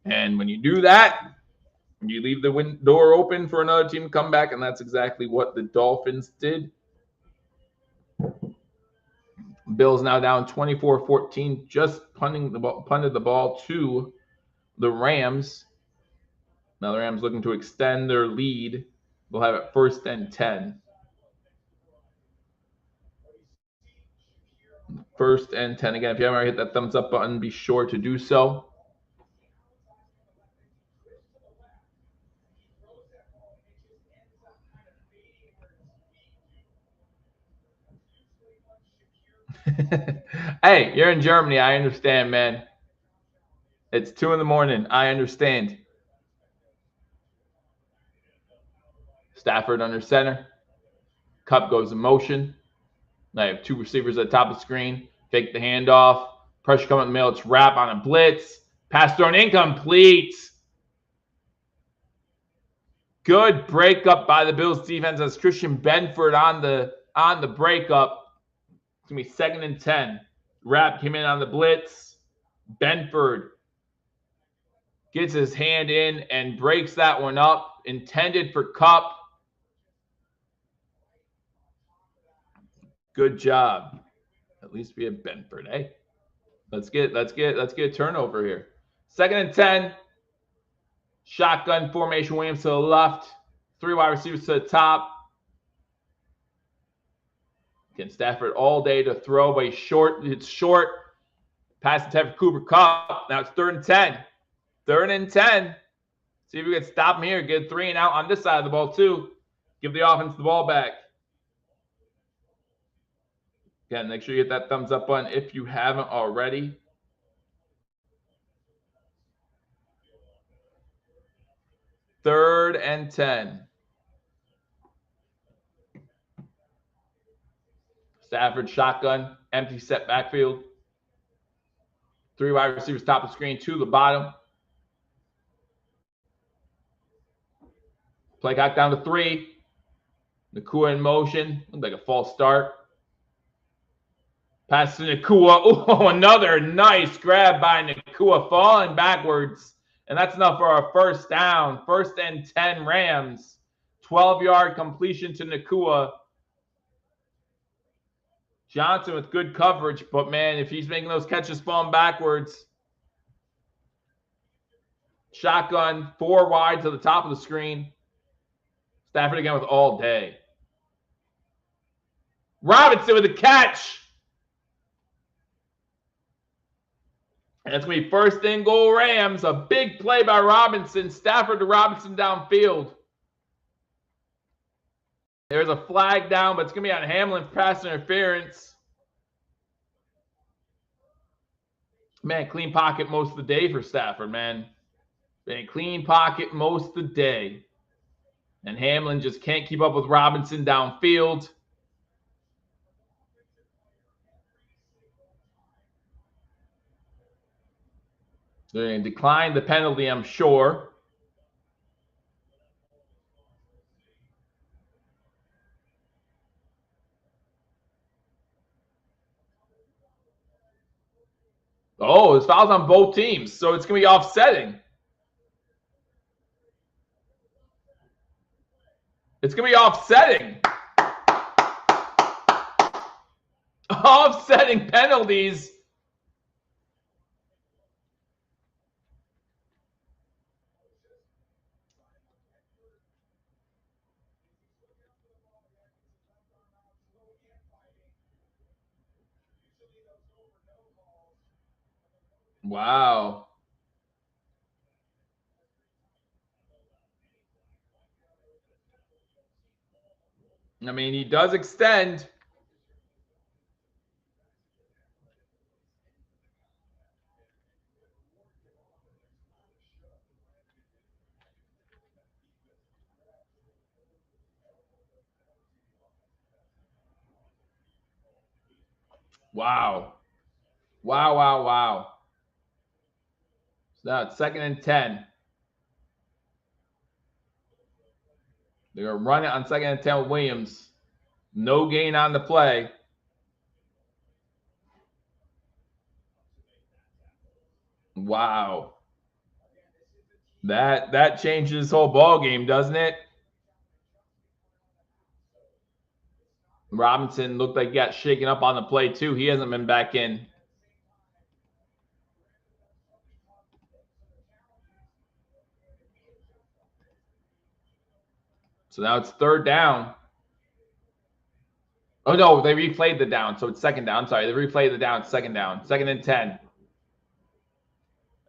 S1: And when you do that, you leave the door open for another team to come back, and that's exactly what the Dolphins did. Bills now down 24-14, just punted the ball to the Rams. Now the Rams looking to extend their lead. They'll have it 1st and 10. 1st and 10. Again, if you haven't already hit that thumbs up button, be sure to do so. Hey, you're in Germany. I understand, man. It's 2 a.m. I understand. Stafford under center. Cup goes in motion. I have 2 receivers at the top of the screen. Fake the handoff. Pressure coming in the middle. It's wrap on a blitz. Pass thrown incomplete. Good breakup by the Bills defense as Christian Benford on the breakup. It's going to be 2nd and 10. Wrap came in on the blitz. Benford gets his hand in and breaks that one up. Intended for Cup. Good job. At least we have Benford, eh? Let's get a turnover here. 2nd and 10. Shotgun formation. Williams to the left. 3 wide receivers to the top. Again, Stafford all day to throw, but he's short. It's short. Pass attempt for Cooper Kupp. Now it's 3rd and 10. 3rd and 10. See if we can stop him here. Get 3 and out on this side of the ball too. Give the offense the ball back. Again, make sure you hit that thumbs up button if you haven't already. Third and 10. Stafford shotgun, empty set backfield. 3 wide receivers top of the screen, 2 to the bottom. Play clock down to 3. Nakua in motion. Looked like a false start. Pass to Nakua. Oh, another nice grab by Nakua, falling backwards. And that's enough for our 1st down. 1st and 10 Rams. 12-yard completion to Nakua. Johnson with good coverage, but man, if he's making those catches falling backwards. Shotgun, 4 wide to the top of the screen. Stafford again with all day. Robinson with the catch. And it's going to be first and goal Rams. A big play by Robinson. Stafford to Robinson downfield. There's a flag down, but it's going to be on Hamlin for pass interference. Man, clean pocket most of the day for Stafford, man. Man, clean pocket most of the day. And Hamlin just can't keep up with Robinson downfield. They're going to decline the penalty, I'm sure. Oh, there's fouls on both teams, so it's going to be offsetting. It's going to be offsetting. Offsetting penalties. Wow. I mean, he does extend. Wow. Wow, wow, wow. So now it's 2nd and 10. They're going to run it on 2nd and 10 with Williams. No gain on the play. Wow. That changes this whole ball game, doesn't it? Robinson looked like he got shaken up on the play too. He hasn't been back in. So now it's 3rd down. Oh, no, they replayed the down, so it's 2nd down. Sorry, they replayed the down, 2nd down. 2nd and 10.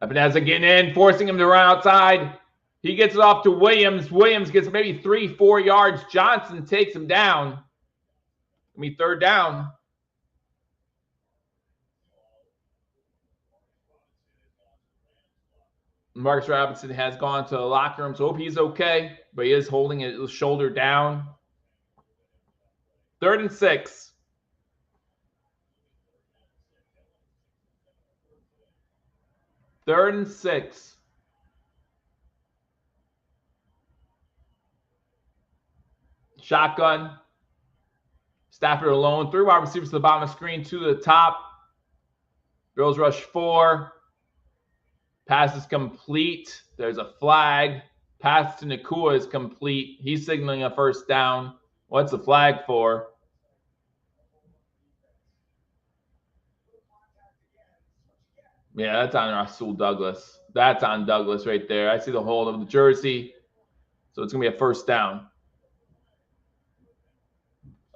S1: Epineza getting in, forcing him to run outside. He gets it off to Williams. Williams gets maybe 3-4 yards. Johnson takes him down. I mean, 3rd down. Marcus Robinson has gone to the locker room, so hope he's okay, but he is holding his shoulder down. 3rd and 6. Third and 6. Shotgun. Stafford alone. 3 wide receivers to the bottom of the screen, 2 to the top. Bills rush 4. Pass is complete. There's a flag. Pass to Nakua is complete. He's signaling a 1st down. What's the flag for? Yeah, that's on Rasul Douglas. That's on Douglas right there. I see the hold of the jersey. So it's going to be a 1st down.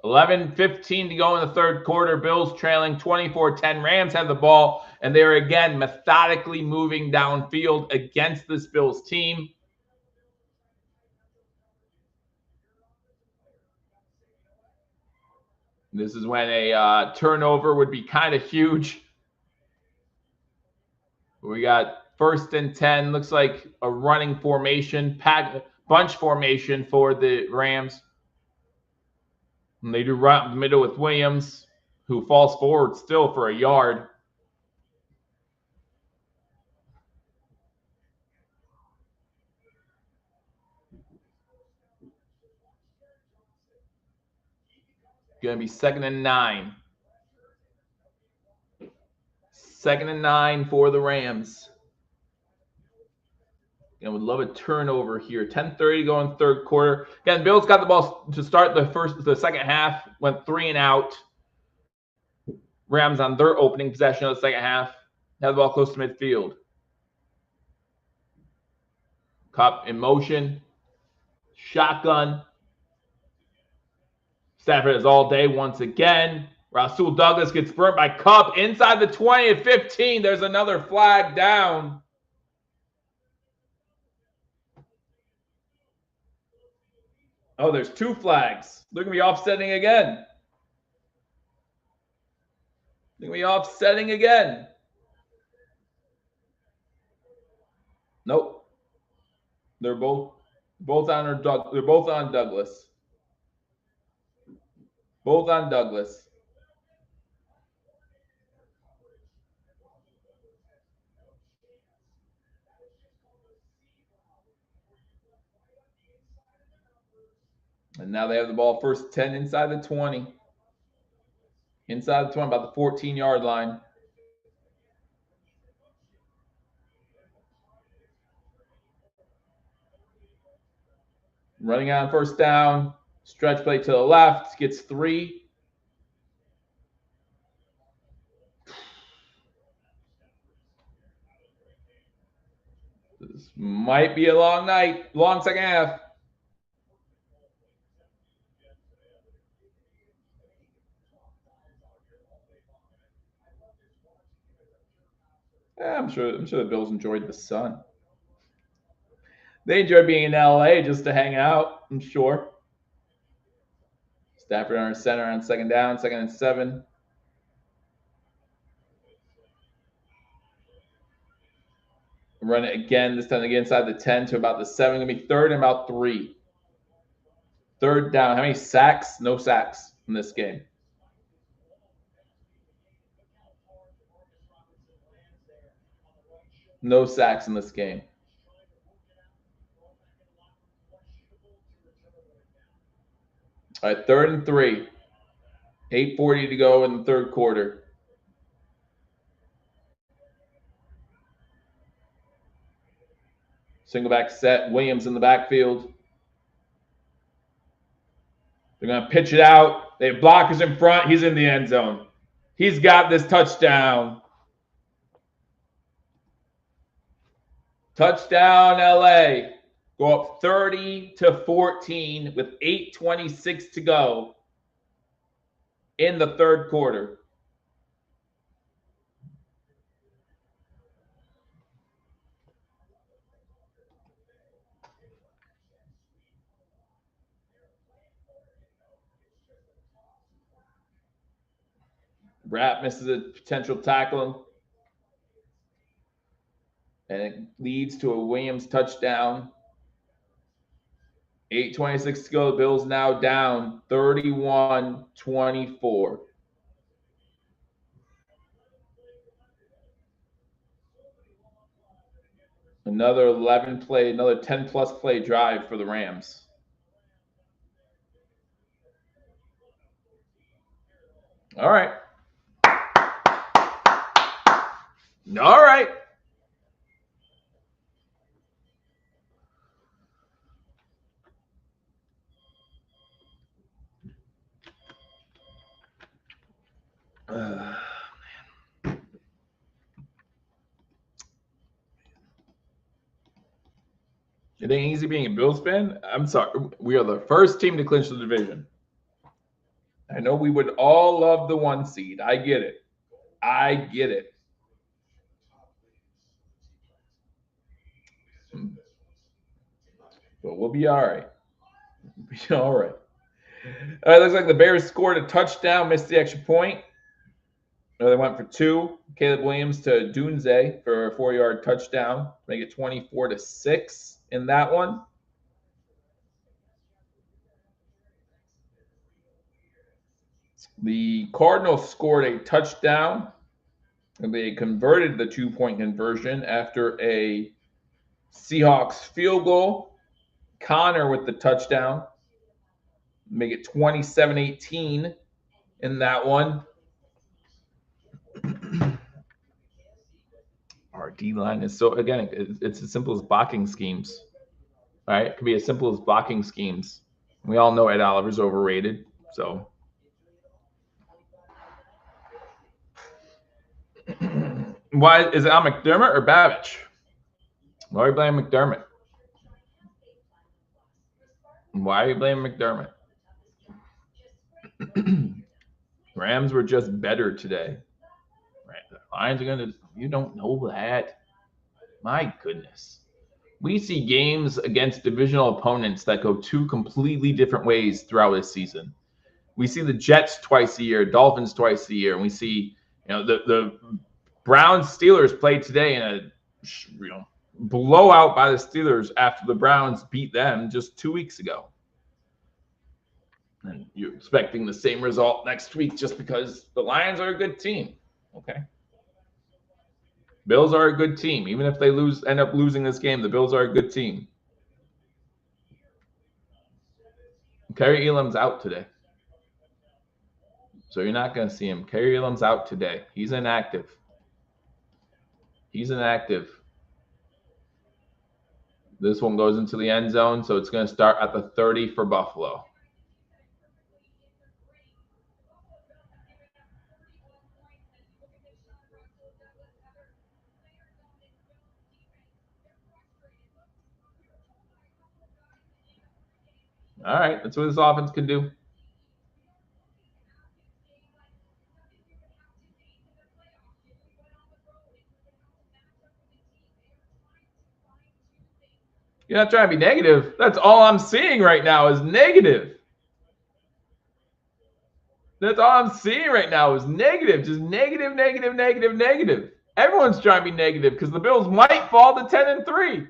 S1: 11:15 to go in the 3rd quarter. Bills trailing 24-10. Rams have the ball, and they're again methodically moving downfield against this Bills team. This is when a turnover would be kind of huge. We got 1st and 10. Looks like a running formation, bunch formation for the Rams. And they do right in the middle with Williams, who falls forward still for a yard. Going to be 2nd and 9. 2nd and 9 for the Rams. And would love a turnover here. 10:30 to go in 3rd quarter. Again, Bills got the ball to start the 2nd half. Went 3 and out. Rams on their opening possession of the second half. Have the ball close to midfield. Kupp in motion. Shotgun. Stafford is all day once again. Rasul Douglas gets burnt by Kupp inside the 20 and 15. There's another flag down. Oh, there's 2 flags. They're going to be offsetting again. They're going to be offsetting again. Nope. They're both on they're both on Douglas. Both on Douglas. And now they have the ball first 10 inside the 20. Inside the 20, about the 14-yard line. Running on first down. Stretch play to the left. Gets 3. This might be a long night. Long second half. I'm sure the Bills enjoyed the sun. They enjoy being in LA just to hang out, I'm sure. Stafford on center on second down, 2nd and 7. Run it again, this time again inside the 10 to about the 7. Going to be 3rd and about 3. 3rd down. How many sacks? No sacks in this game. No sacks in this game. All right, 3rd and 3. 8:40 to go in the 3rd quarter. Single back set. Williams in the backfield. They're going to pitch it out. They have blockers in front. He's in the end zone. He's got this touchdown. Touchdown, LA. Go up 30-14 with 8:26 to go in the 3rd quarter. Rapp misses a potential tackle. And it leads to a Williams touchdown. 8:26 to go. The Bills now down 31-24. Another 11-play, another 10-plus play drive for the Rams. All right. All right. It ain't easy being a Bills fan. I'm sorry. We are the first team to clinch the division. I know we would all love the 1 seed. I get it. I get it. But we'll be all right. We'll be all right. All right, looks like the Bears scored a touchdown, missed the extra point. No, they went for 2. Caleb Williams to Dunze for a 4-yard touchdown. Make it 24-6 in that one. The Cardinals scored a touchdown, and they converted the 2-point conversion after a Seahawks field goal. Connor with the touchdown. Make it 27-18 in that one. Our D-line is so, again, it's as simple as blocking schemes. All right? It could be as simple as blocking schemes. We all know Ed Oliver's overrated, so. Why is it on McDermott or Babbage? Why are you blaming McDermott? Why are you blaming McDermott? Rams were just better today. Right. The Lions are gonna. You don't know that. My goodness. We see games against divisional opponents that go two completely different ways throughout this season. We see the Jets twice a year, Dolphins twice a year, and we see the Browns Steelers played today in a blowout by the Steelers after the Browns beat them just 2 weeks ago. And you're expecting the same result next week just because the Lions are a good team. Okay. Bills are a good team. Even if they end up losing this game, the Bills are a good team. Kerry Elam's out today. So you're not going to see him. Kerry Elam's out today. He's inactive. He's inactive. This one goes into the end zone, so it's going to start at the 30 for Buffalo. All right, that's what this offense can do. You're not trying to be negative. That's all I'm seeing right now is negative. That's all I'm seeing right now is negative. Just negative, negative, negative, negative. Everyone's trying to be negative because the Bills might fall to 10-3.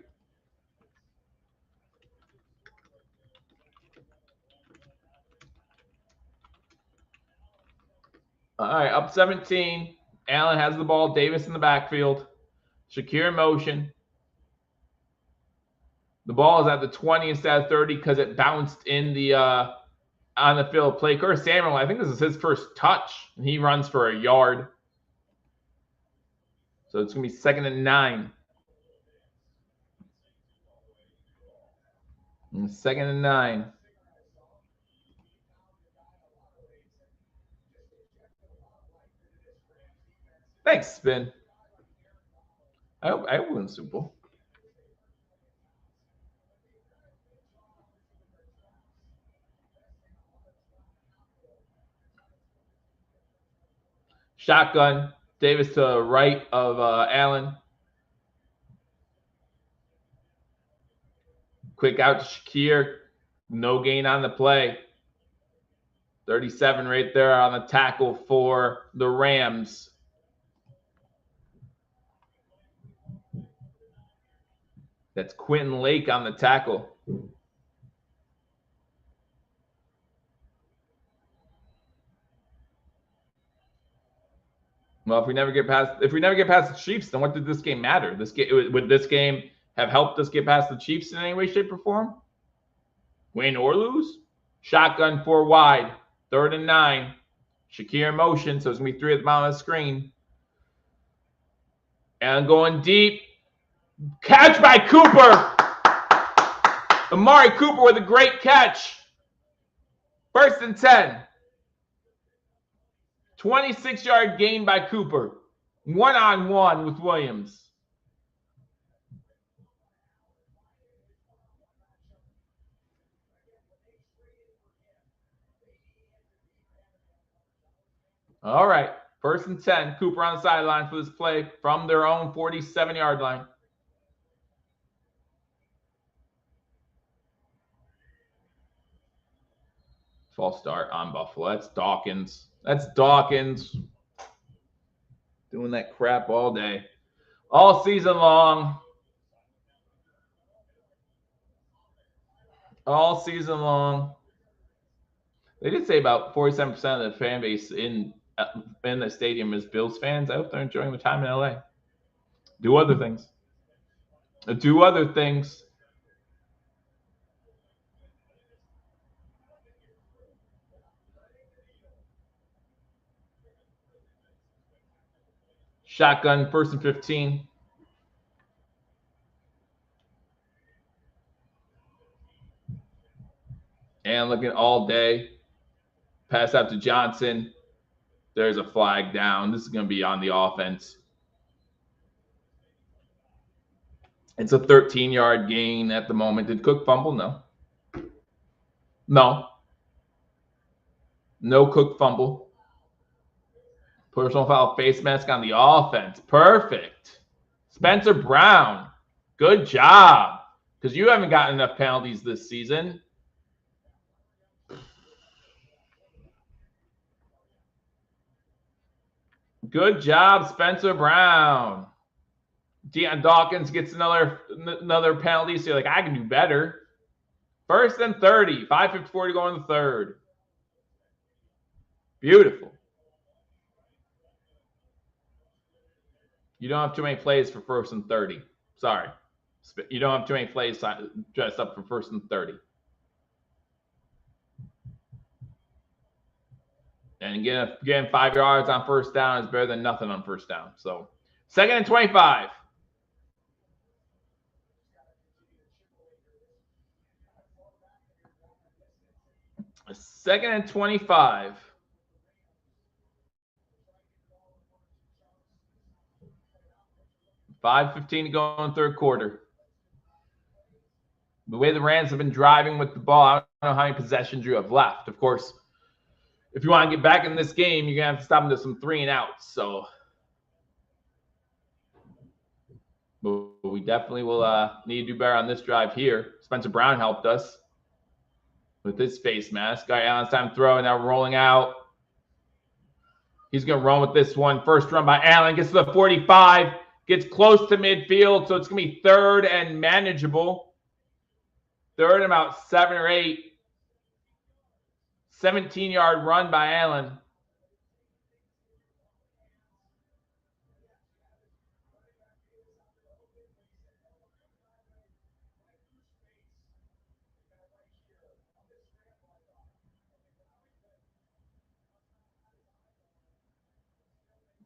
S1: All right, up 17. Allen has the ball. Davis in the backfield. Shakir in motion. The ball is at the 20 instead of 30 because it bounced in the on the field play. Curtis Samuel, I think this is his first touch, and he runs for a yard. So it's going to be 2nd and 9. 2nd and 9. Thanks, Spin. I hope win Super Bowl. Shotgun. Davis to the right of Allen. Quick out to Shakir. No gain on the play. 37 right there on the tackle for the Rams. That's Quentin Lake on the tackle. Well, if we never get past the Chiefs, then what did this game matter? Would this game have helped us get past the Chiefs in any way, shape, or form? Win or lose? Shotgun 4 wide, 3rd and 9. Shakir in motion, so it's gonna be 3 at the bottom of the screen. And going deep. Catch by Cooper. Amari Cooper with a great catch. 1st and 10. 26-yard gain by Cooper. 1-on-1 with Williams. All right. 1st and 10. Cooper on the sideline for this play from their own 47-yard line. False start on Buffalo. That's Dawkins. Doing that crap all day. All season long. All season long. They did say about 47% of the fan base in the stadium is Bills fans. I hope they're enjoying the time in LA. Do other things. Shotgun, 1st and 15. And looking all day. Pass out to Johnson. There's a flag down. This is going to be on the offense. It's a 13-yard gain at the moment. Did Cook fumble? No. No. No Cook fumble. Personal foul, face mask on the offense. Perfect. Spencer Brown. Good job. Because you haven't gotten enough penalties this season. Good job, Spencer Brown. Deion Dawkins gets another penalty, so you're like, I can do better. 1st and 30. 5:54 to go in the third. Beautiful. You don't have too many plays for 1st and 30. Sorry. You don't have too many plays dressed up for 1st and 30. And getting 5 yards on 1st down is better than nothing on 1st down. So 2nd and 25. Second and 25. $5:15 to go in the third quarter. The way the Rams have been driving with the ball, I don't know how many possessions you have left. Of course, if you want to get back in this game, you're going to have to stop them to some 3 and outs. So but we definitely will need to do better on this drive here. Spencer Brown helped us with his face mask. Guy Allen's time to throw, and now rolling out. He's going to run with this one. First run by Allen. Gets to the 45. Gets close to midfield, so it's going to be 3rd and manageable. 3rd and about 7 or 8. 17-yard run by Allen.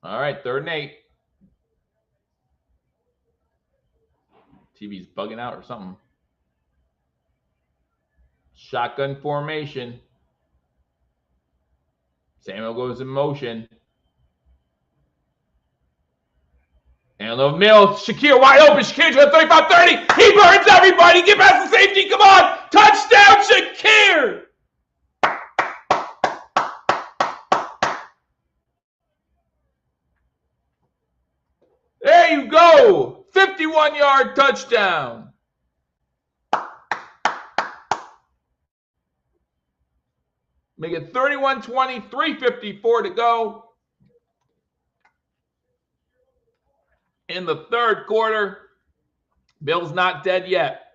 S1: All right, 3rd and 8. TV's bugging out or something. Shotgun formation. Samuel goes in motion. And a little middle. Shakir wide open. Shakir's got 35-30. He burns everybody. Get past the safety. Come on. Touchdown, Shakir. There you go. 51-yard touchdown. Make it 31-20, 3:54 to go in the third quarter. Bill's not dead yet.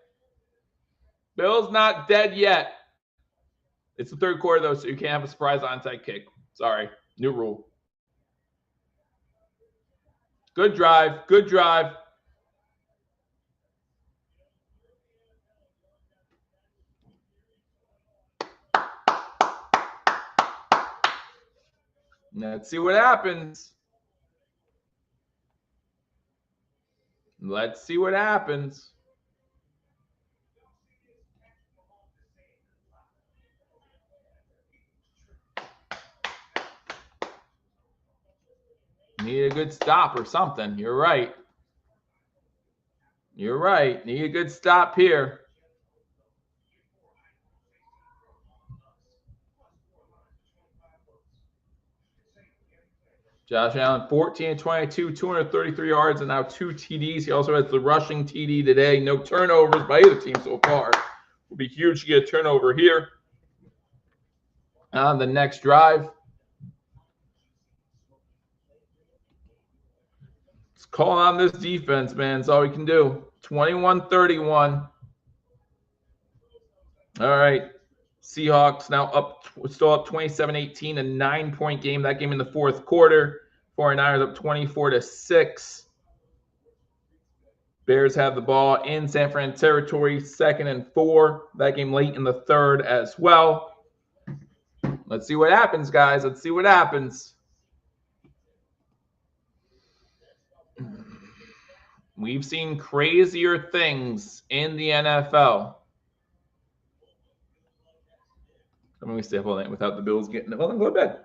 S1: Bill's not dead yet. It's the third quarter, though, so you can't have a surprise onside kick. Sorry. New rule. Good drive. Good drive. Let's see what happens. Let's see what happens. Need a good stop or something. You're right. You're right. Need a good stop here. Josh Allen, 14-22, 233 yards, and now 2 TDs. He also has the rushing TD today. No turnovers by either team so far. Will be huge to get a turnover here on the next drive. Let's call on this defense, man. That's all we can do. 21-31. All right. Seahawks now still up 27-18, a 9-point game. That game in the fourth quarter. 49ers up 24-6. Bears have the ball in San Fran territory, 2nd and 4. That game late in the third as well. Let's see what happens, guys. Let's see what happens. We've seen crazier things in the NFL. Let me stay up all night without the Bills getting it. Well, then go to bed.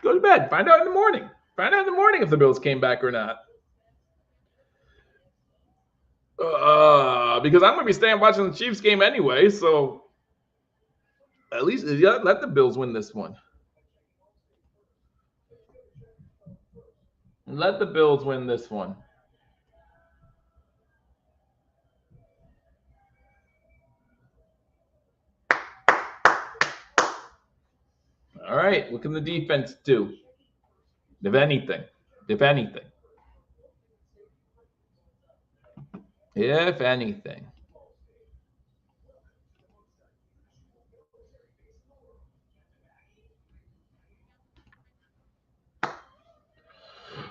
S1: Go to bed. Find out in the morning. Find out in the morning if the Bills came back or not. Because I'm going to be staying watching the Chiefs game anyway, so at least let the Bills win this one. Let the Bills win this one. All right, what can the defense do? If anything. If anything. If anything.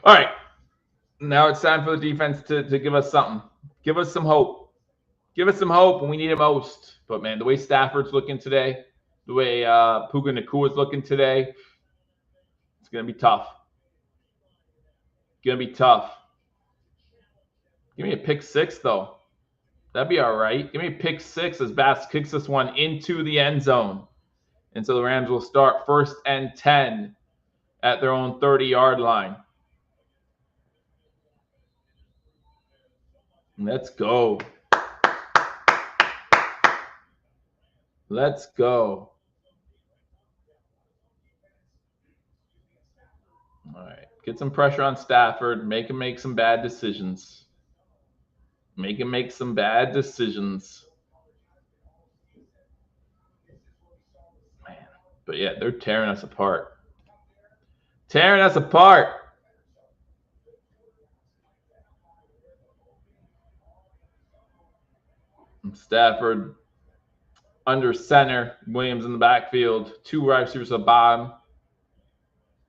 S1: All right. Now it's time for the defense to give us something. Give us some hope. Give us some hope when we need it most. But, man, the way Stafford's looking today, the way Puka Nakua's looking today, it's going to be tough. Going to be tough. Give me a pick six, though. That'd be all right. Give me a pick six as Bass kicks this one into the end zone. And so the Rams will start 1st and 10 at their own 30-yard line. Let's go. Let's go. All right. Get some pressure on Stafford. Make him make some bad decisions. Make him make some bad decisions. Man. But, yeah, they're tearing us apart. Tearing us apart. Stafford under center. Williams in the backfield. 2 wide receivers at the bottom.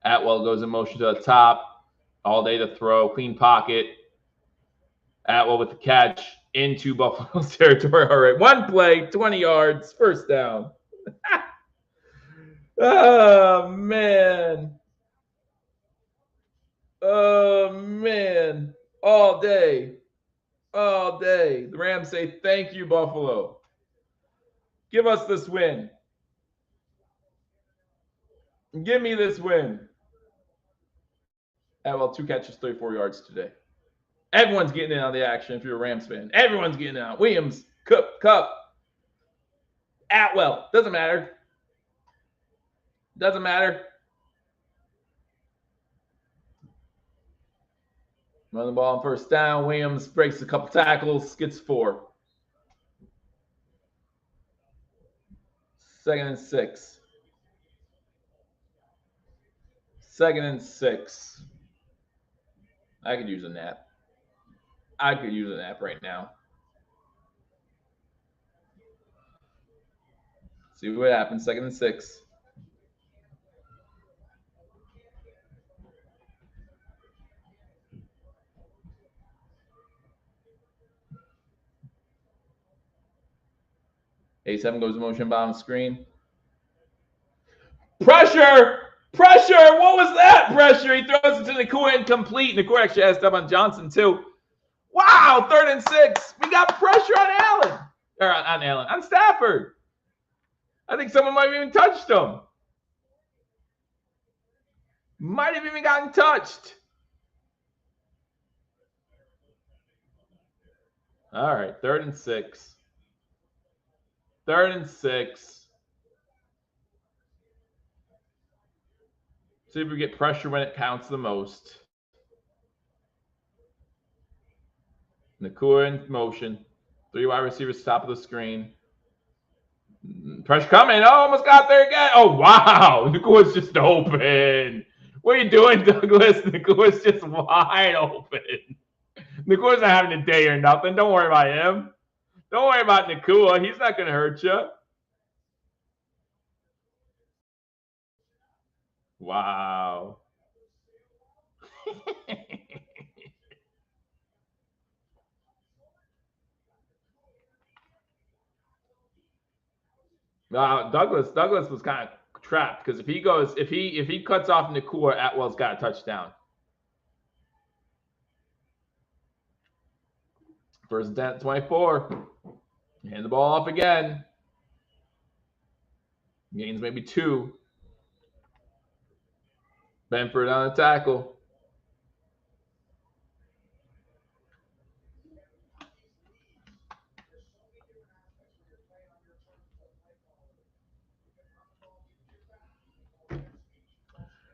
S1: Atwell goes in motion to the top. All day to throw. Clean pocket. Atwell with the catch into Buffalo's territory. All right. 1 play, 20 yards, 1st down. Oh, man. Oh, man. All day. All day. The Rams say, thank you, Buffalo. Give us this win. Give me this win. Atwell, 2 catches, 34 yards today. Everyone's getting in on the action if you're a Rams fan. Everyone's getting in on. Williams, Cup, Atwell. Doesn't matter. Doesn't matter. Run the ball on 1st down. Williams breaks a couple tackles, gets 4. 2nd and 6. 2nd and 6. I could use a nap. I could use a nap right now. See what happens. 2nd and 6. A7 goes in motion, bottom screen. Pressure! Pressure! What was that pressure? He throws it to Nakua, incomplete. Nakua actually has stuff on Johnson, too. Wow, 3rd and 6. We got pressure on Allen. Or on Allen. On Stafford. I think someone might have even touched him. Might have even gotten touched. All right, 3rd and 6. 3rd and 6. See if we get pressure when it counts the most. Nakua in motion. 3 wide receivers top of the screen. Pressure coming. Oh, almost got there again. Oh, wow. Nakua's just open. What are you doing, Douglas? Nakua's just wide open. Nakua's not having a day or nothing. Don't worry about him. Don't worry about Nakua. He's not going to hurt you. Wow. Douglas was kind of trapped because if he cuts off Nakua, Atwell's got a touchdown. 1st and 10, 24. Hand the ball off again. Gains maybe 2. Benford on the tackle.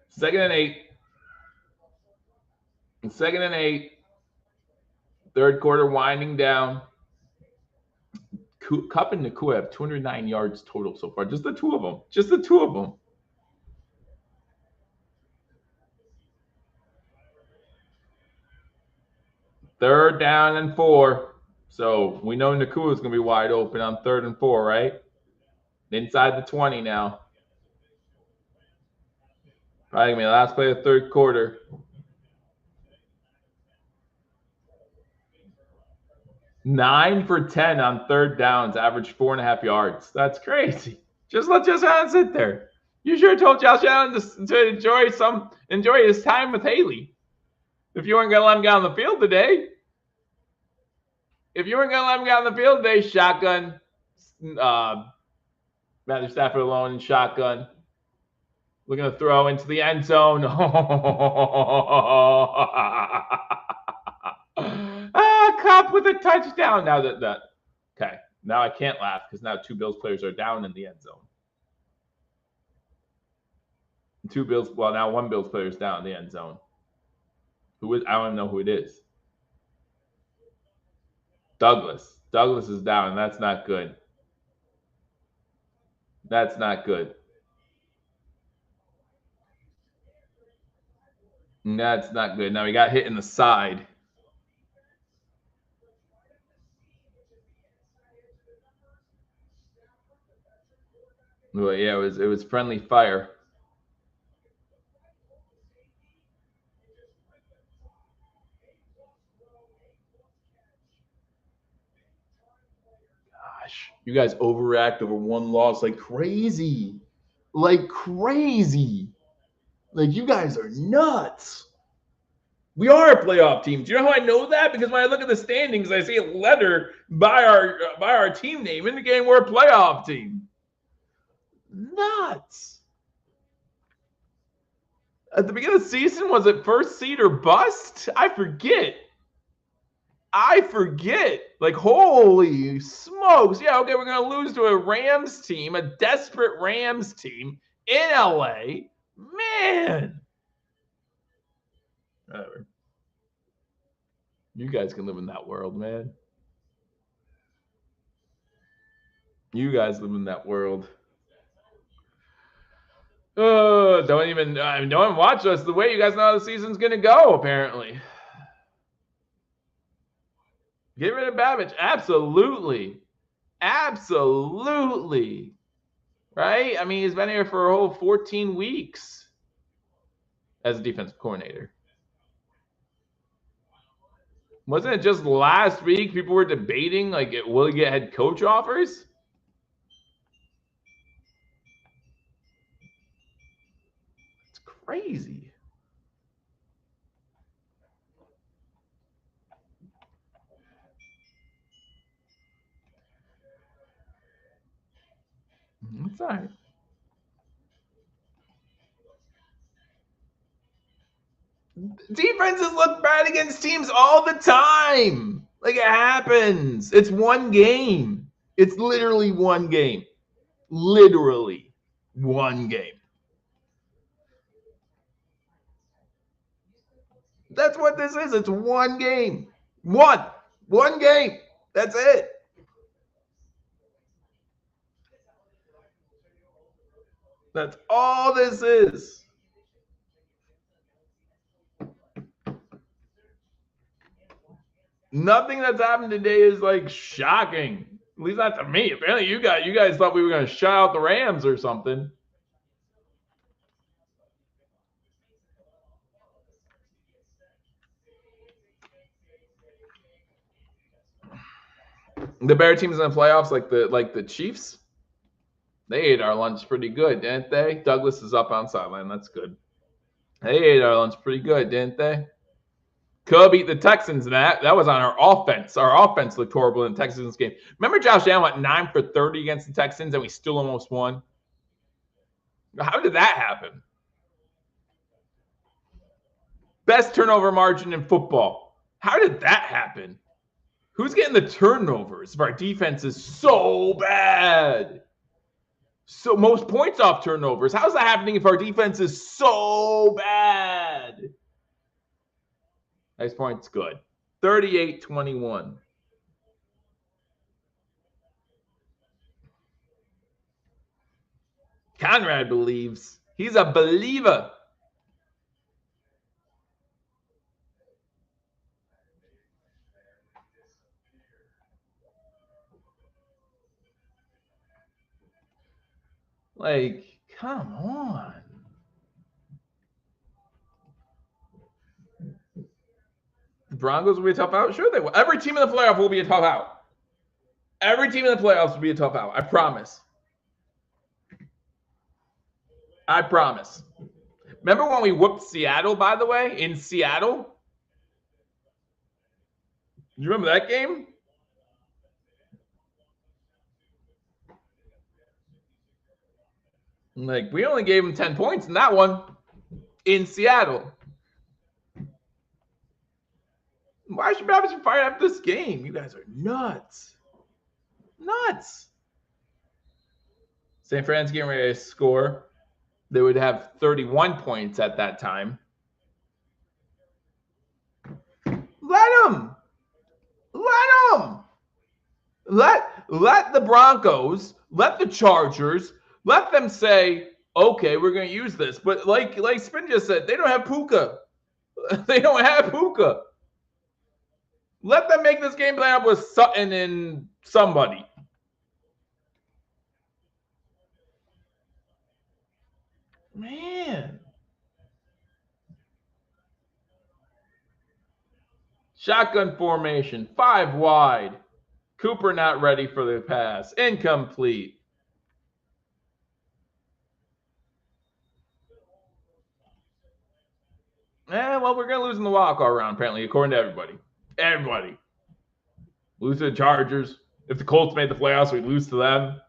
S1: Second and 8. Second and 8. Third quarter winding down. Kupp and Nakua have 209 yards total so far. Just the two of them. Just the two of them. Third down and 4. So we know Nakua is going to be wide open on 3rd and 4, right? Inside the 20 now. Probably going to be the last play of the third quarter. Nine for 10 on third downs, average 4.5 yards. That's crazy. Just let Josh Allen sit there. You sure told Josh Allen to enjoy his time with Haley. If you weren't going to let him get on the field today. Shotgun. Matthew Stafford alone in shotgun. Looking to throw into the end zone. Kupp with a touchdown. Now okay. Now I can't laugh because now 2 Bills players are down in the end zone. Now 1 Bills player is down in the end zone. I don't even know who it is. Douglas. Douglas is down, and that's not good. That's not good. That's not good. Now he got hit in the side. Well, yeah, it was friendly fire. Gosh, you guys overreact over 1 loss like crazy. Like crazy. Like you guys are nuts. We are a playoff team. Do you know how I know that? Because when I look at the standings, I see a letter by our team name indicating we're a playoff team. Nuts. At the beginning of the season, was it first seed or bust? I forget. Like, holy smokes. Yeah, okay, we're going to lose to a Rams team, a desperate Rams team in LA. Man. Whatever. You guys can live in that world, man. You guys live in that world. Don't even watch us the way you guys know how the season's going to go, apparently. Get rid of Babbage. Absolutely. Right? I mean, he's been here for a whole 14 weeks as a defensive coordinator. Wasn't it just last week people were debating, like, will he get head coach offers? It's crazy. It's all right. Defenses look bad against teams all the time. Like, it happens. It's one game. It's literally one game. Literally one game. That's what this is. It's one game. One game. That's it. That's all this is. Nothing that's happened today is like shocking. At least not to me. Apparently you guys thought we were going to shut out the Rams or something. The Bear teams in the playoffs, like the Chiefs, they ate our lunch pretty good, didn't they? Douglas is up on sideline. That's good. They ate our lunch pretty good, didn't they? Could beat the Texans in that. That was on our offense. Our offense looked horrible in the Texans game. Remember Josh Allen went 9 for 30 against the Texans and we still almost won? How did that happen? Best turnover margin in football. How did that happen? Who's getting the turnovers if our defense is so bad? So most points off turnovers. How's that happening if our defense is so bad? Nice points, good. 38-21. Conrad believes. He's a believer. Like, come on. The Broncos will be a tough out? Sure they will. Every team in the playoff will be a tough out. Every team in the playoffs will be a tough out. I promise. I promise. Remember when we whooped Seattle, by the way, in Seattle? You remember that game? Like, we only gave them 10 points in that one in Seattle. Why should Babbitt be fired after this game? You guys are nuts. Nuts. St. Fran's getting ready to score. They would have 31 points at that time. Let them. Let them. Let the Broncos, let the Chargers, let them say, okay, we're going to use this. But like Spin just said, they don't have Puka. They don't have Puka. Let them make this game plan up with Sutton and somebody. Man. Shotgun formation, 5 wide. Cooper not ready for the pass. Incomplete. Well, we're going to lose in the walk-all round, apparently, according to everybody. Everybody. Lose to the Chargers. If the Colts made the playoffs, we'd lose to them.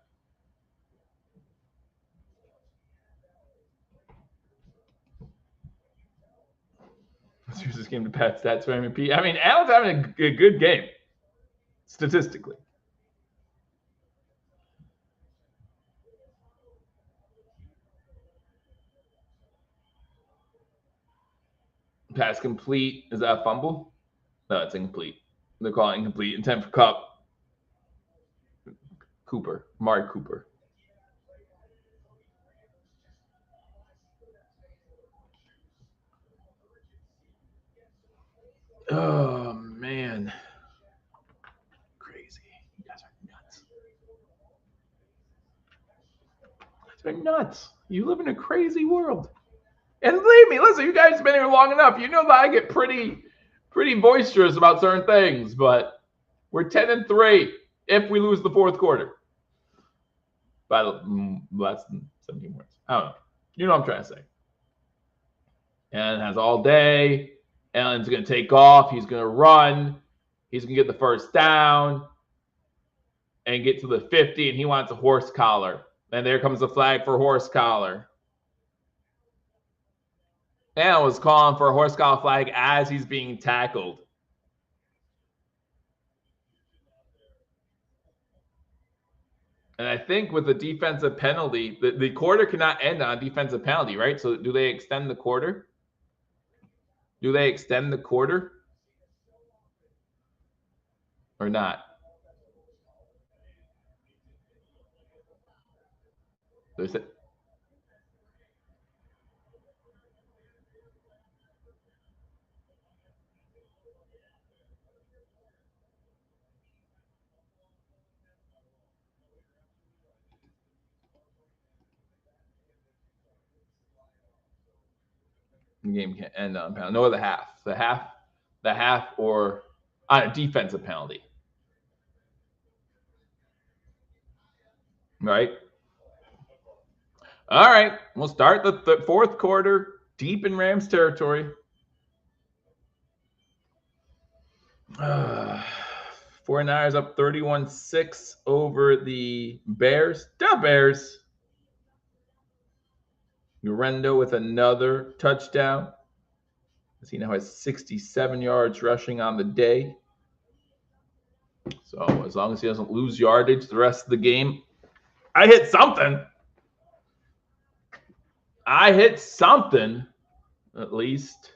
S1: Let's use this game to pat stats for MVP. I mean, Allen's having a good game, statistically. Pass complete. Is that a fumble? No, it's incomplete. They're calling incomplete. Intent for Cup. Cooper. Mark Cooper. Oh, man. Crazy. You guys are nuts. You guys are nuts. You live in a crazy world. And believe me, listen, you guys have been here long enough. You know that I get pretty boisterous about certain things, but we're 10-3 if we lose the fourth quarter. By less than 17 points. I don't know. You know what I'm trying to say. Allen has all day. Allen's going to take off. He's going to run. He's going to get the first down and get to the 50, and he wants a horse collar. And there comes the flag for horse collar. Allen was calling for a horse collar flag as he's being tackled. And I think with the defensive penalty, the quarter cannot end on a defensive penalty, right? So do they extend the quarter? Do they extend the quarter? Or not? There's it. The game can end on a penalty. No, the half. The half or on a defensive penalty. Right? All right. We'll start the fourth quarter deep in Rams territory. 49ers up 31-6 over the Bears. The Bears. Urendo with another touchdown. As he now has 67 yards rushing on the day. So as long as he doesn't lose yardage the rest of the game, I hit something. I hit something, at least.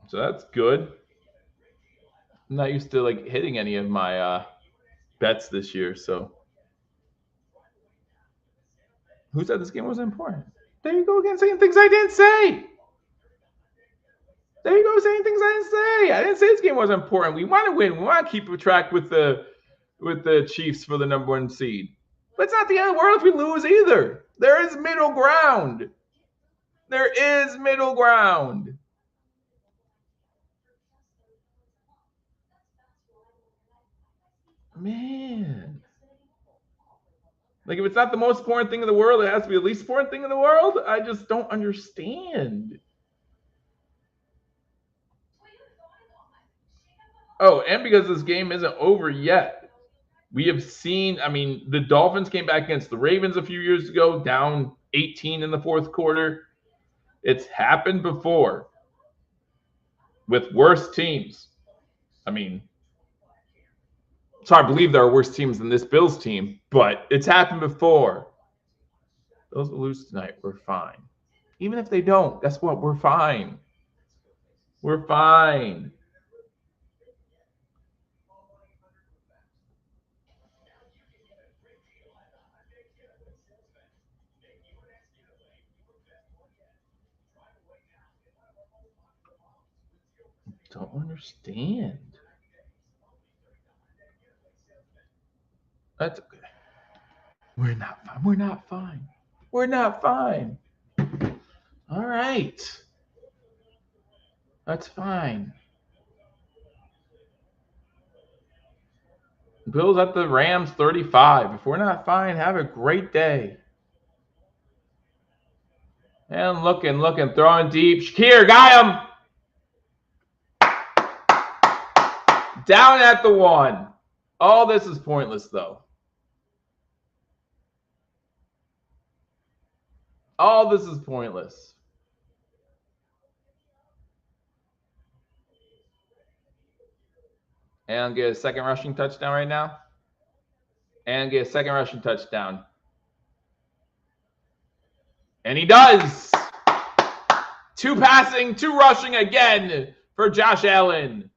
S1: So that's good. I'm not used to like hitting any of my bets this year. So who said this game wasn't important? There you go again, saying things I didn't say. There you go, saying things I didn't say. I didn't say this game wasn't important. We want to win. We want to keep a track with the Chiefs for the #1 seed. But it's not the end of the world if we lose either. There is middle ground. There is middle ground. Man. Like, if it's not the most important thing in the world, it has to be the least important thing in the world. I just don't understand. Oh, and because this game isn't over yet. We have seen, I mean, the Dolphins came back against the Ravens a few years ago, down 18 in the fourth quarter. It's happened before with worse teams. I mean, it's hard to believe there are worse teams than this Bills team, but it's happened before. Bills will lose tonight. We're fine. Even if they don't, guess what? We're fine. We're fine. Don't understand. That's okay. We're not fine. We're not fine. We're not fine. All right. That's fine. Bills at the Rams 35. If we're not fine, have a great day. And looking, throwing deep. Shakir got him. Down at the 1. All this is pointless, though. All this is pointless. And get a second rushing touchdown right now. And get a second rushing touchdown. And he does. 2 passing, 2 rushing again for Josh Allen.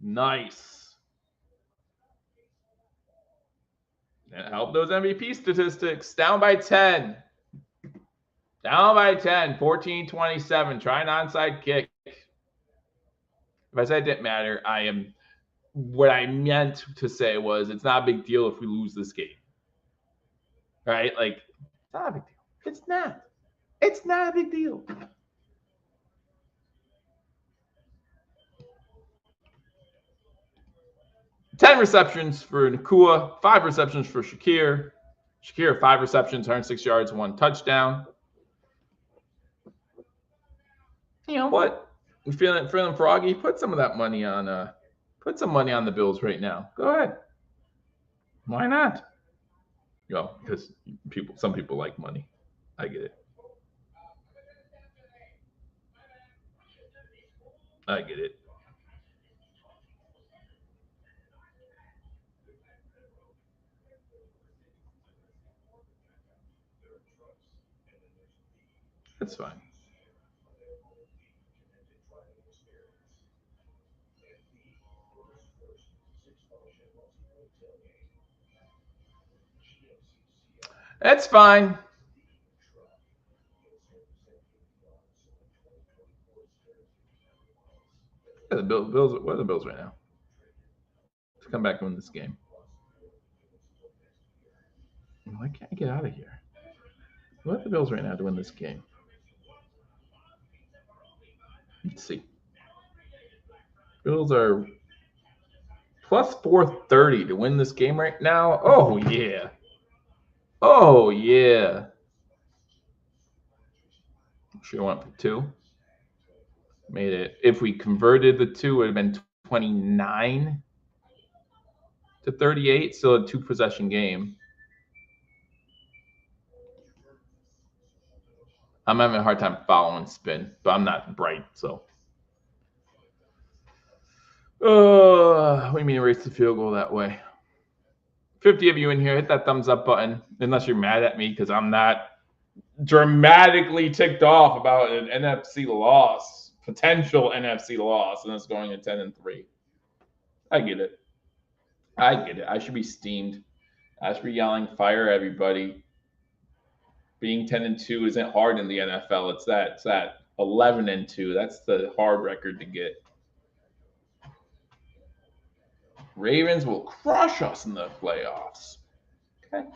S1: Nice. And help those MVP statistics. Down by 10. Down by 10. 14-27. Try an onside kick. If I said it didn't matter, what I meant to say was it's not a big deal if we lose this game. Right? Like, it's not a big deal. It's not. It's not a big deal. Ten receptions for Nakua, 5 receptions for Shakir. Shakir, 5 receptions, 106 yards, 1 touchdown. You know what? You feeling froggy? Put some of that money on put some money on the Bills right now. Go ahead. Why not? Because some people like money. I get it. I get it. That's fine. That's fine. Yeah, the Bills. What are the Bills right now? To come back and win this game. Why can't I get out of here? What are the Bills right now to win this game? Let's see. Bills are plus 430 to win this game right now. Oh, yeah. Oh, yeah. Sure, want for 2. Made it. If we converted the two, it would have been 29 to 38. Still a 2-possession game. I'm having a hard time following spin, but I'm not bright, so. What do you mean erase the field goal that way? 50 of you in here, hit that thumbs up button, unless you're mad at me because I'm not dramatically ticked off about an NFC loss, potential NFC loss, and it's going to 10-3. I get it. I should be steamed. I should be yelling, fire everybody. Being 10-2 isn't hard in the NFL. It's that 11-2. That's the hard record to get. Ravens will crush us in the playoffs. Okay.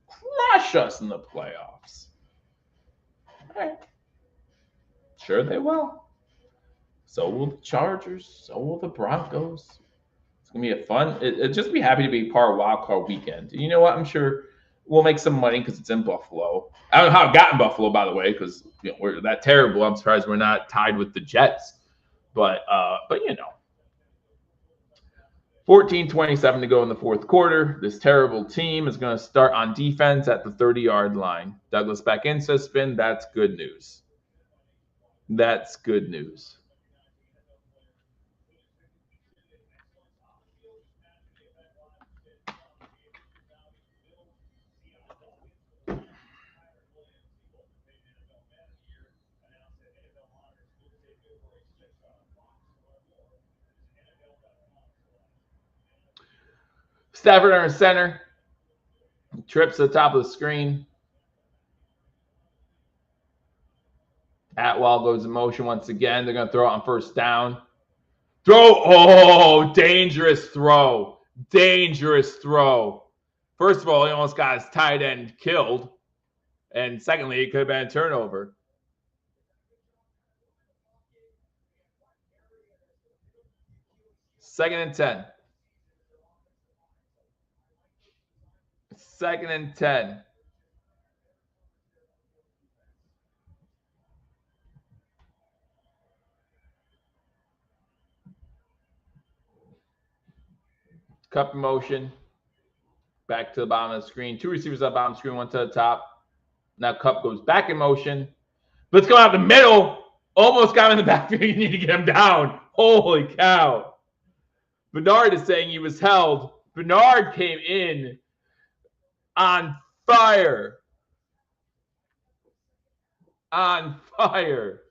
S1: Crush us in the playoffs. All right. Sure they will. So will the Chargers. So will the Broncos. It's going to be a fun. It'd just be happy to be part of Wild Card Weekend. You know what? I'm sure we'll make some money because it's in Buffalo. I don't know how it got in Buffalo, by the way, because we're that terrible. I'm surprised we're not tied with the Jets. But 14-27 to go in the fourth quarter. This terrible team is going to start on defense at the 30-yard line. Douglas back in, says spin. That's good news. That's good news. Stafford under center. Trips to the top of the screen. Atwell goes in motion once again. They're going to throw it on first down. Throw. Oh, dangerous throw. Dangerous throw. First of all, he almost got his tight end killed. And secondly, it could have been a turnover. Second and 10. Second and 10. Cup motion. Back to the bottom of the screen. Two receivers up bottom screen, one to the top. Now Cup goes back in motion. Let's go out the middle. Almost got him in the backfield. You need to get him down. Holy cow. Bernard is saying he was held. Bernard came in on fire. On fire.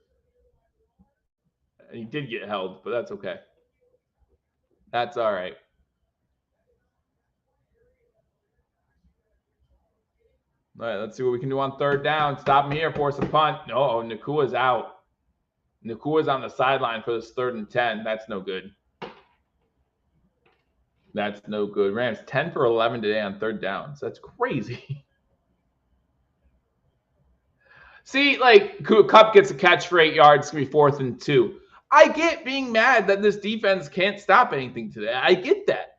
S1: And he did get held, but that's okay. That's all right. All right, let's see what we can do on third down. Stop him here, force a punt. No, Nakua's out. Nakua's on the sideline for this 3rd and 10. That's no good. That's no good. Rams 10 for 11 today on third downs. That's crazy. See, like, Kupp gets a catch for 8 yards. It's going to be 4th and 2. I get being mad that this defense can't stop anything today. I get that.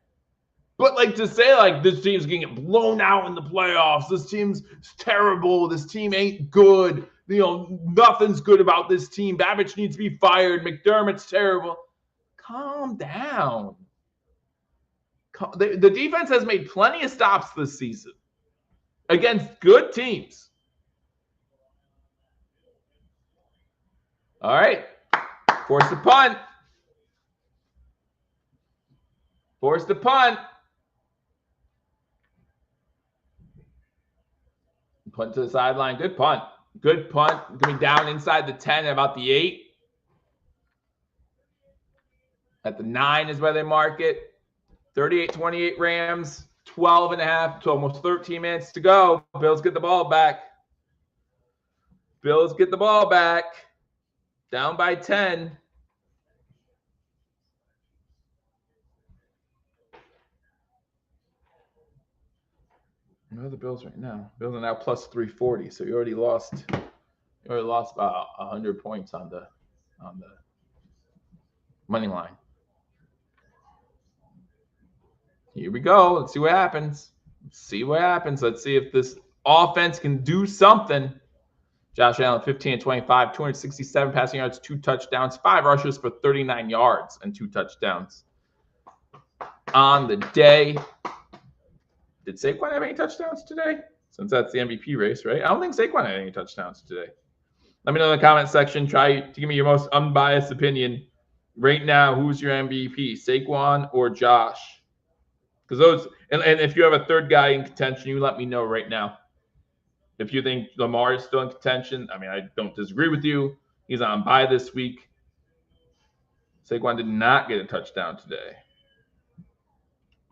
S1: But, like, to say, like, this team's going to get blown out in the playoffs. This team's terrible. This team ain't good. You know, nothing's good about this team. Babbage needs to be fired. McDermott's terrible. Calm down. The defense has made plenty of stops this season against good teams. All right. Force the punt. Force the punt. Punt to the sideline. Good punt. Good punt. Coming down inside the 10 at about the 8. At the 9 is where they mark it. 38-28 Rams. 12 and a half to almost 13 minutes to go. Bills get the ball back. Bills get the ball back. Down by 10. Where are the Bills right now? Bills are now plus 340. So you already lost about 100 points on the money line. Here we go. Let's see what happens. Let's see if this offense can do something. Josh Allen, 15 and 25, 267 passing yards, 2 touchdowns, 5 rushes for 39 yards and 2 touchdowns. On the day, did Saquon have any touchdowns today? Since that's the MVP race, right? I don't think Saquon had any touchdowns today. Let me know in the comment section. Try to give me your most unbiased opinion. Right now, who's your MVP, Saquon or Josh? Because those, and if you have a third guy in contention, you let me know right now. If you think Lamar is still in contention, I mean, I don't disagree with you. He's on bye this week. Saquon did not get a touchdown today.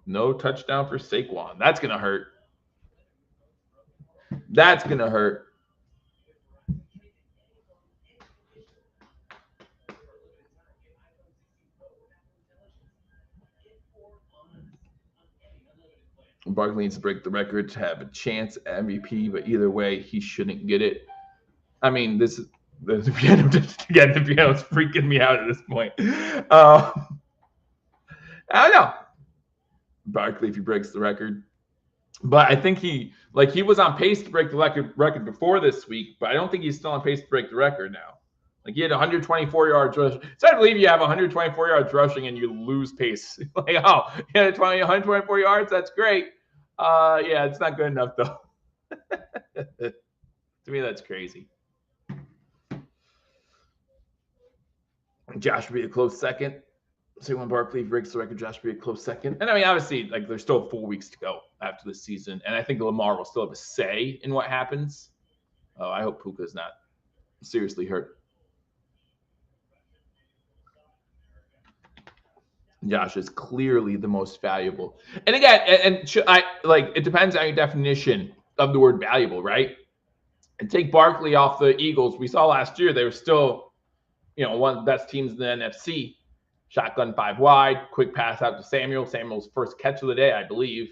S1: No touchdown for Saquon. That's going to hurt. That's going to hurt. Barkley needs to break the record to have a chance at MVP, but either way, he shouldn't get it. I mean, the piano is freaking me out at this point. I don't know. Barkley, if he breaks the record. But I think he was on pace to break the record before this week, but I don't think he's still on pace to break the record now. Like, he had 124 yards rushing. It's hard to believe you have 124 yards rushing and you lose pace. Like, oh, he had 124 yards? That's great. Yeah, it's not good enough, though. To me, that's crazy. Josh would be a close second. So when Barkley breaks the record, Josh would be a close second. And I mean, obviously, like, there's still 4 weeks to go after the season. And I think Lamar will still have a say in what happens. Oh, I hope Puka's not seriously hurt. Josh is clearly the most valuable. And again, it depends on your definition of the word valuable, right? And take Barkley off the Eagles. We saw last year they were still, one of the best teams in the NFC. Shotgun 5 wide, quick pass out to Samuel. Samuel's first catch of the day, I believe,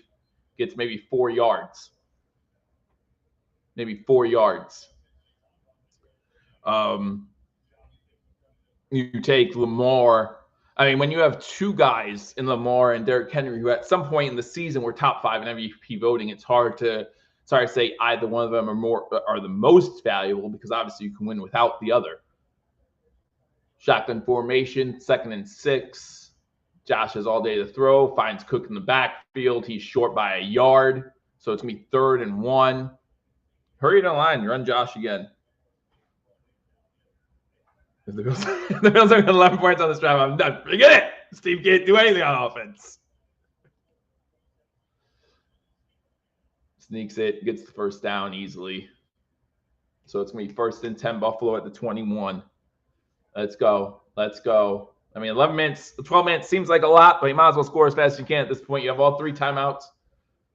S1: gets maybe 4 yards. Maybe 4 yards. You take Lamar. I mean, when you have 2 guys in Lamar and Derrick Henry, who at some point in the season were top 5 in MVP voting, it's hard to say either one of them are the most valuable, because obviously you can win without the other. Shotgun formation, 2nd and 6. Josh has all day to throw, finds Cook in the backfield. He's short by a yard, so it's going to be 3rd and 1. Hurry down the line, run Josh again. If the Bills are 11 points on this drive, I'm done. Forget it. Steve can't do anything on offense. Sneaks it, gets the first down easily. So it's going to be 1st and 10, Buffalo at the 21. Let's go. I mean, 11 minutes, 12 minutes seems like a lot, but you might as well score as fast as you can at this point. You have all 3 timeouts.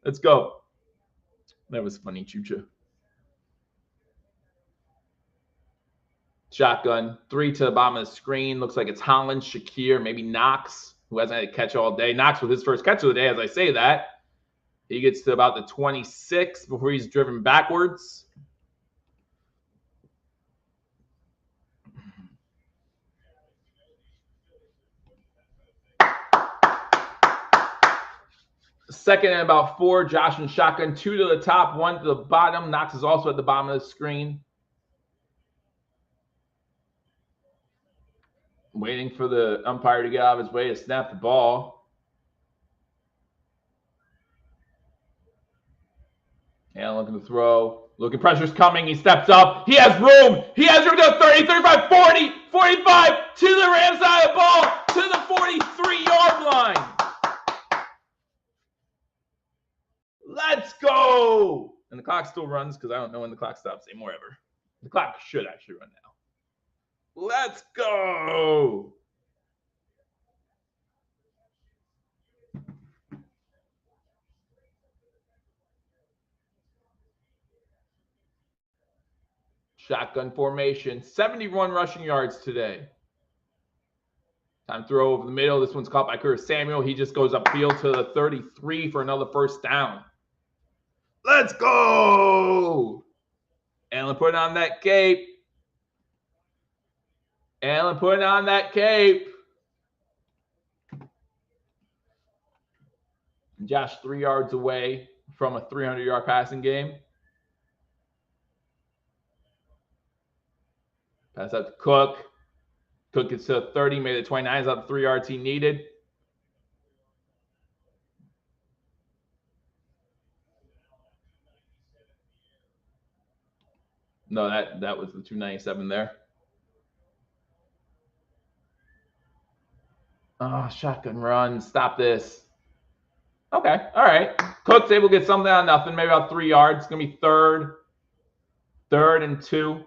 S1: Let's go. That was funny, Chucha. Shotgun, 3 to the bottom of the screen. Looks like it's Holland, Shakir, maybe Knox, who hasn't had a catch all day. Knox with his first catch of the day, as I say that. He gets to about the 26 before he's driven backwards. Second and about 4. Josh and shotgun, 2 to the top, 1 to the bottom. Knox is also at the bottom of the screen. Waiting for the umpire to get out of his way to snap the ball. And looking to throw. Looking, pressure's coming. He steps up. He has room. He has room to 30, 35, 40, 45, to the Rams side of the ball, to the 43-yard line. Let's go. And the clock still runs, because I don't know when the clock stops anymore ever. The clock should actually run now. Let's go. Shotgun formation. 71 rushing yards today. Time throw over the middle. This one's caught by Curtis Samuel. He just goes upfield to the 33 for another first down. Let's go. Allen putting on that cape. Allen putting on that cape. Josh 3 yards away from a 300-yard passing game. Pass out to Cook. Cook gets to 30, made it 29. Is out the 3 yards he needed. No, that was the 297 there. Oh, shotgun run. Stop this. Okay. All right. Cook's able to get something out of nothing. Maybe about 3 yards. It's going to be third and 2.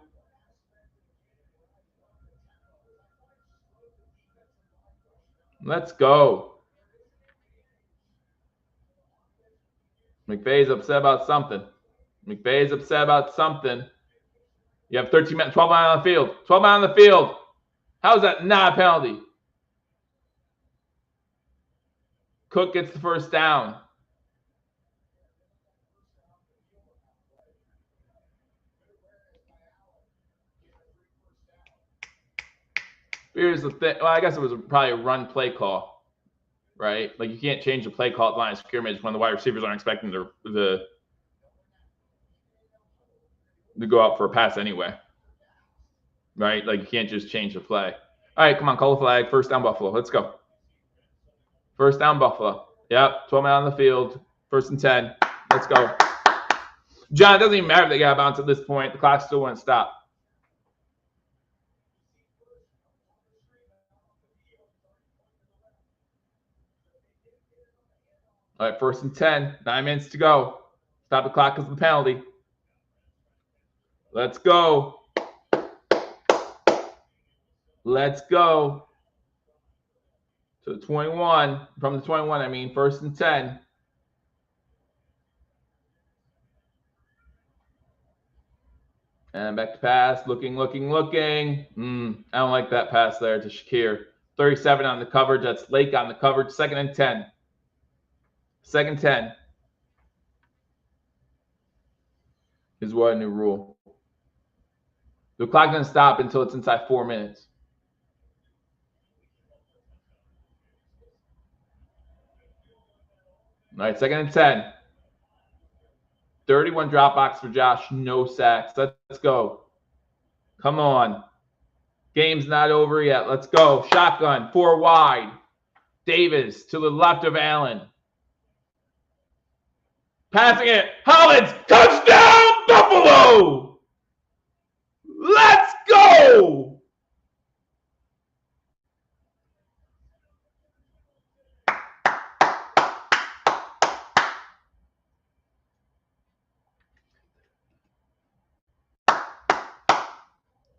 S1: Let's go. McVay's upset about something. You have 13 minutes, 12 men on the field. 12 men on the field. How is that not a penalty? Cook gets the first down. Here's the thing. Well, I guess it was probably a run play call, right? Like you can't change the play call at the line of scrimmage when the wide receivers aren't expecting to go out for a pass anyway, right? Like you can't just change the play. All right, come on, call the flag. First down, Buffalo. Let's go. First down, Buffalo. Yep, 12 men on the field. First and 10. Let's go. John, it doesn't even matter if they got a bounce at this point. The clock still wouldn't stop. All right, first and 10. 9 minutes to go. Stop the clock because of the penalty. Let's go. Let's go. To the 21. From the 21, I mean, first and 10. And back to pass. Looking. I don't like that pass there to Shakir. 37 on the coverage. That's Lake on the coverage. Second and 10. Second 10 is what a new rule. The clock doesn't stop until it's inside 4 minutes. All right, second and 10. 31 dropbacks for Josh. No sacks. Let's go. Come on. Game's not over yet. Let's go. Shotgun. 4 wide. Davis to the left of Allen. Passing it. Hollins. Touchdown, Buffalo. Let's go.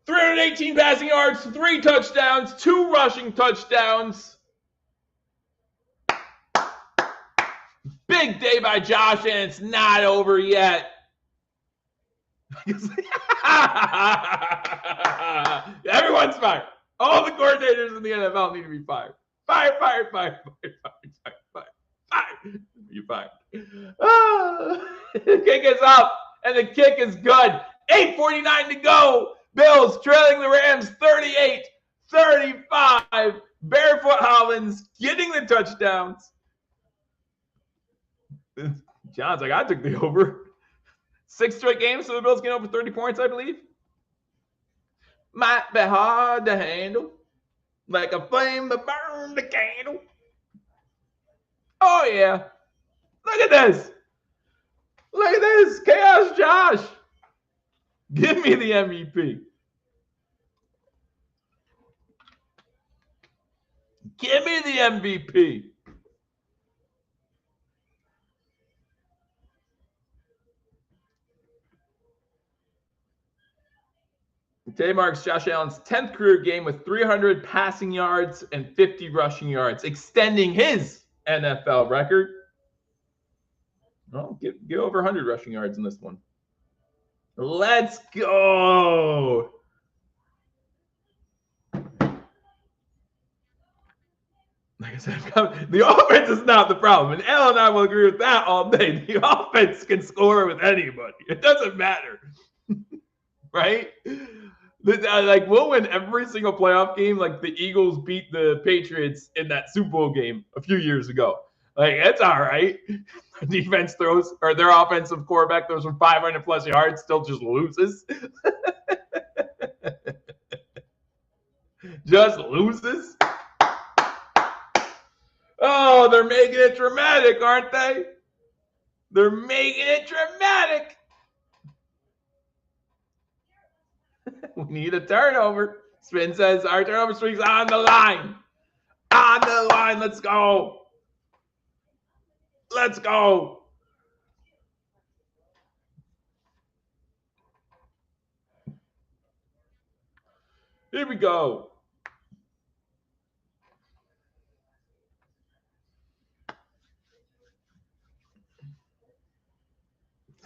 S1: $318 passing yards, 3 touchdowns, 2 rushing touchdowns. Big day by Josh, and it's not over yet. Everyone's fired. All the coordinators in the NFL need to be fired. Fired. You're fired. The kick is up, and the kick is good. 8:49 to go. Bills trailing the Rams 38-35. Barefoot Hollins getting the touchdowns. John's like, I took the over. 6 straight games, so the Bills get over 30 points, I believe. Might be hard to handle. Like a flame that burned the candle. Oh, yeah. Look at this. Chaos Josh. Give me the MVP. Give me the MVP. Today marks Josh Allen's 10th career game with 300 passing yards and 50 rushing yards, extending his NFL record. Oh, get over 100 rushing yards in this one. Let's go. Like I said, the offense is not the problem. And Al and I will agree with that all day. The offense can score with anybody. It doesn't matter. Right? Like, we'll win every single playoff game. Like the Eagles beat the Patriots in that Super Bowl game a few years ago. Like, it's all right. Defense throws, or their offensive quarterback throws from 500 plus yards, still just loses. just loses. Oh, they're making it dramatic, aren't they? They're making it dramatic. We need a turnover. Spin says our turnover streak's on the line. On the line. Let's go. Let's go. Here we go.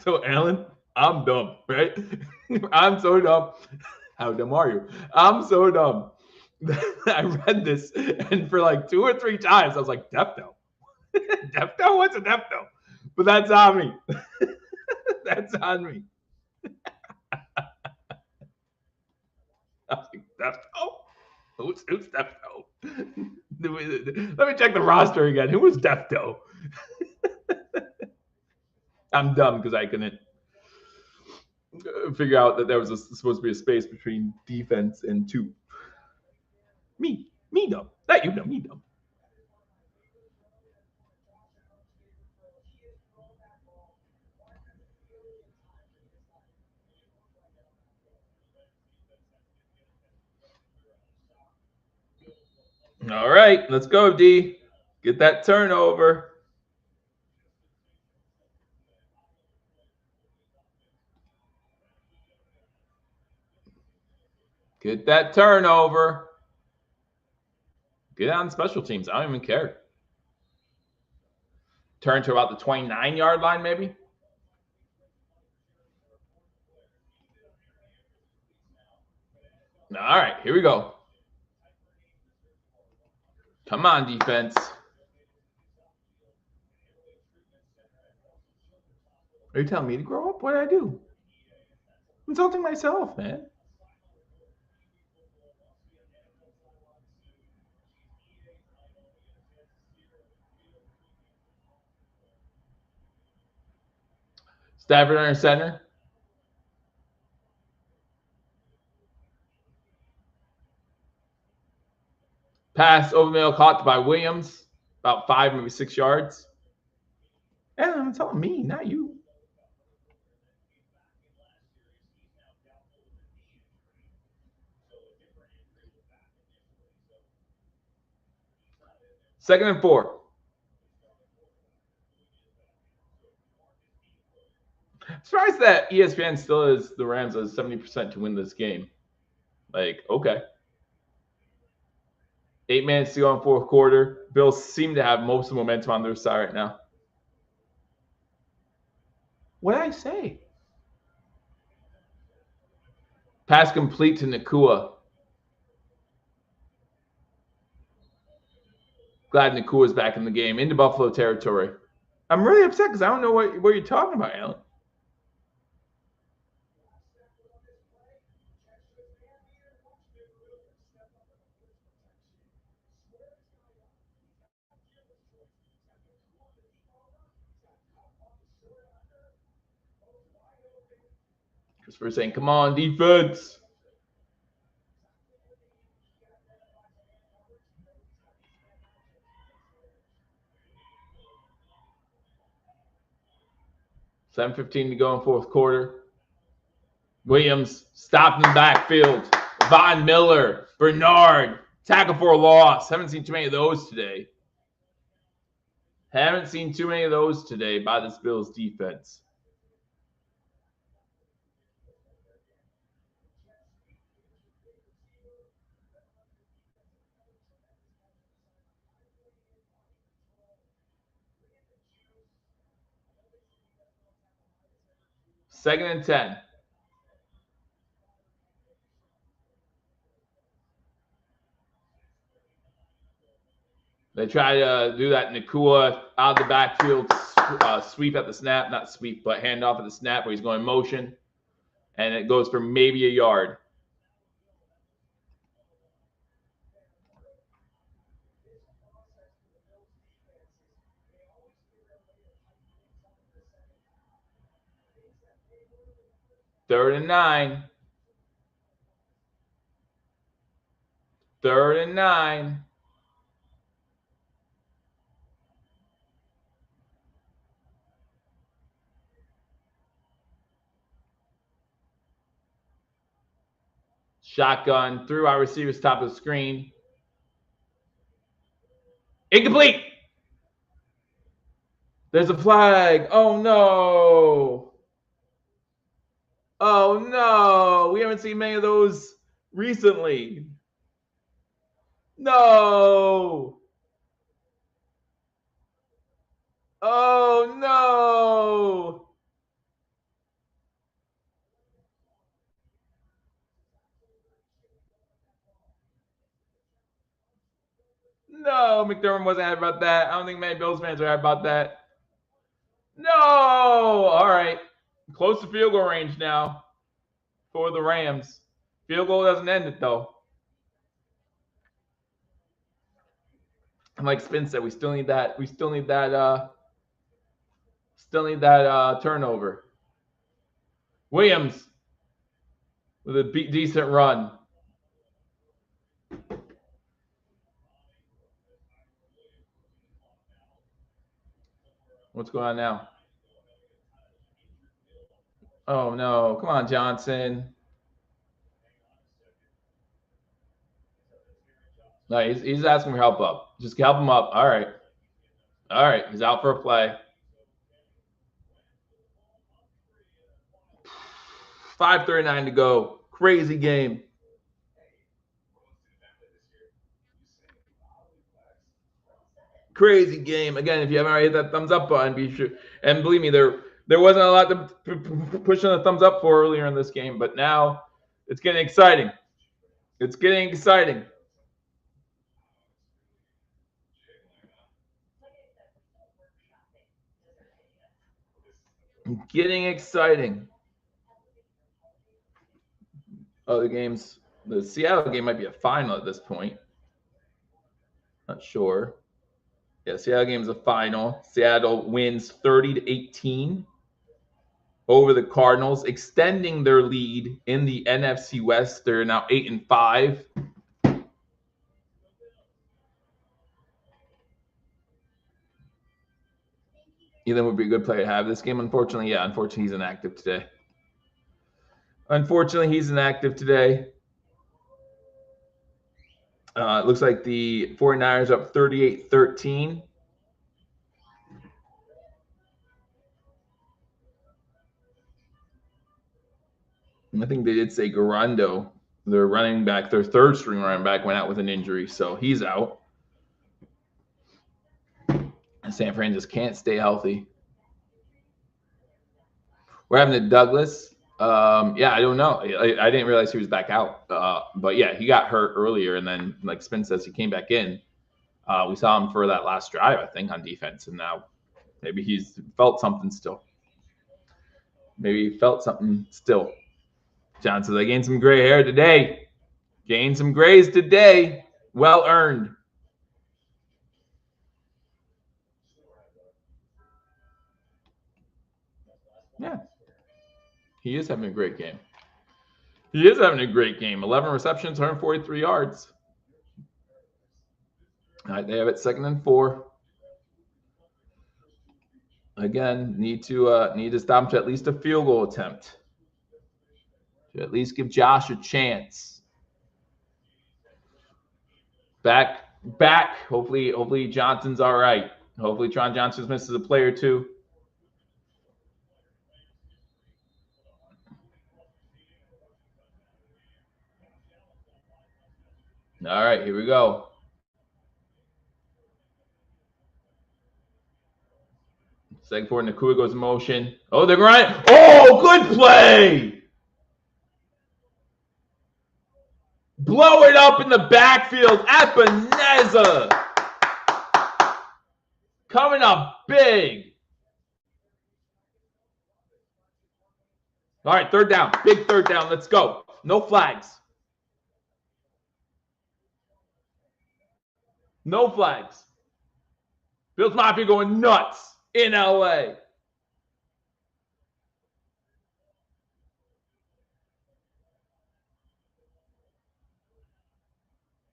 S1: So, Alan, I'm dumb, right? I'm so dumb. How dumb are you? I'm so dumb. I read this, and for like 2 or 3 times, I was like, Defto? Defto? What's a Defto? But that's on me. That's on me. I was like, Defto? Who's Defto? Let me check the roster again. Who was Defto? I'm dumb because I couldn't figure out that there was supposed to be a space between defense and 2. Me dumb. Not you dumb, me dumb. All right, let's go, D. Get that turnover. Get that turnover. Get on special teams. I don't even care. Turn to about the 29-yard line, maybe. All right, here we go. Come on, defense. Are you telling me to grow up? What did I do? I'm insulting myself, man. Stafford under center. Pass over the middle caught by Williams. About 5, maybe 6 yards. And I'm telling me, not you. Second and 4. Surprised that ESPN still is the Rams as 70% to win this game. Like, okay. 8 minutes to go in fourth quarter. Bills seem to have most of the momentum on their side right now. What did I say? Pass complete to Nakua. Glad Nakua's back in the game, into Buffalo territory. I'm really upset because I don't know what you're talking about, Alan. Christopher saying, come on, defense. $7:15 to go in fourth quarter. Williams stopped in the backfield. Von Miller, Bernard, tackle for a loss. Haven't seen too many of those today. Haven't seen too many of those today by this Bills defense. Second and 10. They try to do that Nakua out of the backfield sweep at the snap. Not sweep, but handoff at the snap where he's going motion. And it goes for maybe a yard. Third and 9. 3rd and 9. Shotgun through our receivers, top of the screen. Incomplete. There's a flag. Oh, no. Oh, no. We haven't seen many of those recently. No. Oh, no. No, McDermott wasn't happy about that. I don't think many Bills fans are happy about that. No. All right. Close to field goal range now for the Rams. Field goal doesn't end it, though. And like Spin said, we still need that. We still need that. Turnover. Williams with a decent run. What's going on now? Oh, no. Come on, Johnson. No, he's asking for help up. Just help him up. All right. All right. He's out for a play. 5:39 to go. Crazy game. Crazy game. Again, if you haven't already hit that thumbs up button, be sure. And believe me, there wasn't a lot to push on the thumbs up for earlier in this game, but now it's getting exciting. It's getting exciting. Getting exciting. Other games, the Seattle game might be a final at this point. Not sure. Yeah, Seattle game's a final. Seattle wins 30-18 over the Cardinals, extending their lead in the NFC West. They're now 8-5. Ethan would be a good player to have this game. Unfortunately, he's inactive today. It looks like the 49ers are up 38-13. I think they did say Garando, their running back, their third string running back, went out with an injury, so he's out. San Fran just can't stay healthy. We're having to Douglas. I don't know. I didn't realize he was back out. But yeah, he got hurt earlier, and then like Spin says, he came back in. We saw him for that last drive, I think, on defense, and now maybe he's felt something still. John says, I gained some gray hair today. Gained some grays today. Well earned. Yeah. He is having a great game. 11 receptions, 143 yards. All right, they have it 2nd and 4. Again, need to stop him to at least a field goal attempt. To at least give Josh a chance. Back. Hopefully Johnson's all right. Hopefully Tron Johnson misses a play or two. All right, here we go. Second forward, Nakua goes in motion. Oh, they're grinding. Oh, good play! Blow it up in the backfield. Ebenezer coming up big. All right, 3rd down. Big 3rd down. Let's go. No flags. No flags. Bills Mafia going nuts in LA.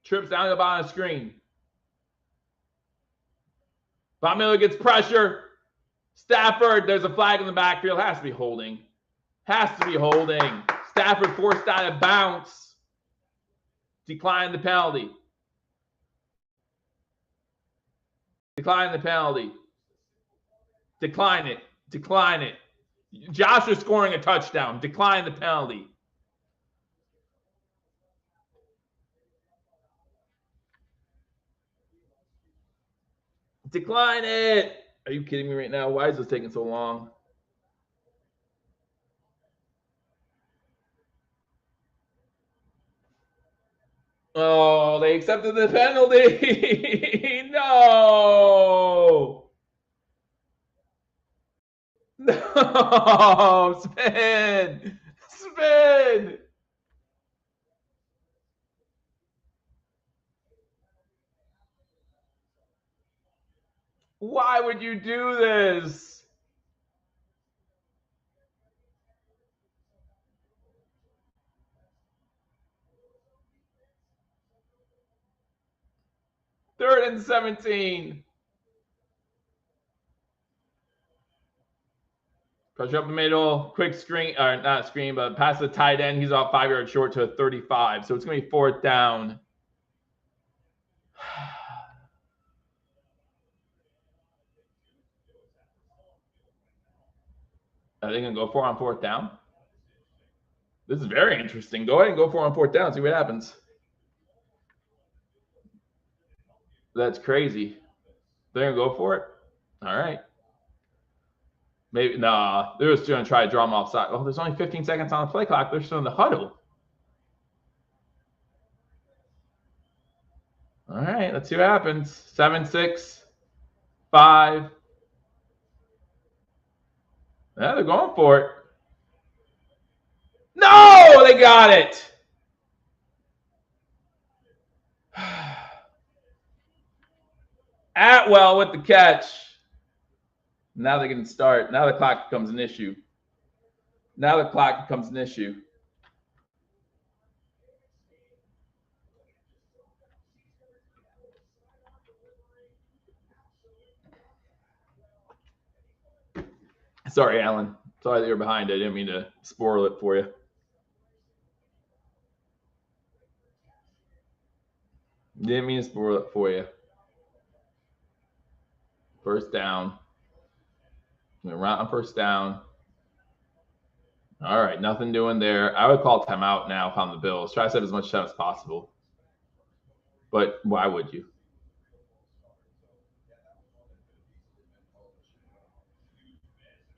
S1: Trips down the bottom of the screen. Von Miller gets pressure. Stafford, there's a flag in the backfield. Has to be holding. Has to be holding. Stafford forced out of bounds. Decline the penalty. Decline the penalty. Decline it. Decline it. Josh is scoring a touchdown. Decline the penalty. Decline it. Are you kidding me right now? Why is this taking so long? Oh, they accepted the penalty. No. No. Spin. Spin. Why would you do this? Third and 17. Pressure up the middle. Quick screen, or not screen, but pass the tight end. He's off 5 yards short to a 35. So it's going to be 4th down. Are they going to go for it on 4th down? This is very interesting. Go ahead and go for it on 4th down. See what happens. That's crazy. They're going to go for it? All right. Maybe, nah. They're just going to try to draw them offside. Oh, there's only 15 seconds on the play clock. They're still in the huddle. All right. Let's see what happens. 7, 6, 5. Yeah, they're going for it. No, they got it. Atwell with the catch. Now they can start. Now the clock becomes an issue. Now the clock becomes an issue. Sorry, Alan. Sorry that you're behind. I didn't mean to spoil it for you. Didn't mean to spoil it for you. 1st down. We're right on 1st down. All right, nothing doing there. I would call timeout now if I'm the Bills. Try to save as much time as possible. But why would you?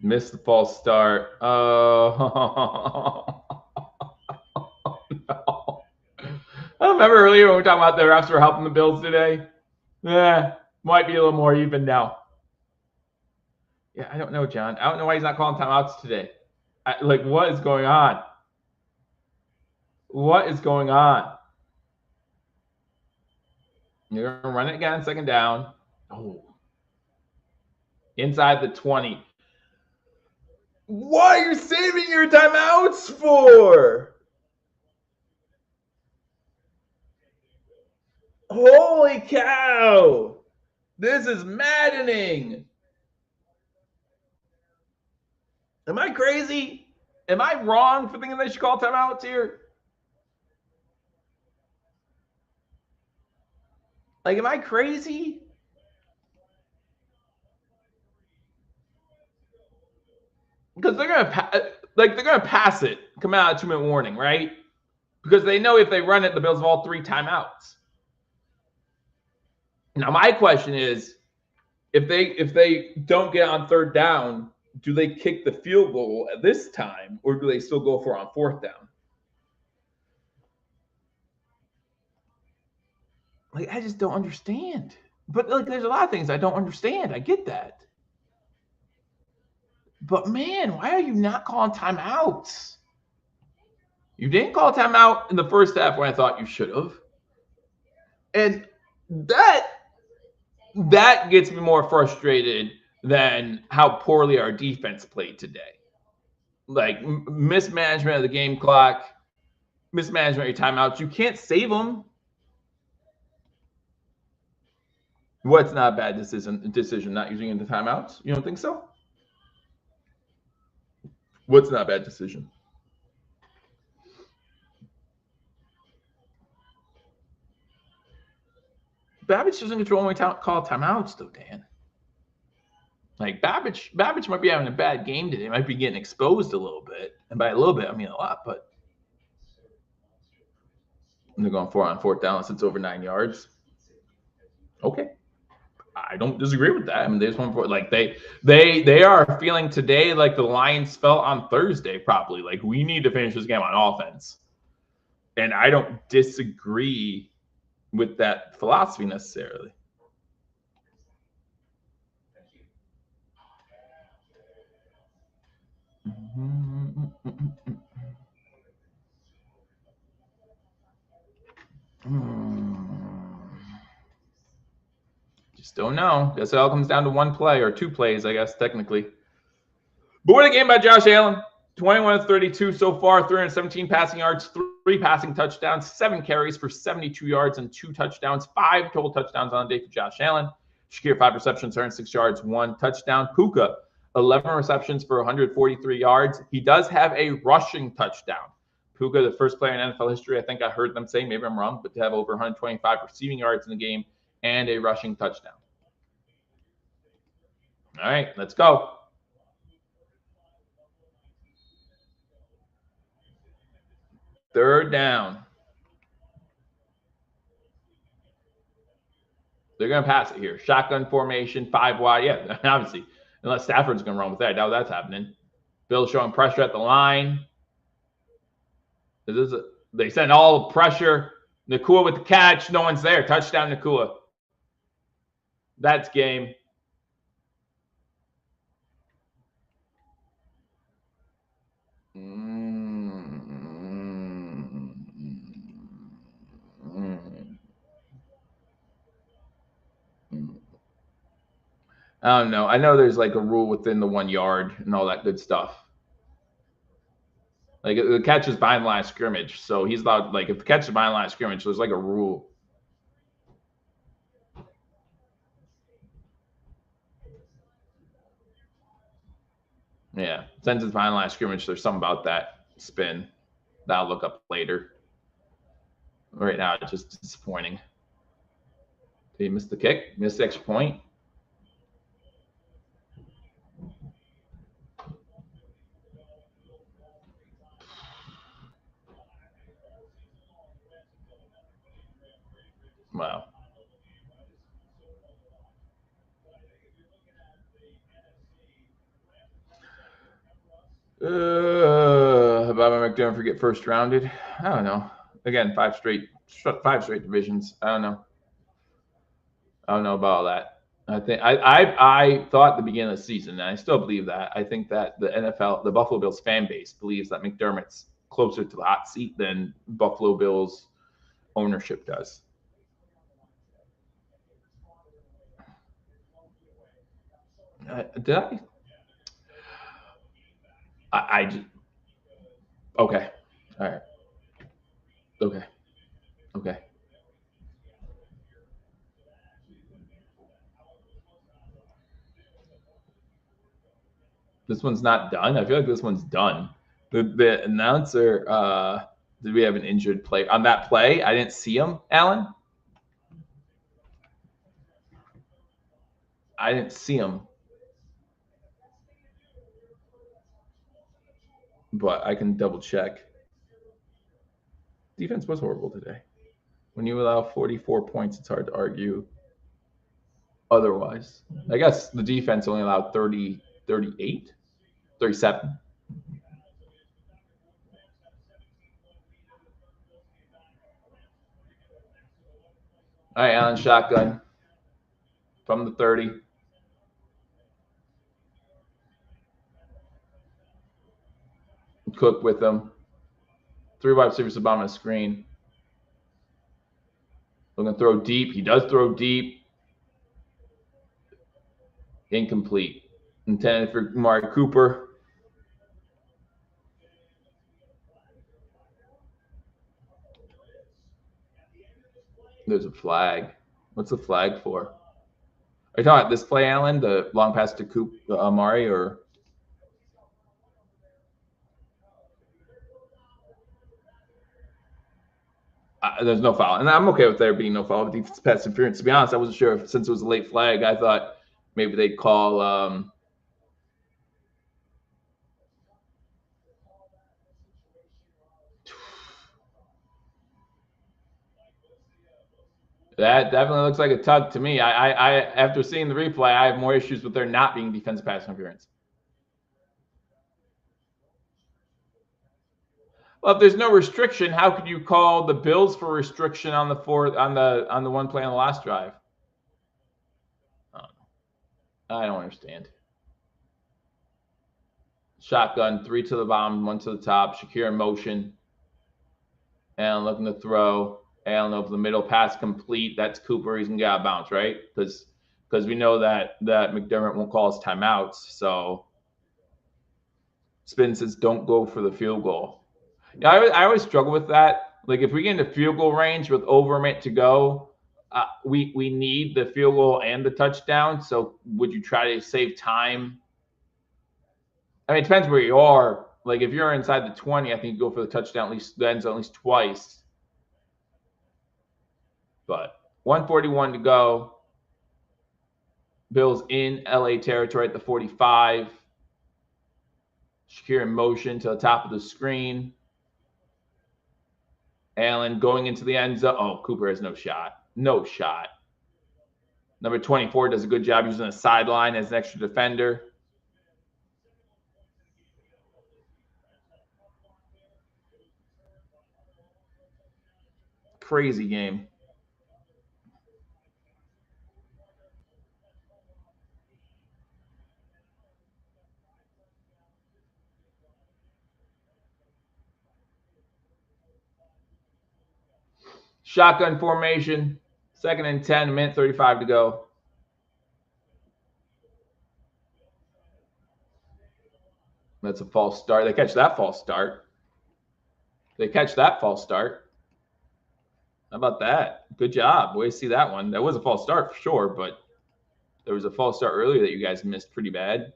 S1: Missed the false start. Oh, no. I remember earlier when we were talking about the refs were helping the Bills today. Yeah, might be a little more even now. Yeah, I don't know, John. I don't know why he's not calling timeouts today. Like, what is going on? What is going on? You're going to run it again, 2nd down. Oh. Inside the 20. What are you saving your timeouts for? Holy cow. This is maddening. Am I crazy? Am I wrong for thinking they should call timeouts here? Like, am I crazy? Because they're gonna pass it, come out of 2-minute warning, right? Because they know if they run it, the Bills have all 3 timeouts. Now, my question is, if they don't get on 3rd down, do they kick the field goal at this time, or do they still go for it on 4th down? Like, I just don't understand. But like, there's a lot of things I don't understand. I get that. But man, why are you not calling timeouts? You didn't call timeout in the 1st half when I thought you should have. And that gets me more frustrated than how poorly our defense played today. Like, mismanagement of the game clock, mismanagement of your timeouts. You can't save them. What's not a bad decision? Not using into timeouts? You don't think so? What's not a bad decision? Babbage doesn't control when we call timeouts, though, Dan. Like Babbage might be having a bad game today. Might be getting exposed a little bit, and by a little bit, I mean a lot. But they're going 4 on 4th down since over 9 yards. Okay, I don't disagree with that. I mean, they just went for like they are feeling today like the Lions felt on Thursday. Probably like we need to finish this game on offense, and I don't disagree with that philosophy necessarily. Just don't know. Guess it all comes down to one play or 2 plays, I guess, technically. But what a game by Josh Allen. 21 of 32 so far, 317 passing yards, 3 passing touchdowns, 7 carries for 72 yards and 2 touchdowns, 5 total touchdowns on the day for Josh Allen. Shakir, 5 receptions, 106 yards, 1 touchdown. Puka, 11 receptions for 143 yards. He does have a rushing touchdown. Puka, the first player in NFL history, I think I heard them say, maybe I'm wrong, but to have over 125 receiving yards in the game and a rushing touchdown. All right, let's go. Third down. They're going to pass it here. Shotgun formation, 5 wide. Yeah, obviously. Unless Stafford's going to run with that. I doubt that's happening. Bill showing pressure at the line. They send all the pressure. Nakua with the catch. No one's there. Touchdown, Nakua. That's game. I don't know. I know there's like a rule within the 1 yard and all that good stuff. Like the catch is behind the line of scrimmage, so he's allowed. Like if the catch is behind the line of scrimmage, there's like a rule. Yeah, since it's behind the line of scrimmage, there's something about that spin that I'll look up later. Right now, it's just disappointing. Did he miss the kick? Missed the extra point? Wow. Bobby McDermott forget first rounded. I don't know. Again, 5 straight divisions. I don't know. I don't know about all that. I think I thought at the beginning of the season, and I still believe that. I think that the NFL, the Buffalo Bills fan base believes that McDermott's closer to the hot seat than Buffalo Bills ownership does. Did I? I just okay. All right. Okay. This one's not done. I feel like this one's done. The announcer, did we have an injured player on that play? I didn't see him, Alan. I didn't see him. But I can double check. Defense was horrible today. When you allow 44 points, it's hard to argue otherwise. I guess the defense only allowed 38, 37. All right, Allen, shotgun from the 30. Cook with them. 3 wide receivers at the bottom of the screen. We're going to throw deep. He does throw deep. Incomplete. Intended for Amari Cooper. There's a flag. What's the flag for? Are you talking about this play, Allen? The long pass to Coop Amari, or there's no foul, and I'm okay with there being no foul. Defense pass interference. To be honest, I wasn't sure if, since it was a late flag. I thought maybe they'd call. That definitely looks like a tug to me. I after seeing the replay, I have more issues with there not being defensive pass interference. Well, if there's no restriction, how could you call the Bills for restriction on the one play on the last drive? I don't understand. Shotgun, 3 to the bottom, 1 to the top. Shakir in motion. Allen looking to throw. Allen over the middle, pass complete. That's Cooper. He's gonna get out of bounds, right? Because we know that McDermott won't call his timeouts. So Spin says don't go for the field goal. Yeah, I always struggle with that. Like if we get into field goal range with over a minute to go, we need the field goal and the touchdown. So would you try to save time? I mean, it depends where you are. Like if you're inside the 20, I think you go for the touchdown at least, the end zone at least twice. But 141 to go. Bills in LA territory at the 45. Shakir in motion to the top of the screen. Allen going into the end zone. Oh, Cooper has no shot. No shot. Number 24 does a good job using the sideline as an extra defender. Crazy game. Shotgun formation. 2nd and 10, a minute 35 to go. That's a false start. They catch that false start. How about that? Good job. Way to see that one. That was a false start for sure, but there was a false start earlier that you guys missed pretty bad.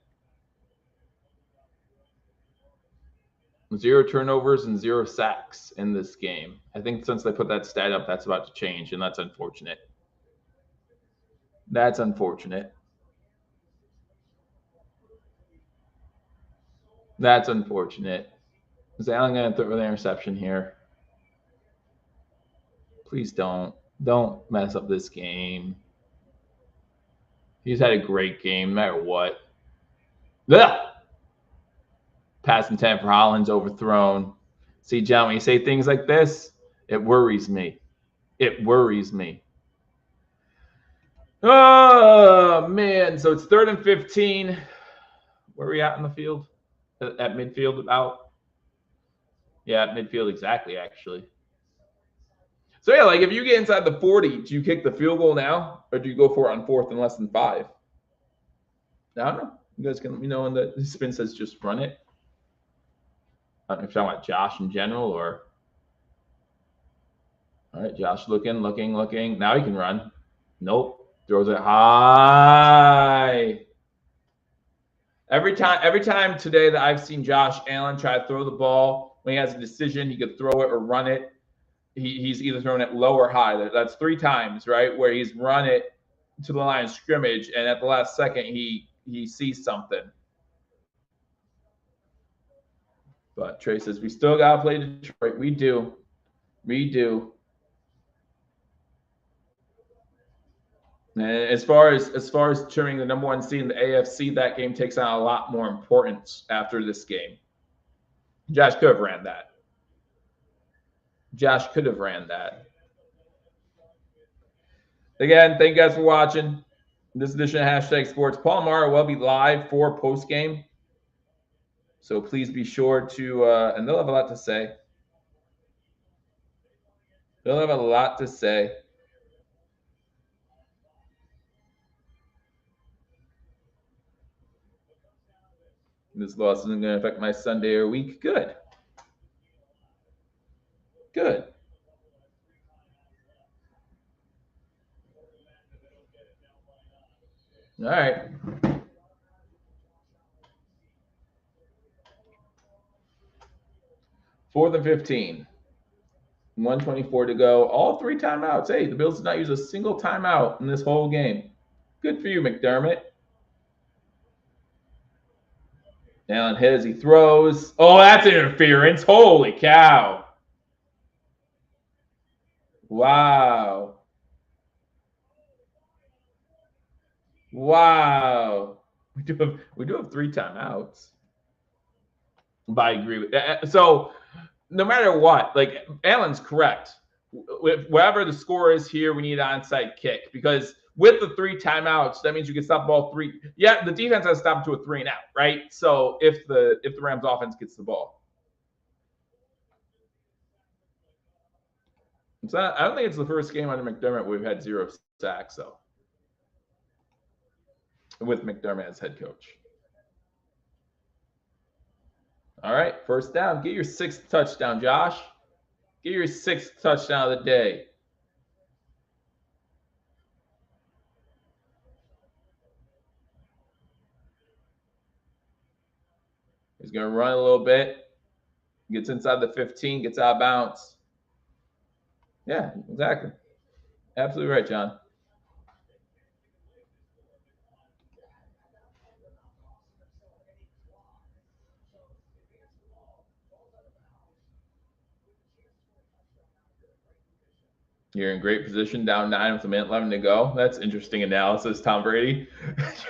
S1: 0 turnovers and 0 sacks in this game. I think since they put that stat up, that's about to change, and that's unfortunate. That's unfortunate. Is Allen going to throw the interception here? Please don't mess up this game. He's had a great game, no matter what. Ugh! Pass intent for Hollins overthrown. See, John, when you say things like this, it worries me. Oh, man. So it's 3rd and 15. Where are we at in the field? At midfield about? Yeah, at midfield exactly, actually. So, yeah, like if you get inside the 40, do you kick the field goal now? Or do you go for it on 4th and less than 5? I don't know. You guys can let me know when the spin says just run it. I don't know if you're talking about Josh in general or. All right, Josh looking. Now he can run. Nope. Throws it high. Every time today that I've seen Josh Allen try to throw the ball, when he has a decision, he could throw it or run it. He's either thrown it low or high. That's 3 times, right, where he's run it to the line of scrimmage, and at the last second he sees something. But Trey says we still gotta play Detroit. We do. And as far as determining the number 1 seed in the AFC, that game takes on a lot more importance after this game. Josh could have ran that. Again, thank you guys for watching this edition of Hashtag Sports. Paul and Mara will be live for post game, so please be sure to. And they'll have a lot to say. This loss isn't going to affect my Sunday or week. Good. All right. Fourth and 15. 124 to go. All 3 timeouts. Hey, the Bills did not use a single timeout in this whole game. Good for you, McDermott. Allen hits. He throws. Oh, that's interference. Holy cow. Wow. Wow. We do have 3 timeouts. But I agree with that. So no matter what, like Allen's correct. Whatever the score is here, we need an onside kick because with the 3 timeouts, that means you can stop all 3. Yeah, the defense has to stop to a 3 and out, right? So if the Rams offense gets the ball. So I don't think it's the first game under McDermott we've had 0 sacks, though. With McDermott as head coach. All right, first down. Get your 6th touchdown, Josh. Get your 6th touchdown of the day. He's going to run a little bit. Gets inside the 15, gets out of bounds. Yeah, exactly. Absolutely right, John. You're in great position, down 9 with a minute 11 to go. That's interesting analysis, Tom Brady.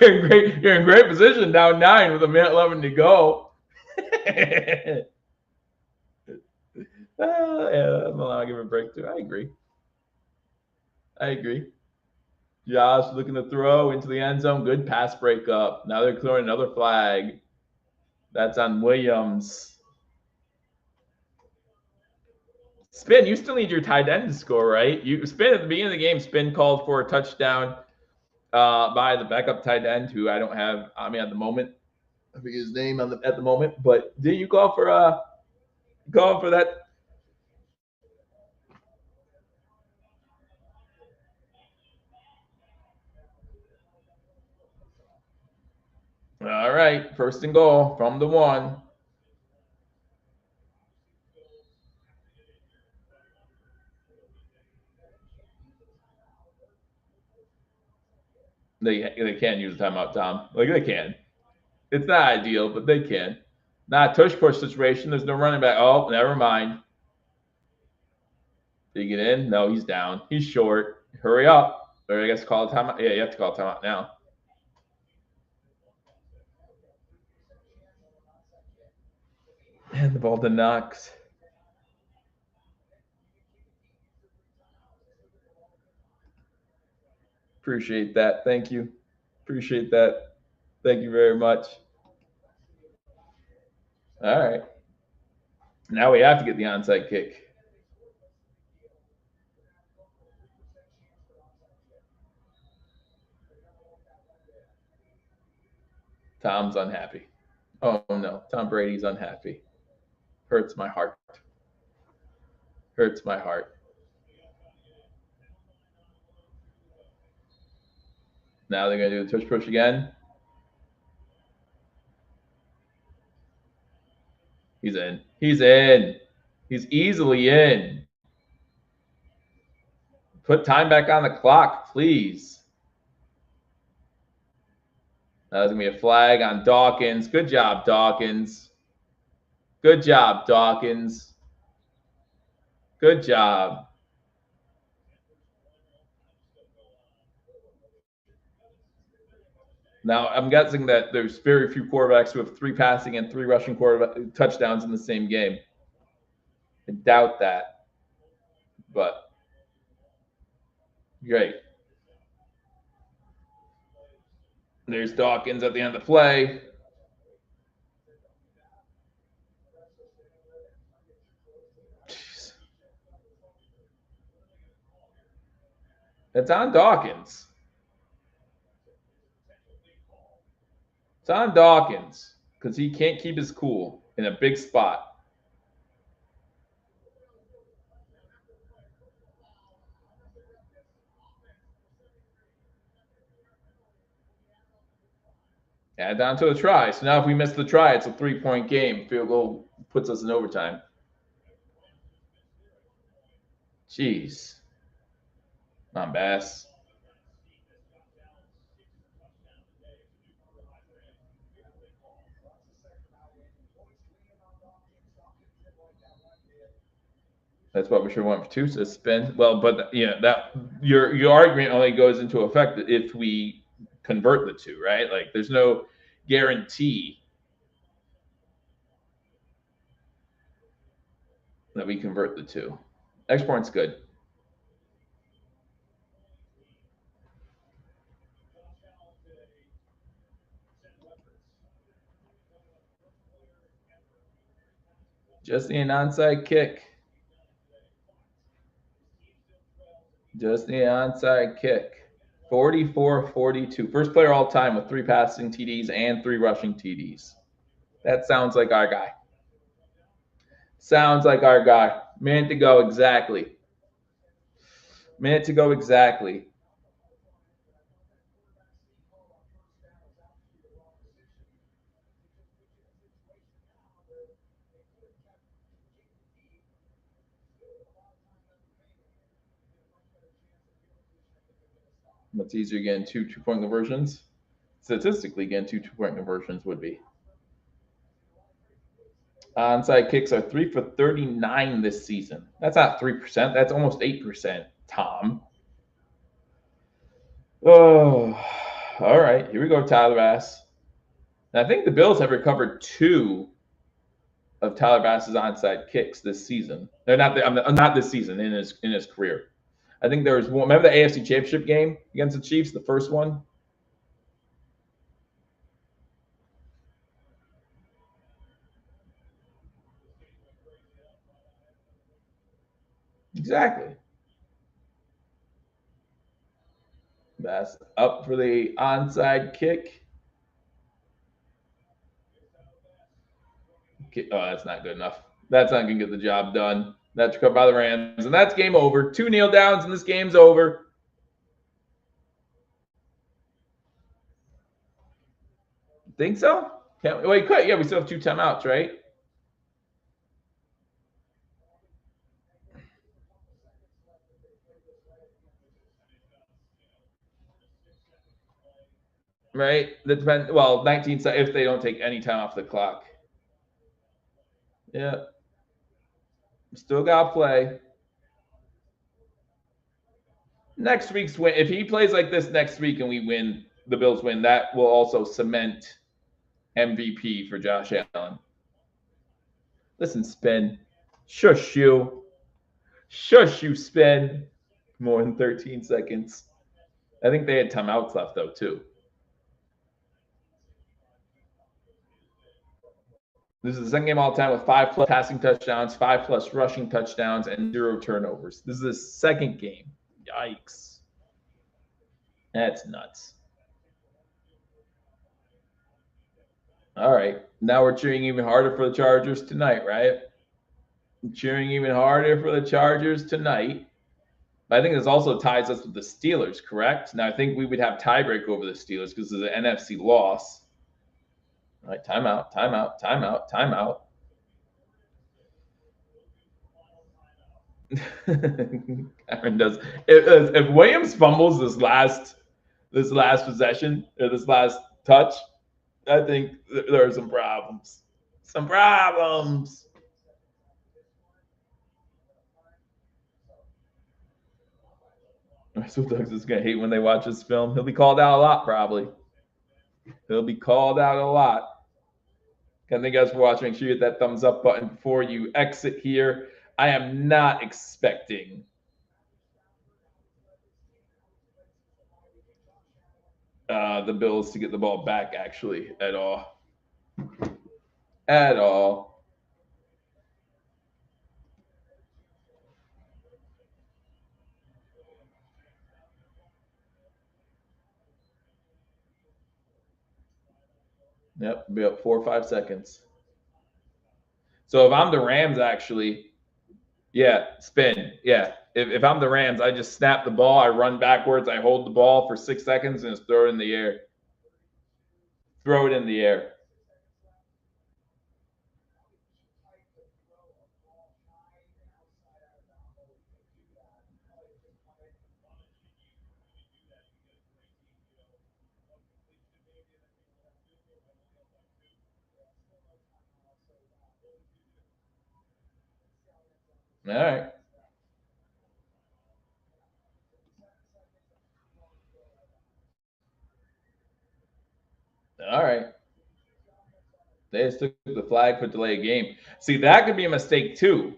S1: You're in great position, down 9 with a minute 11 to go. Yeah, I'm allowed to give a break too. I agree. Josh looking to throw into the end zone. Good pass breakup. Now they're throwing another flag. That's on Williams. Spin, you still need your tight end to score, right? You Spin at the beginning of the game. Spin called for a touchdown by the backup tight end, who I don't have on me at the moment. I forget his name at the moment, but did you call for that? All right, first and goal from the 1. They can use a timeout, Tom. Like they can. It's not ideal, but they can. Not a tush push situation. There's no running back. Oh, never mind. Did he get in? No, he's down. He's short. Hurry up. Or I guess call a timeout. Yeah, you have to call a timeout now. And the ball to Knox. Appreciate that. Thank you. Appreciate that. Thank you very much. All right. Now we have to get the onside kick. Tom's unhappy. Oh no, Tom Brady's unhappy. Hurts my heart. Hurts my heart. Now they're going to do the tush push again. He's in. He's in. He's easily in. Put time back on the clock, please. That's going to be a flag on Dawkins. Good job, Dawkins. Good job, Dawkins. Good job. Now, I'm guessing that there's very few quarterbacks who have 3 passing and 3 rushing touchdowns in the same game. I doubt that. But great. There's Dawkins at the end of the play. Jeez. It's on Dawkins. It's on Dawkins because he can't keep his cool in a big spot. Add down to a try. So now if we miss the try, it's a 3-point game. Field goal puts us in overtime. Jeez. Come on, Bass. That's what we should want for two. So spin. Well, but that your argument only goes into effect if we convert the two, right? Like there's no guarantee that we convert the two. X point's good. Just need an onside kick. Just need an onside kick. 44-42. First player all time with 3 passing TDs and 3 rushing TDs. That sounds like our guy. Sounds like our guy. Minute to go exactly. Minute to go exactly. What's easier getting 2 2-point conversions? Statistically, getting 2 2-point conversions would be. Onside kicks are 3 for 39 this season. That's not 3%. That's almost 8%, Tom. Oh, all right. Here we go, Tyler Bass. And I think the Bills have recovered 2 of Tyler Bass's onside kicks this season. They're not this season in his career. I think there was one. Remember the AFC Championship game against the Chiefs, the first one? Exactly. Bass up for the onside kick. Oh, that's not good enough. That's not going to get the job done. That's recovered by the Rams, and that's game over. 2 kneel downs, and this game's over. Think so? Wait, quick. Yeah, we still have 2 timeouts, right? Right? That depends. Well, 19 if they don't take any time off the clock. Yeah. Still got to play. Next week's win. If he plays like this next week and we win, the Bills win, that will also cement MVP for Josh Allen. Listen, Spin. Shush you. Shush you, Spin. More than 13 seconds. I think they had timeouts left, though, too. This is the second game all time with 5+ passing touchdowns, 5+ rushing touchdowns, and 0 turnovers. This is the second game. Yikes. That's nuts. All right. Now we're cheering even harder for the Chargers tonight, right? Cheering even harder for the Chargers tonight. But I think this also ties us with the Steelers, correct? Now, I think we would have tiebreak over the Steelers because it's an NFC loss. All right, timeout, timeout, timeout, timeout. Aaron does. If Williams fumbles this last possession or this last touch, I think there are some problems. Some problems. So Doug's is gonna hate when they watch this film. He'll be called out a lot, probably. He'll be called out a lot. Thank you guys for watching. Make sure you hit that thumbs up button before you exit here. I am not expecting the Bills to get the ball back, actually, at all. At all. Yep, be up 4 or 5 seconds. So if I'm the Rams, actually, yeah, spin. Yeah. If I'm the Rams, I just snap the ball, I run backwards, I hold the ball for 6 seconds, and just throw it in the air. Throw it in the air. All right. All right. They just took the flag for delay game. See, that could be a mistake too.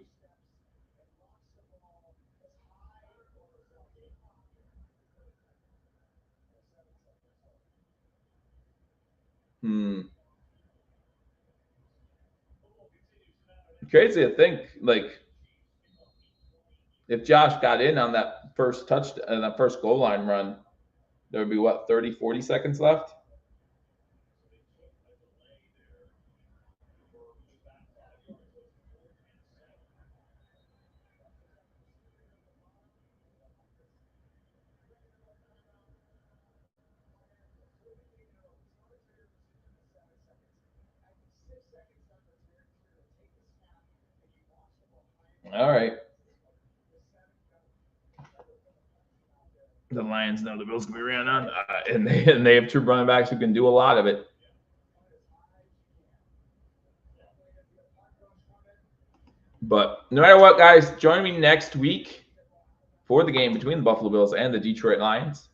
S1: Crazy to think, like, if Josh got in on that first that first goal line run, there would be what, 30, 40 seconds left? All right. The Lions know the Bills can be ran on, and they have two running backs who can do a lot of it. But no matter what, guys, join me next week for the game between the Buffalo Bills and the Detroit Lions.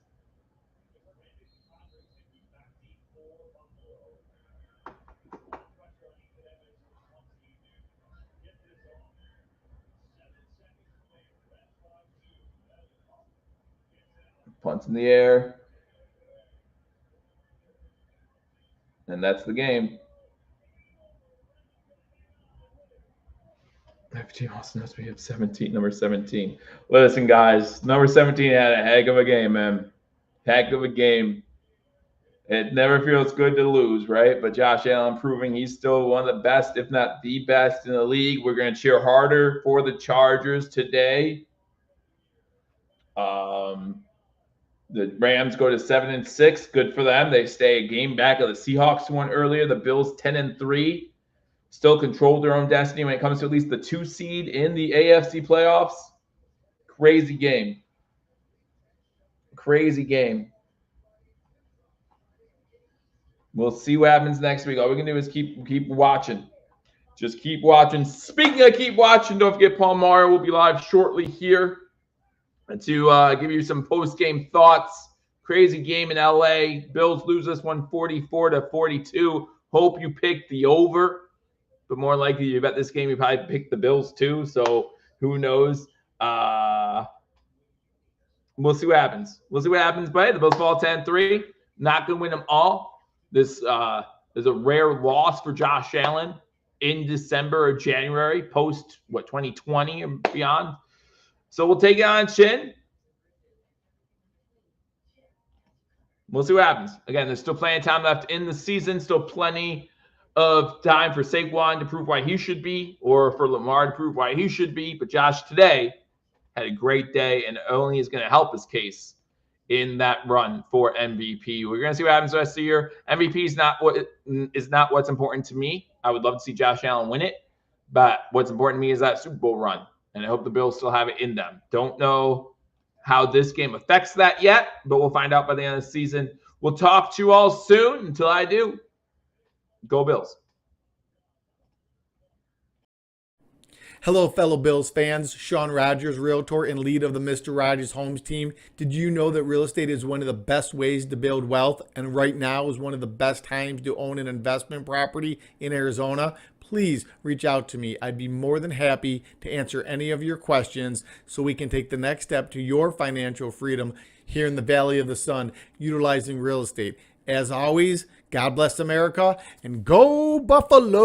S1: Punts in the air. And that's the game. FG also knows we have 17, number 17. Listen, guys, number 17 had a heck of a game, man. Heck of a game. It never feels good to lose, right? But Josh Allen proving he's still one of the best, if not the best in the league. We're going to cheer harder for the Chargers today. The Rams go to 7-6. Good for them. They stay a game back of the Seahawks who won earlier. The Bills 10-3. Still control their own destiny when it comes to at least the 2 seed in the AFC playoffs. Crazy game. Crazy game. We'll see what happens next week. All we can do is keep watching. Just keep watching. Speaking of keep watching, don't forget Paul Mario will be live shortly here to give you some post-game thoughts. Crazy game in LA. Bills lose this one 44-42. Hope you picked the over. But more likely you bet this game, you probably picked the Bills too. So who knows? We'll see what happens. We'll see what happens. But hey, the Bills fall 10-3. Not going to win them all. This is a rare loss for Josh Allen in December or January, post, 2020 and beyond. So we'll take it on chin. We'll see what happens. Again, there's still plenty of time left in the season. Still plenty of time for Saquon to prove why he should be, or for Lamar to prove why he should be. But Josh today had a great day and only is going to help his case in that run for MVP. We're going to see what happens the rest of the year. MVP is not what's important to me. I would love to see Josh Allen win it, but what's important to me is that Super Bowl run, and I hope the Bills still have it in them. Don't know how this game affects that yet, but we'll find out by the end of the season. We'll talk to you all soon. Until I do, go Bills.
S3: Hello, fellow Bills fans. Sean Rogers, realtor and lead of the Mr. Rogers Homes team. Did you know that real estate is one of the best ways to build wealth, and right now is one of the best times to own an investment property in Arizona? Please reach out to me. I'd be more than happy to answer any of your questions so we can take the next step to your financial freedom here in the Valley of the Sun, utilizing real estate. As always, God bless America and go Buffalo!